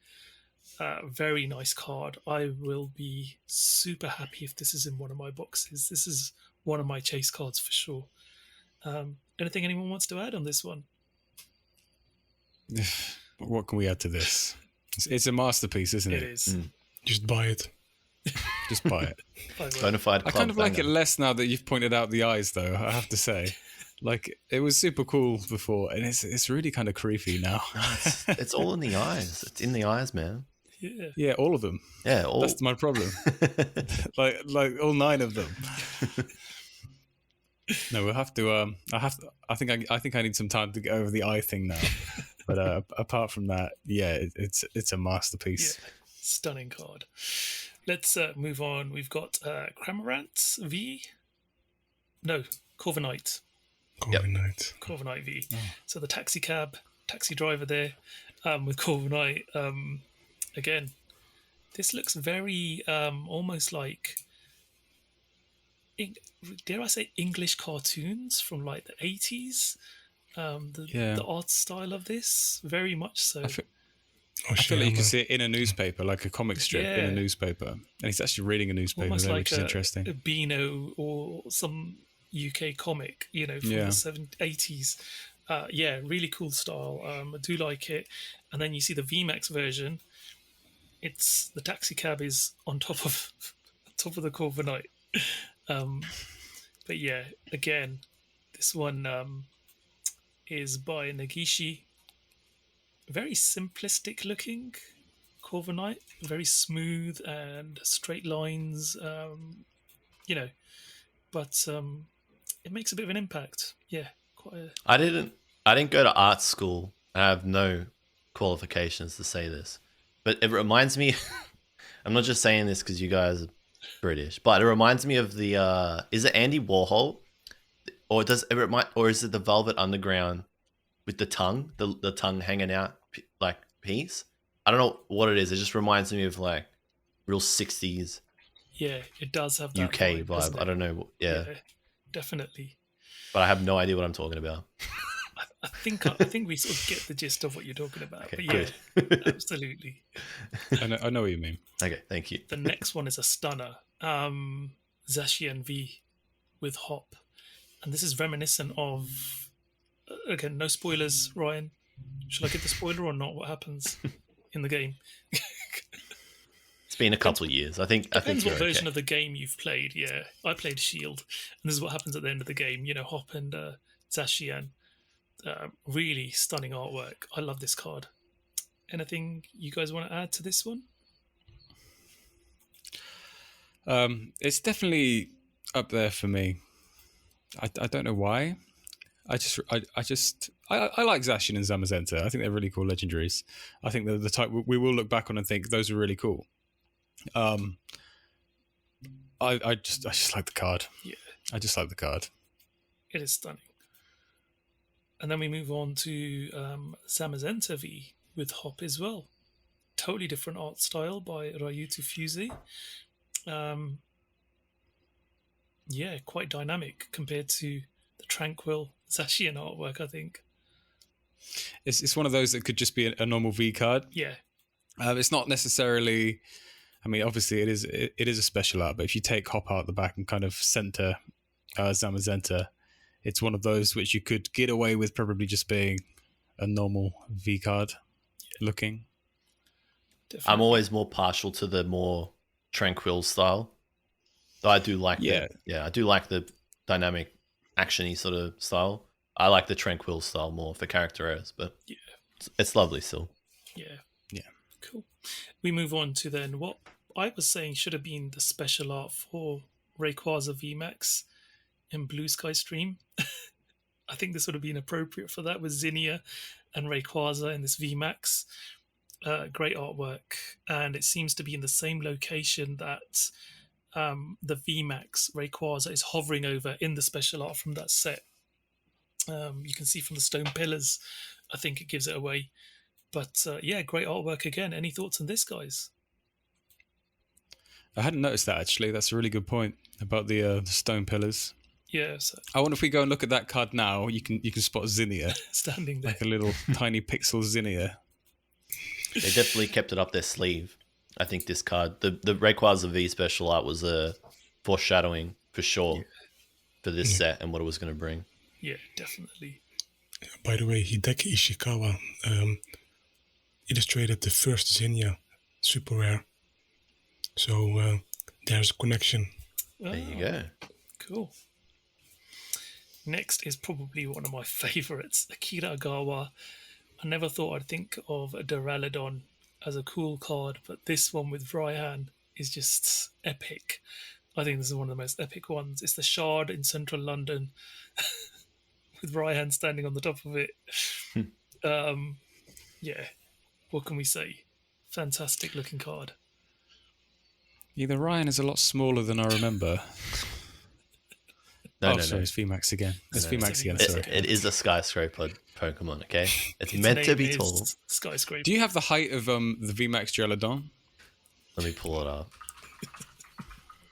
Very nice card. I will be super happy if this is in one of my boxes. This is one of my chase cards for sure. Anything anyone wants to add on this one? What can we add to this? It's a masterpiece, isn't it? It is. Just buy it. Just buy it. Bonafide I kind of like it less now that you've pointed out the eyes, though, I have to say. Like, it was super cool before, and it's really kind of creepy now. It's all in the eyes. It's in the eyes, man. Yeah. Yeah, all of them. Yeah, all. That's my problem. like all 9 of them. No, we'll have to. I think I need some time to get over the eye thing now. But apart from that, yeah, it's a masterpiece. Yeah. Stunning card. Let's move on. We've got Cramorant V. No, Corviknight. Corviknight V. Oh. So the taxi driver there with Corviknight. Again, this looks very almost like, dare I say, English cartoons from like the 80s. The art style of this, very much so. I feel like you can see it in a newspaper, like a comic strip in a newspaper. And he's actually reading a newspaper almost there, like which is interesting. A Beano or some UK comic, from the 80s. Really cool style. I do like it. And then you see the VMAX version. it's the taxi cab is on top of the Corviknight. But yeah, again, this one is by Nagishi. Very simplistic looking Corviknight, very smooth and straight lines, but it makes a bit of an impact. Yeah, quite. I didn't go to art school. I have no qualifications to say this, but it reminds me. I'm not just saying this because you guys are British, but it reminds me of the. Is it Andy Warhol, or is it the Velvet Underground with the tongue, the tongue hanging out like piece? I don't know what it is. It just reminds me of like real 60s. Yeah, it does have that UK vibe. I don't know. Yeah, definitely. But I have no idea what I'm talking about. I think we sort of get the gist of what you're talking about. Okay, but yeah, good. absolutely. I know what you mean. Okay, thank you. The next one is a stunner. Zacian V with Hop. And this is reminiscent of, again, no spoilers, Ryan. Should I get the spoiler or not? What happens in the game? It's been a couple of years. I think Depends what you're version okay. of the game you've played. Yeah, I played Shield, and this is what happens at the end of the game. Hop and Zacian. Really stunning artwork. I love this card. Anything you guys want to add to this one? It's definitely up there for me. I don't know why. I like Zacian and Zamazenta. I think they're really cool legendaries. I think they're the type we will look back on and think those are really cool. I just like the card. Yeah, I just like the card. it is stunning. And then we move on to Zamazenta V with Hop as well. Totally different art style by Ryuto Fuse. Yeah, quite dynamic compared to the tranquil Zacian artwork, I think. It's one of those that could just be a normal V card. Yeah. It's not necessarily. I mean, obviously, it is a special art, but if you take Hop out the back and kind of center Zamazenta, it's one of those which you could get away with probably just being a normal V card looking. Definitely. I'm always more partial to the more tranquil style. Though I do like I do like the dynamic, actiony sort of style. I like the tranquil style more for character errors, but yeah, it's lovely still. Yeah. Yeah. Cool. We move on to then what I was saying should have been the special art for Rayquaza VMAX in Blue Sky Stream. I think this would have been appropriate for that with Zinnia and Rayquaza in this VMAX. Great artwork, and it seems to be in the same location that the VMAX Rayquaza is hovering over in the special art from that set. You can see from the stone pillars, I think it gives it away. But yeah, great artwork again. Any thoughts on this, guys? I hadn't noticed that actually. That's a really good point about the stone pillars. Yeah, so I wonder if we go and look at that card now, you can spot Zinnia, standing there. like a little tiny pixel Zinnia. They definitely kept it up their sleeve. I think this card, the Rayquaza V special art, was a foreshadowing for sure for this set and what it was going to bring. Yeah, definitely. By the way, Hideki Ishikawa illustrated the first Zinnia super rare. So there's a connection. There you go. Cool. Next is probably one of my favorites, Akira Agawa. I never thought I'd think of a Duraludon as a cool card, but this one with Raihan is just epic. I think this is one of the most epic ones. It's the Shard in central London with Raihan standing on the top of it. Yeah, what can we say? Fantastic looking card. Yeah, the Ryan is a lot smaller than I remember. No, sorry, it's VMAX again. It's VMAX again, sorry. It is a skyscraper Pokemon, okay? It's meant to be tall. Skyscraper. Do you have the height of the VMAX Gelaton? Let me pull it up.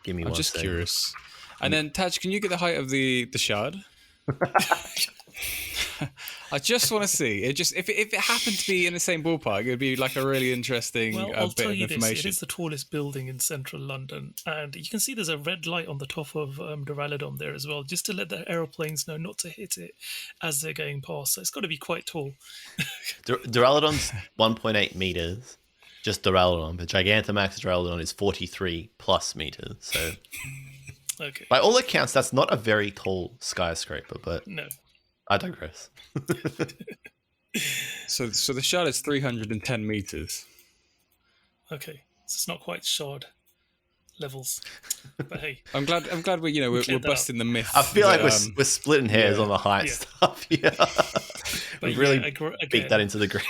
Give me I'm one just second. curious. And then, Taj, can you get the height of the Shard? I just want to see. If it happened to be in the same ballpark, it would be like a really interesting Well, I'll bit tell of you this. information. It is the tallest building in central London. And you can see there's a red light on the top of Duraludon there as well, just to let the aeroplanes know not to hit it as they're going past. So it's got to be quite tall. Duraludon's 1.8 meters. just Duraludon, but Gigantamax Duraludon is 43 plus meters. So, Okay. by all accounts, that's not a very tall skyscraper, but No. I digress. So the shard is 310 meters. Okay. So it's not quite shard levels, but hey. I'm glad we're cleared that busting the myth. I feel like that, we're splitting hairs on the height Yeah. stuff. Yeah, But we've really again, beat that into the ground.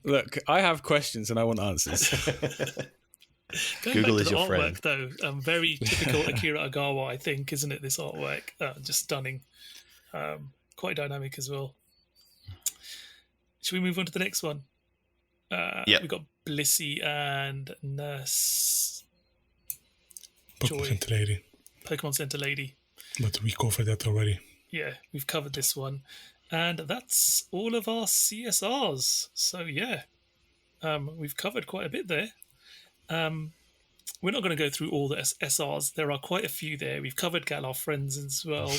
Look, I have questions and I want answers. Going Google back is to the your artwork, friend. though, very typical Akira Agawa, I think, isn't it? This artwork, just stunning, quite dynamic as well. Should we move on to the next one? Yep. We've got Blissey and Nurse Pokemon Joy. Center Lady. Pokemon Center Lady. But we covered that already. Yeah, we've covered this one, and that's all of our CSRs. So yeah, we've covered quite a bit there. We're not going to go through all the SRs. There are quite a few there. We've covered Galar Friends as well.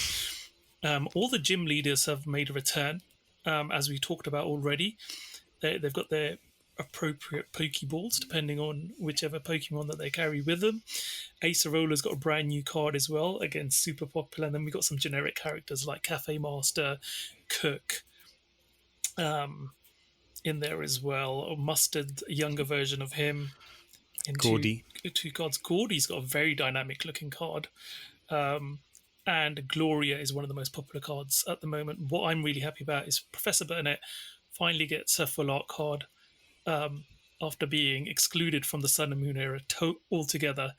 All the gym leaders have made a return, as we talked about already. They've got their appropriate Pokeballs, depending on whichever Pokemon that they carry with them. Acerola's got a brand new card as well. Again, super popular. And then we've got some generic characters like Cafe Master, Cook, in there as well. Mustard, a younger version of him. In Gordy. Two cards. Gordy's got a very dynamic looking card. And Gloria is one of the most popular cards at the moment. What I'm really happy about is Professor Burnett finally gets her full art card after being excluded from the Sun and Moon era altogether.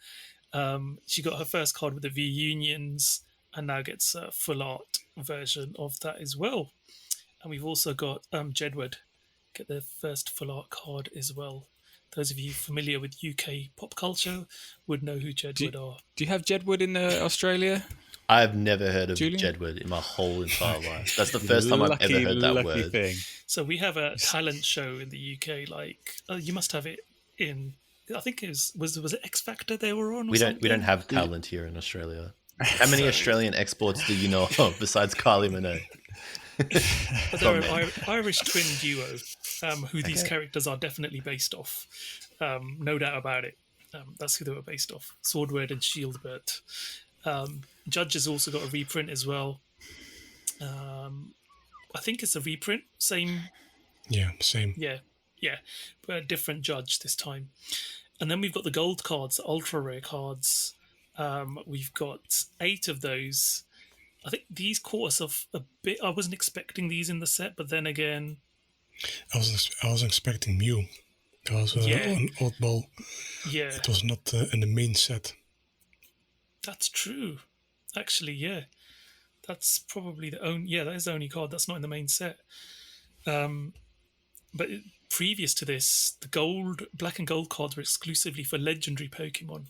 She got her first card with the V Unions and now gets a full art version of that as well. And we've also got Jedward get their first full art card as well. Those of you familiar with UK pop culture would know who Jedward are. Do you have Jedward in Australia? I've never heard of Julian? Jedward in my whole entire life. That's the first time I've ever heard that lucky word. thing. So we have a talent show in the UK. Like you must have it in. I think it was it X Factor they were on? Or We don't something? have talent here in Australia. How many Australian exports do you know of besides Kylie Minogue? But they're an Irish twin duo, who these characters are definitely based off. No doubt about it. That's who they were based off. Swordward and Shieldbert. Judge has also got a reprint as well. I think it's a reprint. Same. Yeah, same. Yeah. But a different Judge this time. And then we've got the gold cards, the ultra rare cards. We've got 8 of those. I think these caught us off a bit. I wasn't expecting these in the set, but then again, I was expecting Mew. That was an oddball. yeah, It was not in the main set. that's true. Actually, yeah, that's probably the only. Yeah, that is the only card that's not in the main set. But previous to this, the black and gold cards were exclusively for legendary Pokemon.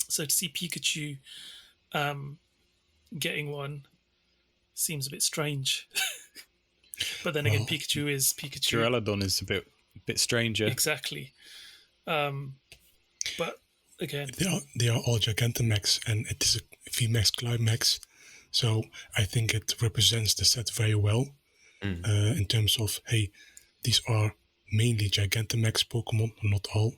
So to see Pikachu getting one seems a bit strange. But then again, Pikachu is Pikachu. Duraludon is a bit stranger. Exactly. But again, They are all Gigantamax, and it is a VMAX Climax. So I think it represents the set very well in terms of, hey, these are mainly Gigantamax Pokemon, not all.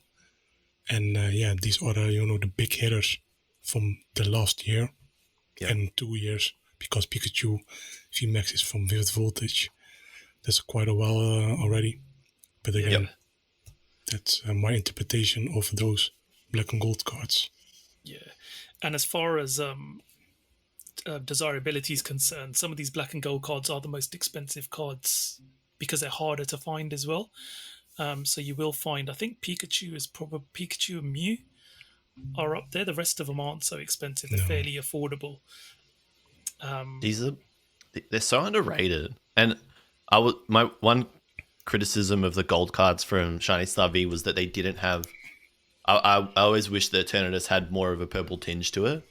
And these are the big hitters from the last year and 2 years, because Pikachu VMAX is from Vivid Voltage. That's quite a while already. But again, that's my interpretation of those black and gold cards. yeah. And as far as desirability is concerned, some of these black and gold cards are the most expensive cards because they're harder to find as well. So you will find, I think Pikachu and Mew are up there. The rest of them aren't so expensive. They're fairly affordable. They're so underrated. And my one criticism of the gold cards from Shiny Star V was that they didn't have. I always wish the Eternatus had more of a purple tinge to it,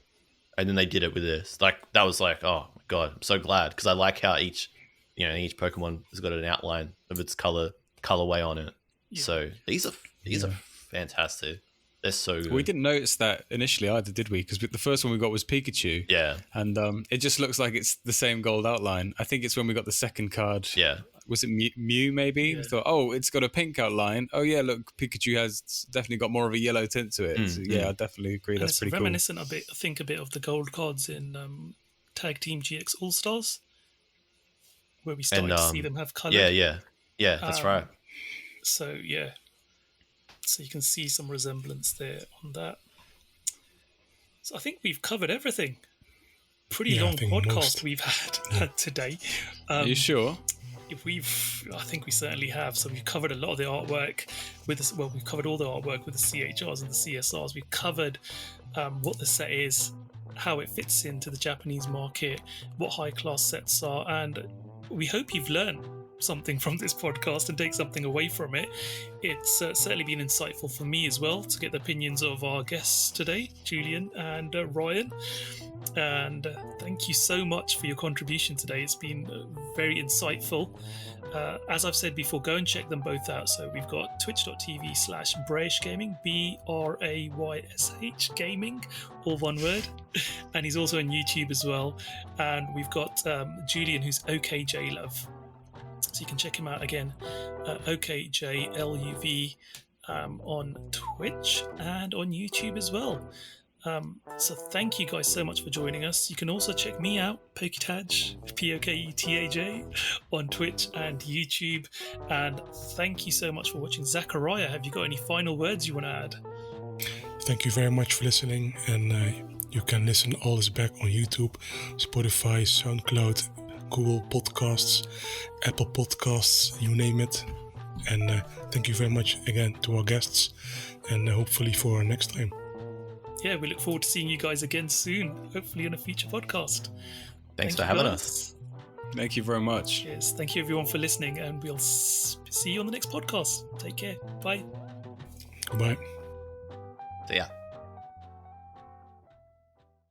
and then they did it with this. Like that was like, oh my god, I'm so glad, because I like how each Pokemon has got an outline of its colorway on it. Yeah. So these are fantastic. They're so good. We didn't notice that initially either, did we? Because the first one we got was Pikachu. Yeah. And it just looks like it's the same gold outline. I think it's when we got the second card. Yeah. was it Mew maybe? Yeah. We thought, oh, it's got a pink outline. Oh yeah, look, Pikachu has definitely got more of a yellow tint to it. So, yeah, I definitely agree. And That's it's pretty cool. reminiscent a bit of the gold cards in Tag Team GX All Stars, where we started to see them have colour. Yeah, that's right. So yeah, so you can see some resemblance there on that. So I think we've covered everything. Pretty long podcast we've had today. Are you sure? I think we certainly have. So we've covered a lot of the artwork with this. Well, we've covered all the artwork with the CHRs and the CSRs. We've covered what the set is, how it fits into the Japanese market, what high class sets are, and we hope you've learned something from this podcast and take something away from it. It's certainly been insightful for me as well to get the opinions of our guests today, Julian and Ryan. And thank you so much for your contribution today. It's been very insightful. As I've said before, go and check them both out. So we've got twitch.tv/Braysh Gaming, BRAYSH Gaming, all one word. And he's also on YouTube as well. And we've got Julian, who's okJLUV. So you can check him out again, okJLUV on Twitch and on YouTube as well. So thank you guys so much for joining us. You can also check me out, PokéTaj, PokeTaj, on Twitch and YouTube. And thank you so much for watching. Zakariya, have you got any final words you want to add? Thank you very much for listening. And you can listen all this back on YouTube, Spotify, SoundCloud, Google Podcasts, Apple Podcasts, you name it. And thank you very much again to our guests, and hopefully for our next time. Yeah, we look forward to seeing you guys again soon, hopefully on a future podcast. Thanks for having us. Thank you very much. Cheers. Thank you everyone for listening, and we'll see you on the next podcast. Take care. Bye. Goodbye. See ya.